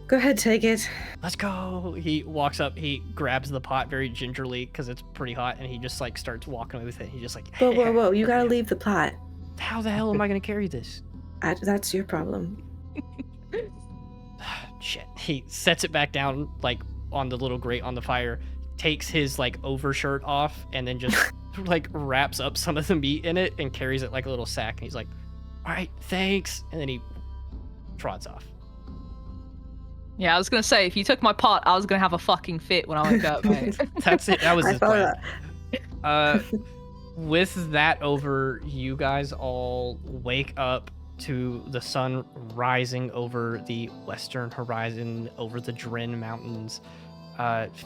Go ahead, take it. Let's go. He walks up, he grabs the pot very gingerly because it's pretty hot, and he just like starts walking away with it. He just like, Whoa! You gotta leave the pot. How the hell am I gonna carry this? That's your problem. Shit. He sets it back down like on the little grate on the fire, takes his like overshirt off, and then just like wraps up some of the meat in it and carries it like a little sack. And he's like, all right, thanks. And then he trots off. Yeah, I was gonna say, if you took my pot, I was gonna have a fucking fit when I wake up, mate. That's it. That was his plan. That. With that over, you guys all wake up to the sun rising over the western horizon, over the Drin Mountains,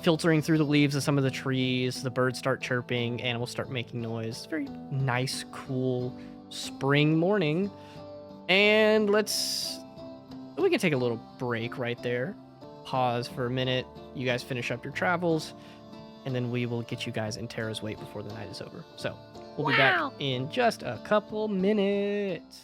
filtering through the leaves of some of the trees. The birds start chirping, animals start making noise. Very nice, cool spring morning. And we can take a little break right there. Pause for a minute. You guys finish up your travels, and then we will get you guys in Terra's Wait before the night is over. So we'll be back in just a couple minutes.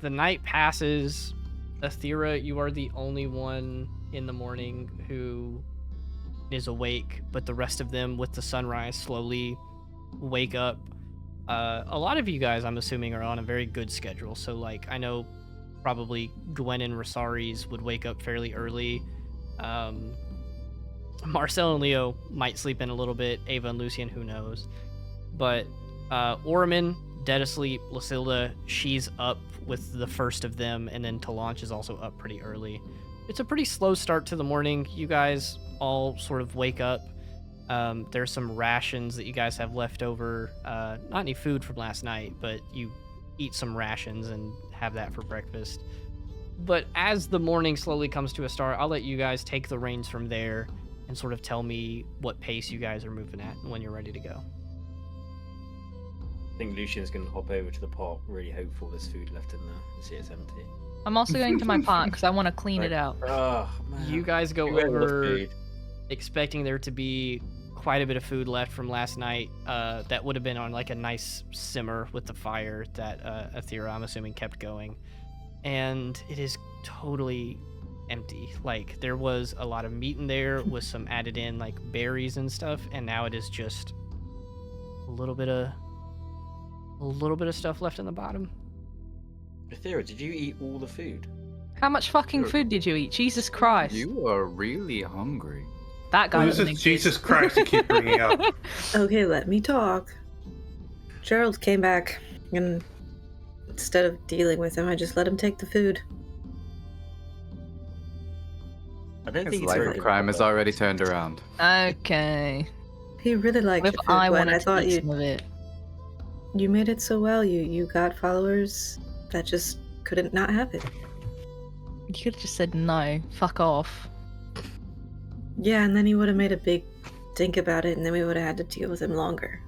the night passes. Athera, you are the only one in the morning who is awake, but the rest of them with the sunrise slowly wake up. A lot of you guys, I'm assuming, are on a very good schedule. So, like, I know probably Gwen and Resaries would wake up fairly early. Marcel and Leo might sleep in a little bit. Ava and Lucian, who knows? But Orman, dead asleep. Lucilda, she's up with the first of them, and then Tilanche is also up pretty early. It's a pretty slow start to the morning. You guys all sort of wake up. There's some rations that you guys have left over. Not any food from last night, but you eat some rations and have that for breakfast. But as the morning slowly comes to a start, I'll let you guys take the reins from there and sort of tell me what pace you guys are moving at and when you're ready to go. I think Lucian's going to hop over to the pot, really hopeful there's food left in there and see it's empty. I'm also going to my pot because I want to clean it out. Oh, man. You guys go You ate all the over food. expecting there to be quite a bit of food left from last night. That would have been on like a nice simmer with the fire that Athera, I'm assuming, kept going. And it is totally empty. Like, there was a lot of meat in there with some added in like berries and stuff, and now it is just a little bit of stuff left in the bottom. Athera, did you eat all the food? How much fucking food did you eat? Jesus Christ. You are really hungry. That guy Who's doesn't this exist. Jesus Christ you keep bringing up? Okay, let me talk. Gerald came back, and instead of dealing with him, I just let him take the food. I don't His think it's life very of good crime about has that. already turned around. Okay. He really liked What your if food, I Gwen. wanted I to thought eat some of it? you made it so well. You got followers that just couldn't not have it. You could have just said no. Fuck off. Yeah, and then he would have made a big think about it, and then we would have had to deal with him longer.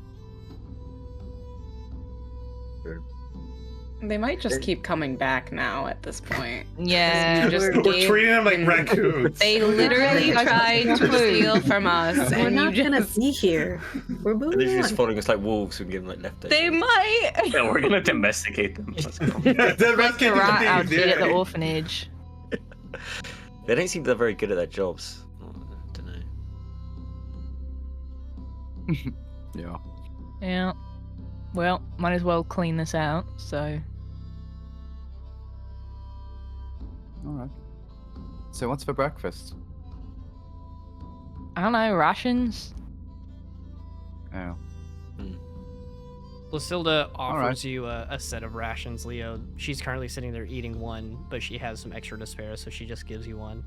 They might just keep coming back now at this point. Yeah. You just We're gave treating them like him- raccoons. They literally tried to steal from us, We're and not you gonna just... be here. We're They're moving literally just on. following us like wolves and giving like leftovers. They might. Yeah, we're gonna domesticate them. Let's go. Yeah, they're Like the making rat things, outfit at the yeah. orphanage. They don't seem they're very good at their jobs. I don't know. Yeah. Yeah. Well, might as well clean this out, so... Alright. So what's for breakfast? I don't know, rations? Oh. Lucilda offers right. you a set of rations, Leo. She's currently sitting there eating one, but she has some extra to spare, so she just gives you one.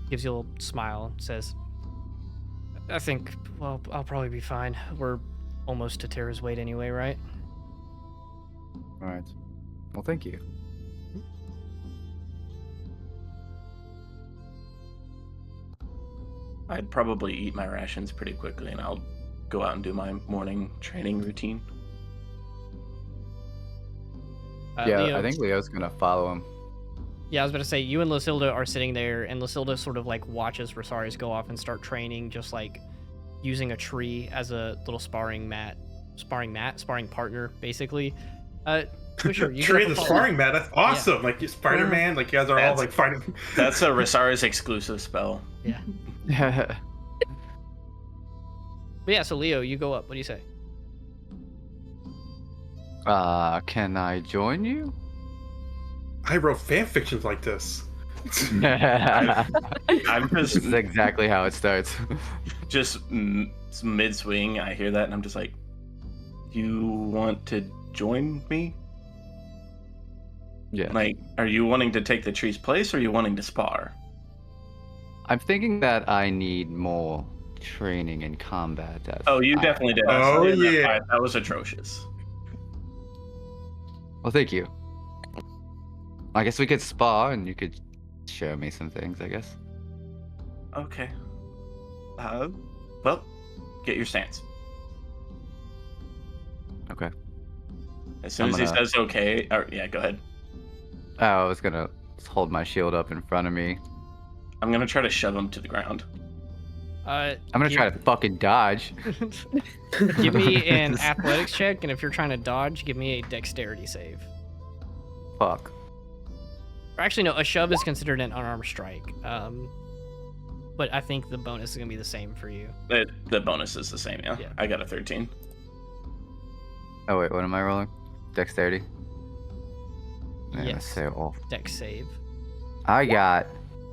Gives you a little smile, says, I think, well, I'll probably be fine. We're almost to Terra's weight anyway, right? Alright. Well, thank you. I'd probably eat my rations pretty quickly, and I'll go out and do my morning training routine. Yeah, Leo, I think Leo's gonna follow him. Yeah, I was about to say, you and Lucilda are sitting there, and Lucilda sort of like watches Resaries go off and start training, just like using a tree as a little sparring partner, basically. Swisher, you Tree get in up the a sparring mat. That's awesome. Like Spider-Man. Like you guys are all That's- like fighting. That's a Resaries exclusive spell. Yeah. But yeah, so Leo, you go up. What do you say? Can I join you? I wrote fan fictions like this. I'm This just is exactly how it starts. mid swing. I hear that, and I'm just like, "You want to join me? Yeah. Like, are you wanting to take the tree's place, or are you wanting to spar?" I'm thinking that I need more training in combat. Oh, you definitely did. I Oh, saw you in that yeah. fight. That was atrocious. Well, thank you. I guess we could spar and you could show me some things, I guess. Okay. Well, get your stance. Okay. As soon I'm as he gonna- says okay, or yeah, go ahead. Oh, I was gonna hold my shield up in front of me. I'm gonna try to shove him to the ground. I'm gonna try to fucking dodge. Give me an athletics check, and if you're trying to dodge, give me a dexterity save. Fuck. Or actually, no, a shove is considered an unarmed strike. But I think the bonus is gonna be the same for you. The bonus is the same, yeah. Yeah. I got a 13. Oh wait, what am I rolling? Dexterity. Man, Yes. that's so awful. Dex save. I got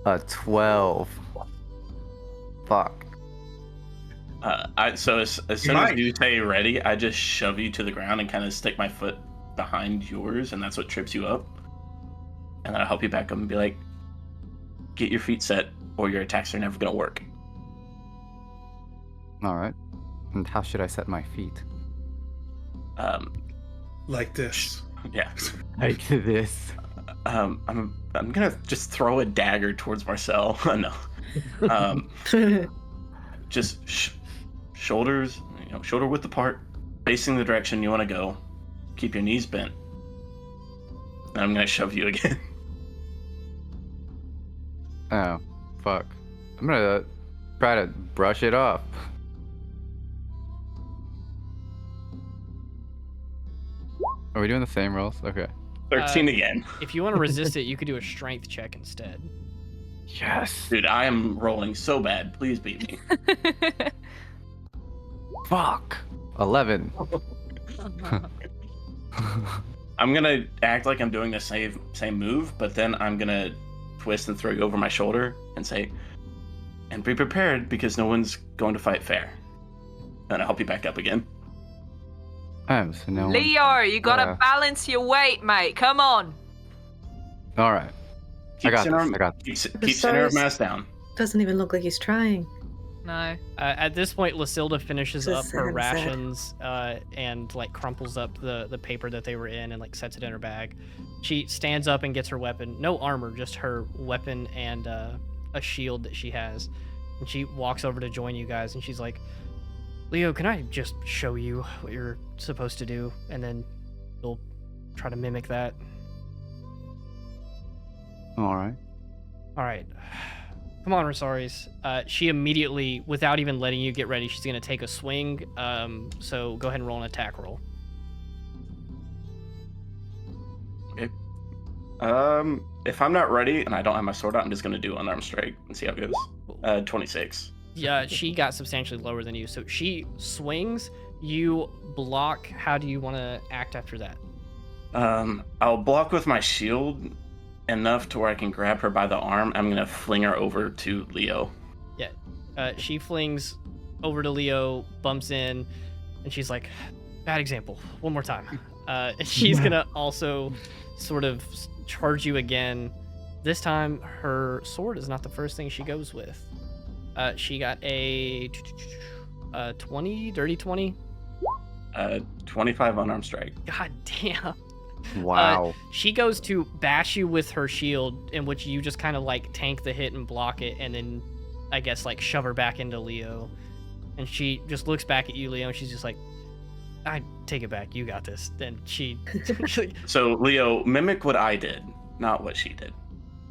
a 12. Fuck. So as soon as you say ready, I just shove you to the ground and kind of stick my foot behind yours, and that's what trips you up. And then I'll help you back up and be like, get your feet set, or your attacks are never gonna work. All right. And how should I set my feet? Like this. Yeah. Like this. I'm gonna just throw a dagger towards Marcel. No. Just shoulders, shoulder width apart, facing the direction you want to go. Keep your knees bent. And I'm gonna shove you again. Oh, fuck. I'm gonna try to brush it off. Are we doing the same rolls? Okay. 13 again. If you want to resist it, you could do a strength check instead. Yes. Dude, I am rolling so bad. Please beat me. Fuck. 11. I'm gonna act like I'm doing the same move, but then I'm gonna twist and throw you over my shoulder and say, and be prepared because no one's going to fight fair. And I'll help you back up again. Oh, so no one- Leo, you gotta Yeah. balance your weight, mate. Come on. All right. I got this. I got Keep center of mass down. Doesn't even look like he's trying. No. At this point, Lucilda finishes This up is her sad. rations and like crumples up the paper that they were in and like sets it in her bag. She stands up and gets her weapon. No armor, just her weapon and a shield that she has. And she walks over to join you guys and she's like, Leo, can I just show you what you're supposed to do? And then you'll try to mimic that. All right. All right. Come on, Resaries. She immediately, without even letting you get ready, she's going to take a swing. So go ahead and roll an attack roll. Okay. If I'm not ready and I don't have my sword out, I'm just gonna do unarmed strike and see how it goes. 26. Yeah, she got substantially lower than you. So she swings, you block. How do you want to act after that? I'll block with my shield enough to where I can grab her by the arm. I'm gonna fling her over to Leo. She flings over to Leo, bumps in, and she's like, bad example. One more time. And she's going to also sort of charge you again. This time, her sword is not the first thing she goes with. She got a 20, dirty 20. 25 unarmed strike. God damn. Wow. She goes to bash you with her shield, in which you just kind of like tank the hit and block it, and then I guess like shove her back into Leo. And she just looks back at you, Leo, and she's just like, I take it back. You got this. Then she. So Leo, mimic what I did, not what she did.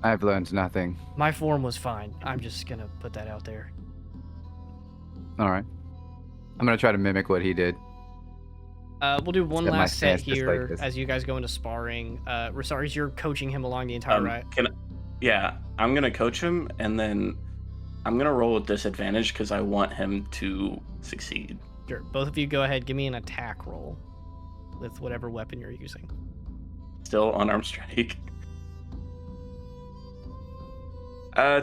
I've learned nothing. My form was fine. I'm just gonna put that out there. All right. I'm gonna try to mimic what he did. We'll do one Set my last set stance just like here this. as you guys go into sparring. Resaries, you're coaching him along the entire ride. Yeah, I'm gonna coach him, and then I'm gonna roll with disadvantage because I want him to succeed. Sure. Both of you go ahead. Give me an attack roll with whatever weapon you're using. Still unarmed strike.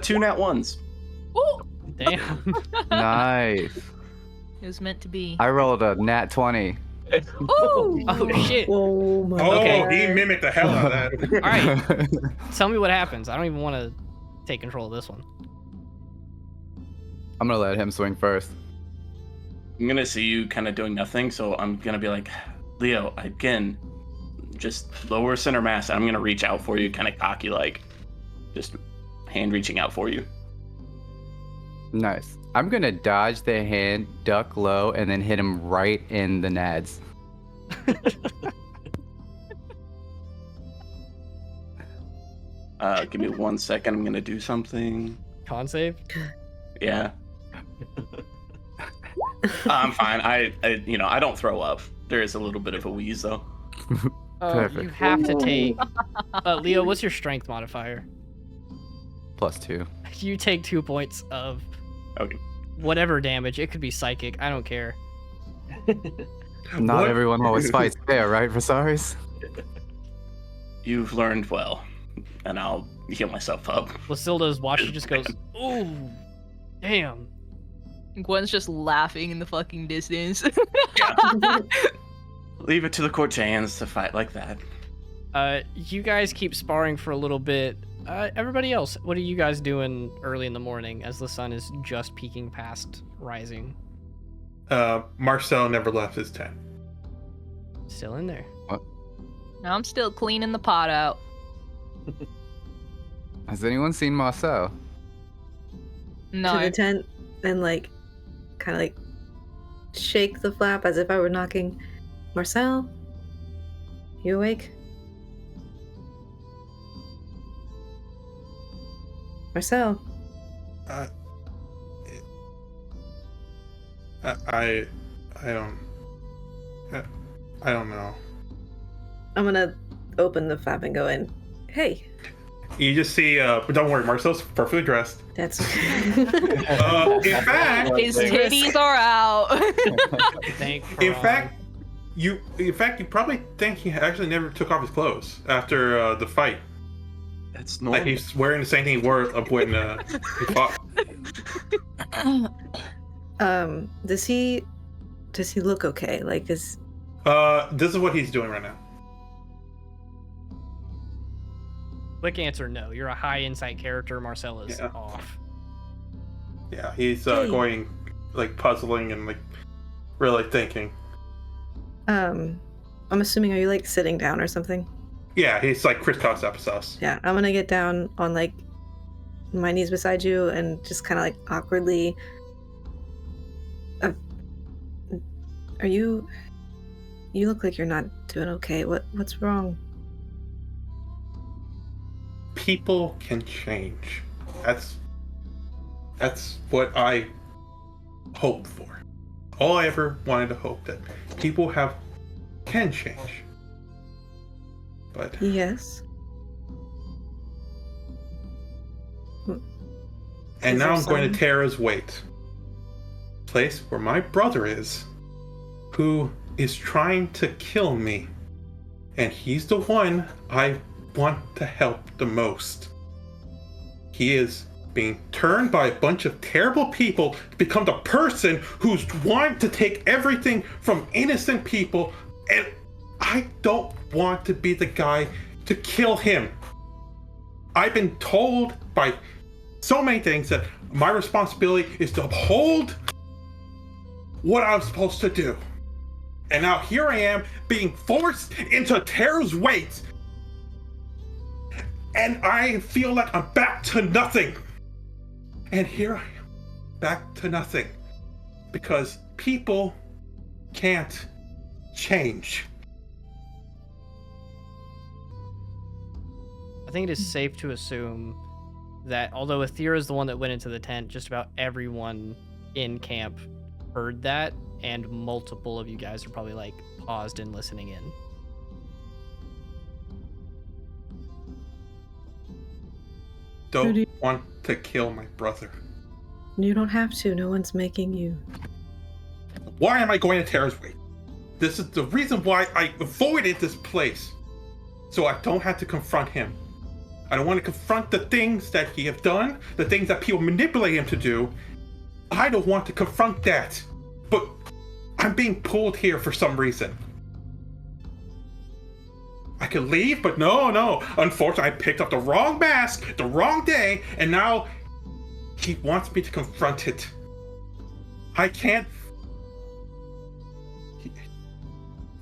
2 nat ones. Ooh, Damn. Nice. it was meant to be. I rolled a nat 20. Ooh. Oh shit. Oh my Oh, Okay. he mimicked the hell out of that. All right. Tell me what happens. I don't even want to take control of this one. I'm gonna let him swing first. I'm gonna see you kind of doing nothing, so I'm gonna be like, Leo, again, just lower center mass. I'm gonna reach out for you, kind of cocky, like, just hand reaching out for you. Nice. I'm gonna dodge the hand, duck low, and then hit him right in the nads. Give me 1 second. I'm gonna do something. Con save. Yeah. I'm fine. I don't throw up. There is a little bit of a wheeze though. You Perfect. have to take. Leo, what's your strength modifier? +2. You take 2 points of Okay. whatever damage. It could be psychic. I don't care. Not What? everyone always fights fair, right, Resaries? You've learned well, and I'll heal myself up. Lucilda's watch. She just goes, "Ooh, damn." Gwen's just laughing in the fucking distance. Leave it to the Cortayans to fight like that. You guys keep sparring for a little bit. Everybody else, what are you guys doing early in the morning as the sun is just peeking past rising? Marcel never left his tent. Still in there. I'm still cleaning the pot out. Has anyone seen Marcel? To No. the tent and kind of shake the flap as if I were knocking. Marcel, you awake? Marcel. I don't know. I'm gonna open the flap and go in. Hey, You just see, but don't worry, Marcel's perfectly dressed. that's. In fact, His titties are out. in fact, you probably think he actually never took off his clothes after the fight. That's normal. Like he's wearing the same thing he wore when he fought. Does he look okay? This is what he's doing right now. Quick answer: no. You're a high insight character. Marcel is off. Yeah, he's Hey. going puzzling and really thinking. I'm assuming, are you sitting down or something? Yeah, he's crisscross applesauce. Yeah, I'm gonna get down on my knees beside you and just kind of awkwardly. Are you? You look like you're not doing okay. What's wrong? People can change. That's what I hope for. All I ever wanted to hope that people can change. But Yes. and Is now there I'm going some- to Terra's Weight, place where my brother is, who is trying to kill me, and he's the one I want to help the most. He is being turned by a bunch of terrible people to become the person who's wanting to take everything from innocent people, and I don't want to be the guy to kill him. I've been told by so many things that my responsibility is to uphold what I'm supposed to do. And now here I am being forced into Terra's weight. And I feel like I'm back to nothing. And here I am, back to nothing. Because people can't change. I think it is safe to assume that although Athira is the one that went into the tent, just about everyone in camp heard that, and multiple of you guys are probably paused and listening in. Don't want to kill my brother. You don't have to. No one's making you. Why am I going to Terra's Weight? This is the reason why I avoided this place. So I don't have to confront him. I don't want to confront the things that he have done, the things that people manipulate him to do. I don't want to confront that. But I'm being pulled here for some reason. I could leave, but no. Unfortunately, I picked up the wrong mask, the wrong day, and now he wants me to confront it. I can't.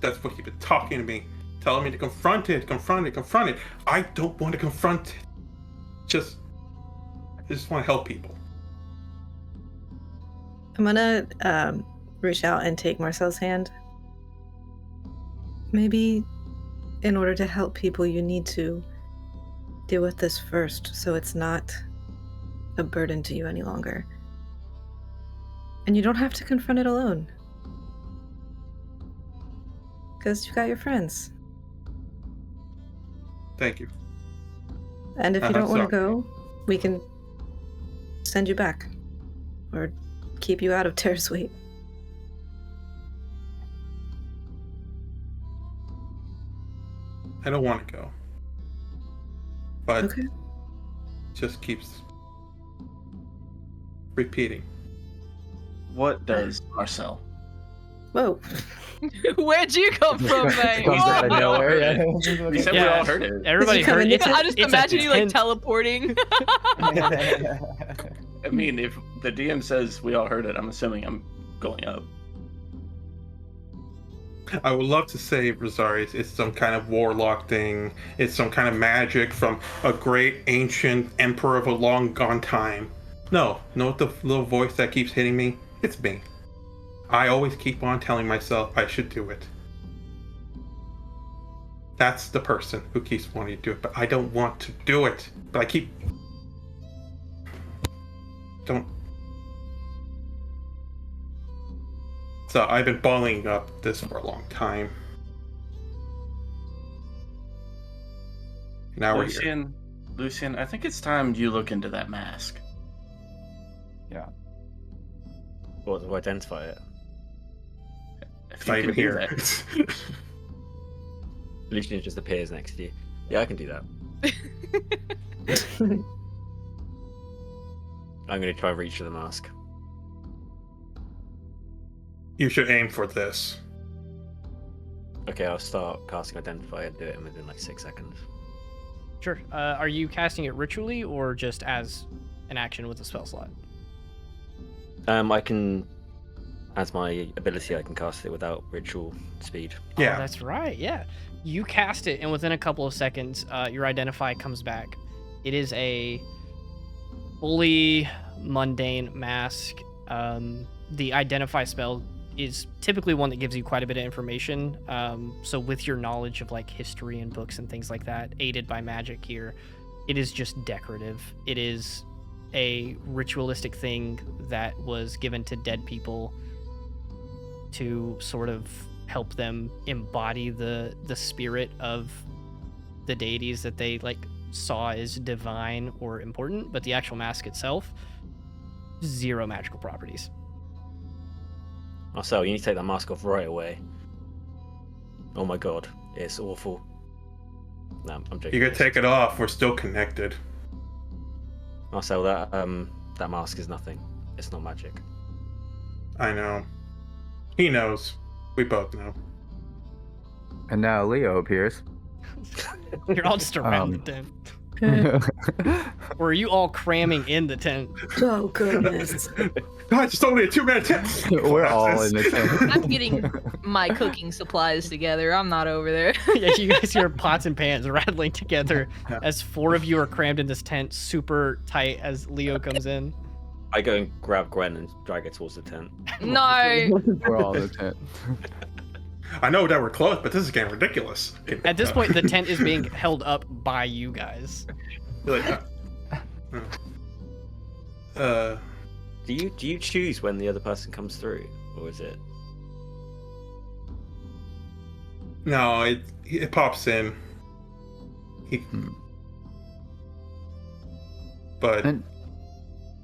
That's what he's been talking to me, telling me to confront it. I don't want to confront it. I just want to help people. I'm gonna reach out and take Marcel's hand. Maybe in order to help people, you need to deal with this first, so it's not a burden to you any longer. And you don't have to confront it alone. Because you got your friends. Thank you. And if you don't want to Sorry. go, we can send you back. Or keep you out of Terra's Wait. I don't want to go. But Okay. it just keeps repeating. What does Marcel? Whoa. Where'd you come from, mate? Comes out of Whoa! nowhere. Yeah. We said we Yeah. all heard it. Everybody Did you come heard in it. the I just It's a imagine you like tent. teleporting. I mean, if the DM says we all heard it, I'm assuming I'm going up. I would love to say Resaries it's some kind of warlock thing. It's some kind of magic from a great ancient emperor of a long gone time. No, know what the little voice that keeps hitting me? It's me. I always keep on telling myself I should do it. That's the person who keeps wanting to do it, but I don't want to do it. But I keep... Don't... So I've been bottling up this for a long time. Now we're here. Lucian, I think it's time you look into that mask. Or to identify it. If It's you not can even do here. that. Lucian just appears next to you. Yeah, I can do that. I'm gonna try and reach for the mask. You should aim for this. Okay, I'll start casting Identify and do it within like 6 seconds. Sure. Are you casting it ritually or just as an action with a spell slot? I can, as my ability, I can cast it without ritual speed. Yeah. Oh, that's right. Yeah. You cast it, and within a couple of seconds, your Identify comes back. It is a fully mundane mask. The Identify spell is typically one that gives you quite a bit of information. So with your knowledge of like history and books and things like that, aided by magic here, it is just decorative. It is a ritualistic thing that was given to dead people to sort of help them embody the spirit of the deities that they like saw as divine or important, but the actual mask itself, zero magical properties. Marcel, you need to take that mask off right away. Oh my god, it's awful. No, I'm joking. You could take it off. We're still connected. Marcel, that mask is nothing. It's not magic. I know. He knows. We both know. And now Leo appears. You're all just around the tent. Or are you all cramming in the tent? Oh, goodness. God, just only a 2-minute test. We're all in the tent. I'm getting my cooking supplies together. I'm not over there. Yeah, you guys hear pots and pans rattling together as 4 of you are crammed in this tent super tight as Leo comes in. I go and grab Gwen and drag her towards the tent. No. We're all in the tent. I know that we're close, but this is getting ridiculous. At this point, the tent is being held up by you guys. Like, Do you choose when the other person comes through, or is it? no, it pops in. But And-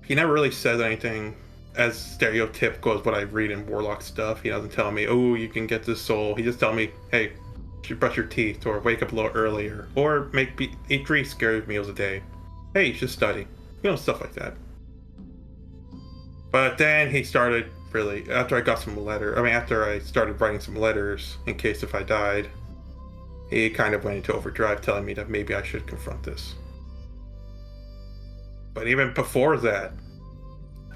he never really says anything as stereotypical as what I read in Warlock stuff. He doesn't tell me, oh, you can get this soul. He just tells me, hey, you should brush your teeth, or wake up a little earlier, or eat 3 scary meals a day. Hey, you should study. You know, stuff like that. But then he started really, after I started writing some letters in case if I died, he kind of went into overdrive telling me that maybe I should confront this. But even before that,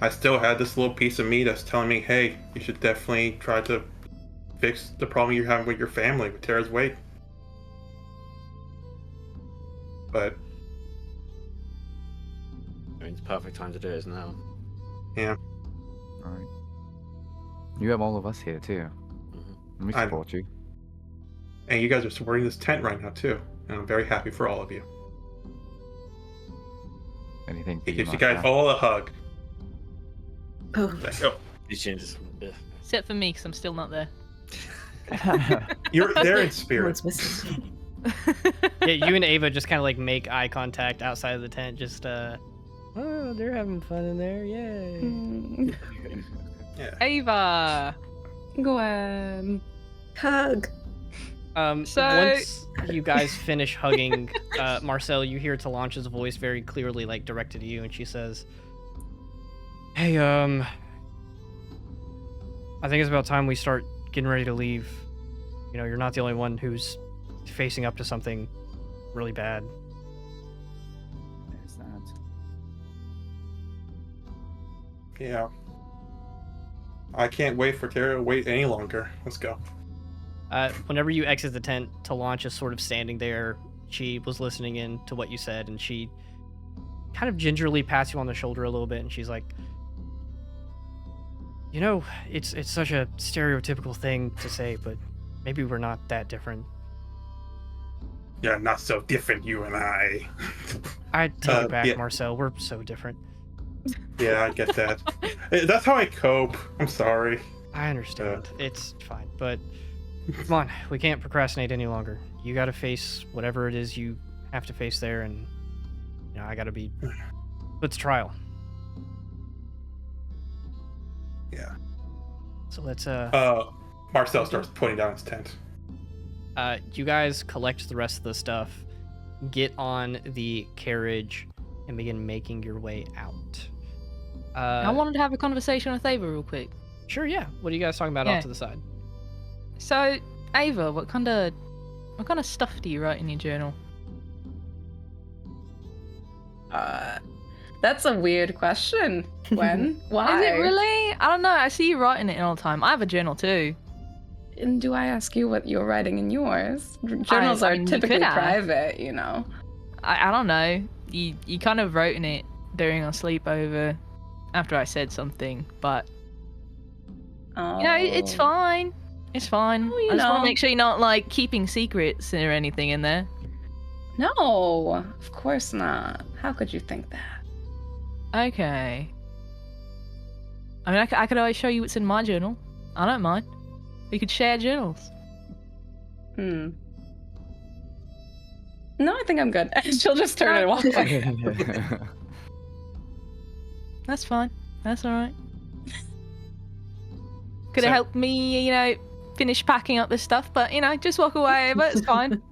I still had this little piece of me that's telling me, hey, you should definitely try to fix the problem you're having with your family, with Terra's weight. But, I mean, it's the perfect time to do it now. yeah. Alright. You have all of us here too. Mm-hmm. We support you. And you guys are supporting this tent right now, too. And I'm very happy for all of you. Anything for He you, gives you guys Marcel? all a hug. Oh, Like, oh, Lucian just. Except for me, because I'm still not there. you're there in spirit. what's missing? Yeah, you and Ava just kind of like make eye contact outside of the tent. Just oh, they're having fun in there. Yay. Mm, Yeah. Ava. Gwen. Hug. So- Once you guys finish hugging, Marcel, you hear Tilanche's voice very clearly, like directed at you, and she says, "Hey, I think it's about time we start getting ready to leave. You know, you're not the only one who's facing up to something really bad." There's that. Yeah. I can't wait for Terra to wait any longer. Let's go. Whenever you exit the tent, Tilanche is sort of standing there. She was listening in to what you said, and she kind of gingerly pats you on the shoulder a little bit, and she's like, "You know, it's such a stereotypical thing to say, but maybe we're not that different." Yeah, not so different, you and I. I take it back, yeah. Marcel. We're so different. Yeah, I get that. That's how I cope. I'm sorry. I understand. It's fine, but come on, we can't procrastinate any longer. You got to face whatever it is you have to face there, and you know I got to be put to trial. Yeah. So let's Marcel starts putting down his tent. you guys collect the rest of the stuff, get on the carriage, and begin making your way out. I wanted to have a conversation with Ava real quick. Sure, yeah. What are you guys talking about Yeah. off to the side? So, Ava, what kind of stuff do you write in your journal? That's a weird question, Gwen. Why? Is it really? I don't know. I see you writing it all the time. I have a journal too. And do I ask you what you're writing in yours? Journals I are mean, you typically could ask. private, you know. I don't know. You kind of wrote in it during our sleepover after I said something, but Oh. you know, it's fine. It's fine. Oh, you I just want know. to make sure you're not like keeping secrets or anything in there. No, of course not. How could you think that? Okay. I mean, I could always show you what's in my journal. I don't mind. We could share journals. No, I think I'm good. She'll just turn and walk away. That's fine. That's all right. Could So- have helped me, you know, finish packing up this stuff, but you know, just walk away. But it's fine.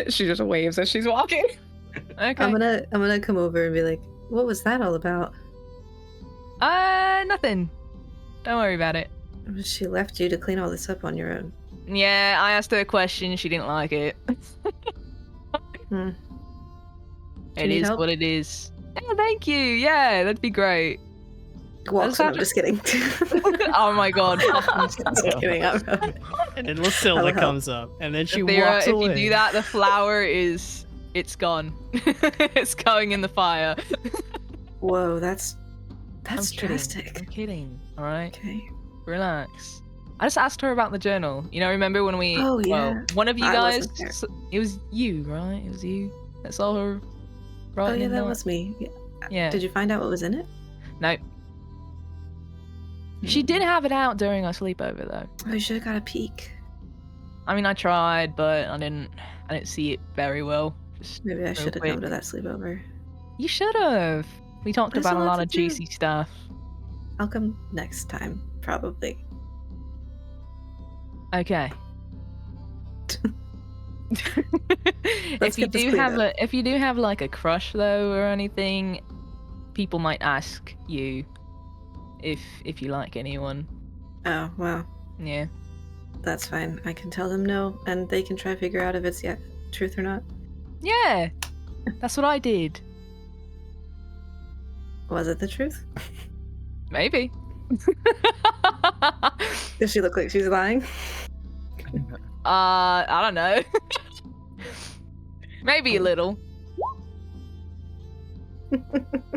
She just waves as she's walking. Okay. I'm gonna come over and be like, what was that all about? Nothing. Don't worry about it. She left you to clean all this up on your own. Yeah, I asked her a question. She didn't like it. Hmm. It need is help? what it is. Yeah, thank you. Yeah, that'd be great. Walks. that I'm just kidding. Oh my god. Just kidding. And then Lucilda I'll help. comes up, and then she Vera, walks if away. you do that, the flower it's gone. It's going in the fire. Whoa, that's I'm kidding. drastic. I'm kidding. All right, Okay. relax. I just asked her about the journal. You know, remember when we? Oh, yeah. Well, one of you I guys. wasn't there. It was you, right? It was you that saw her. Oh Writing yeah, in that that. was me. Yeah. Yeah. Did you find out what was in it? No. She did have it out during our sleepover, though. Oh, you should have got a peek. I mean, I tried, but I didn't see it very well. Just Maybe I real should have quick. come to that sleepover. You should have. We talked There's about a a lot lot of to do. juicy stuff. I'll come next time, probably. Okay. Let's if you get this do cleared have up. if you do have like a crush though or anything, people might ask you if you like anyone. Oh, wow. Yeah. That's fine. I can tell them no, and they can try to figure out if it's truth or not. Yeah. That's what I did. Was it the truth? Maybe. Does she look like she's lying? I don't know. Maybe a little.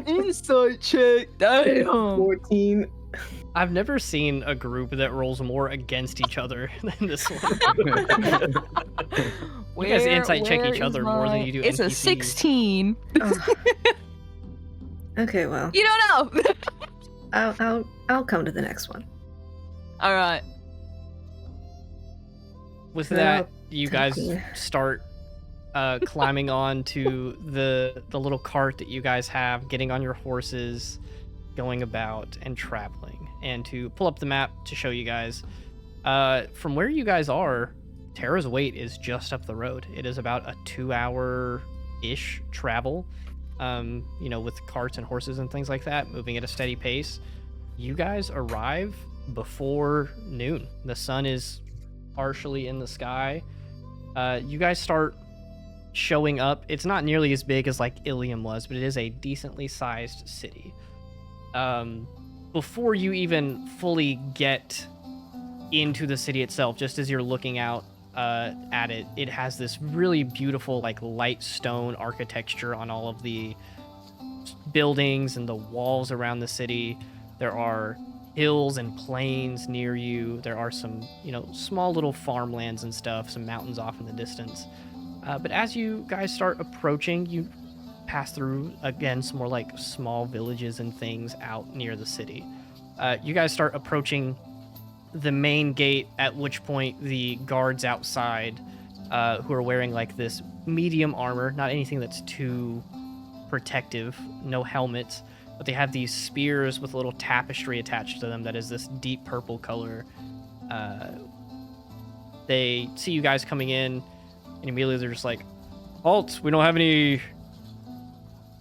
Insight check. Damn. 14. I've never seen a group that rolls more against each other than this one. You guys insight check each where other is more than my- you do It's a NPCs. 16. Ugh. Okay, well, You don't know. I'll come to the next one. All right. With Well, that, you guys technically- start climbing on to the little cart that you guys have, getting on your horses, going about and traveling. And to pull up the map to show you guys, from where you guys are, Terra's Weight is just up the road. It is about a 2-hour-ish travel, with carts and horses and things like that, moving at a steady pace. You guys arrive before noon. The sun is partially in the sky. You guys start showing up. It's not nearly as big as like Ilium was, but it is a decently sized city. Before you even fully get into the city itself, just as you're looking out at it, it has this really beautiful like light stone architecture on all of the buildings and the walls around the city. There are hills and plains near you. There are some, small little farmlands and stuff, some mountains off in the distance. But as you guys start approaching, you pass through, again, some more like small villages and things out near the city. You guys start approaching the main gate, at which point the guards outside, who are wearing like this medium armor, not anything that's too protective, no helmets, but they have these spears with a little tapestry attached to them that is this deep purple color. They see you guys coming in, and immediately they're just like, halt, we don't have any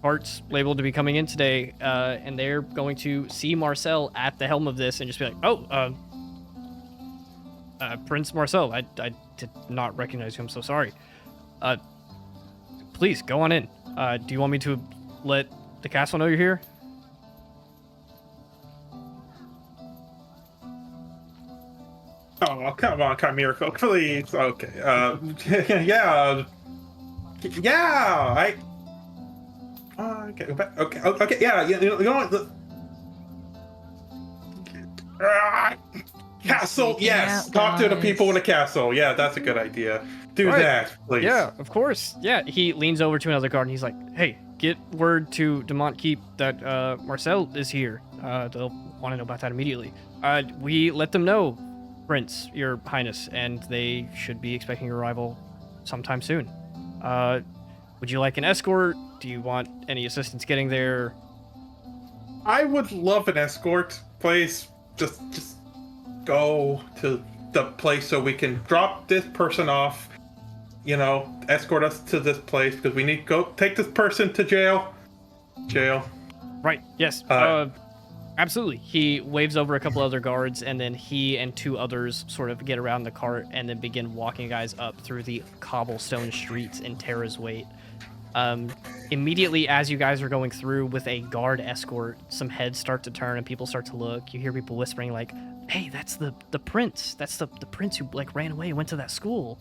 carts labeled to be coming in today. And they're going to see Marcel at the helm of this and just be like, oh, Prince Marcel, I did not recognize you, I'm so sorry. Please, go on in. Do you want me to let the castle know you're here? Oh, come on, Chimerical, please. Okay. Yeah. Yeah. Okay. Go back. Okay. Yeah. You know what? Castle. Yes. Talk to the people in the castle. Yeah, that's a good idea. Do that, please. Yeah, of course. Yeah. He leans over to another guard and he's like, "Hey, get word to Demont Keep that Marcel is here. They'll want to know about that immediately. We let them know, Prince, Your Highness, and they should be expecting your arrival sometime soon. Would you like an escort? Do you want any assistance getting there?" I would love an escort, please. Just go to the place so we can drop this person off. Escort us to this place because we need to go take this person to jail. Right. Yes. Absolutely. He waves over a couple other guards, and then he and two others sort of get around the cart and then begin walking guys up through the cobblestone streets in Terra's Weight. Immediately as you guys are going through with a guard escort, some heads start to turn and people start to look. You hear people whispering like, "Hey, that's the prince. That's the prince who like ran away and went to that school.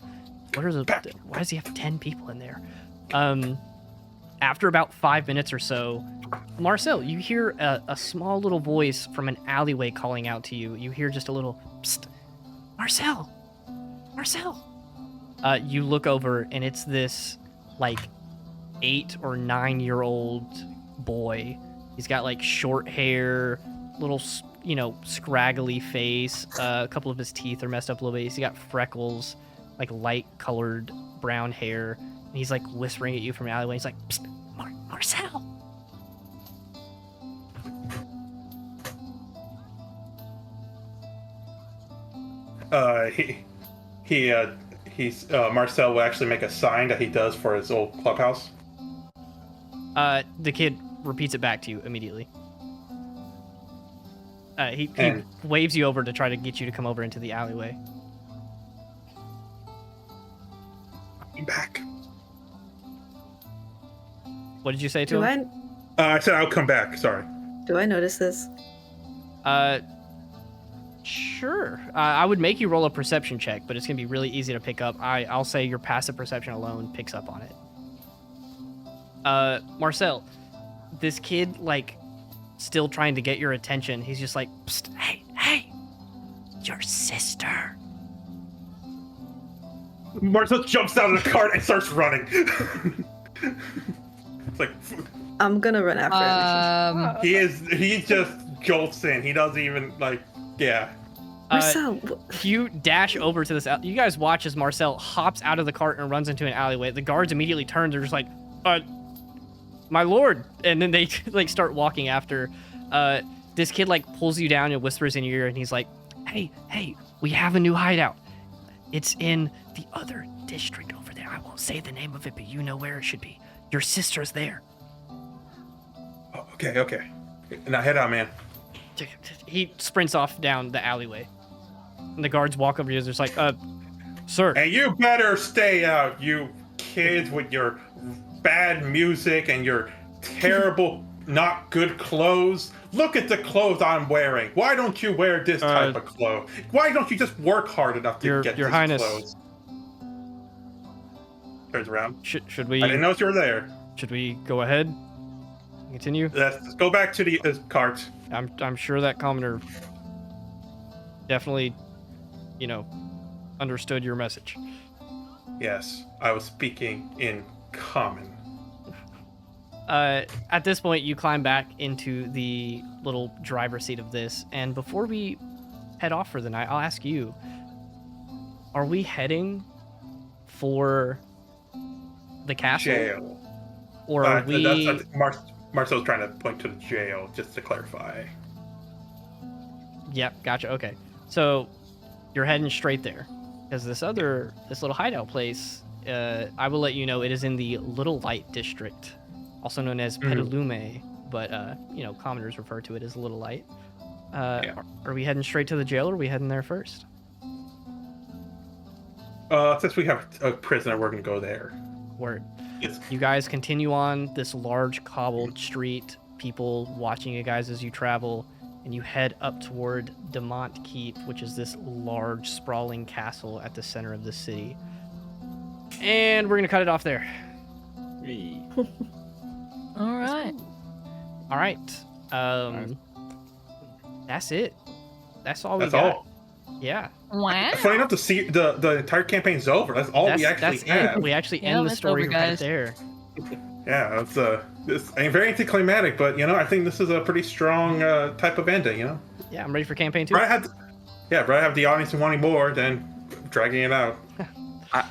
Why does he have 10 people in there?" After about 5 minutes or so, Marcel, you hear a small little voice from an alleyway calling out to you. You hear just a little, "Psst, Marcel! Marcel!" You look over, and it's this, 8 or 9-year-old boy. He's got, short hair, little, scraggly face. A couple of his teeth are messed up a little bit. He's got freckles, light-colored brown hair. And he's, whispering at you from an alleyway. He's like, "Psst, Marcel!" Marcel will actually make a sign that he does for his old clubhouse. The kid repeats it back to you immediately. He waves you over to try to get you to come over into the alleyway. I'm back. What did you say to him? I said I'll come back. Sorry. Do I notice this? Sure. I would make you roll a perception check, but it's gonna be really easy to pick up. I'll say your passive perception alone picks up on it. Marcel, this kid, still trying to get your attention. He's just like, "Psst, hey, your sister." Marcel jumps out of the cart and starts running. It's like I'm gonna run after him. he just jolts in. He doesn't even yeah. Marcel, You dash over to this. You guys watch as Marcel hops out of the cart and runs into an alleyway. The guards immediately turn. They're just like, my lord. And then they like start walking after. This kid like pulls you down and whispers in your ear, and he's like, hey, we have a new hideout. It's in the other district over there. I won't say the name of it, but you know where it should be. Your sister's there. Oh, okay. Now head out, man. He sprints off down the alleyway. And the guards walk over to you. They're just like, sir. And you better stay out, you kids, with your bad music and your terrible, not good clothes. Look at the clothes I'm wearing. Why don't you wear this type of clothes? Why don't you just work hard enough to get Your these Highness. clothes? Turns around. Should we? I didn't know you were there. Should we go ahead? Continue. Let's go back to the cart. I'm sure that commoner definitely, understood your message. Yes, I was speaking in common. At this point, you climb back into the little driver's seat of this, and before we head off for the night, I'll ask you: are we heading for the castle, Jail. or are we? Marcel's trying to point to the jail, just to clarify. Yep, gotcha. Okay, so you're heading straight there, because this little hideout place, I will let you know, it is in the Little Light district, also known as Petaluma, but commoners refer to it as Little Light. Are we heading straight to the jail, or are we heading there first? Since we have a prisoner, we're gonna go there. Word. Yes. You guys continue on this large cobbled street, people watching you guys as you travel, and you head up toward Demont Keep, which is this large, sprawling castle at the center of the city. And we're gonna cut it off there. Hey. All right. All right. That's it. That's all we That's got. all. Yeah. Wow. Funny enough, the entire campaign's over. That's all we actually that's have. it. We actually Yeah, end the that's story over, right guys. there. Yeah, it's very anticlimactic, but I think this is a pretty strong type of ending. Yeah, I'm ready for campaign 2. But I have the audience wanting more than dragging it out.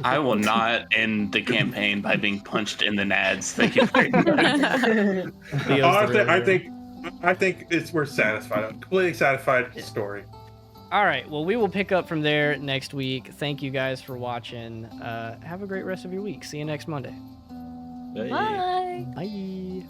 I will not end the campaign by being punched in the nads. Thank you very much. Leo's Honestly, the real I think we're satisfied. I'm completely satisfied with the story. All right. Well, we will pick up from there next week. Thank you guys for watching. Have a great rest of your week. See you next Monday. Hey. Bye. Bye.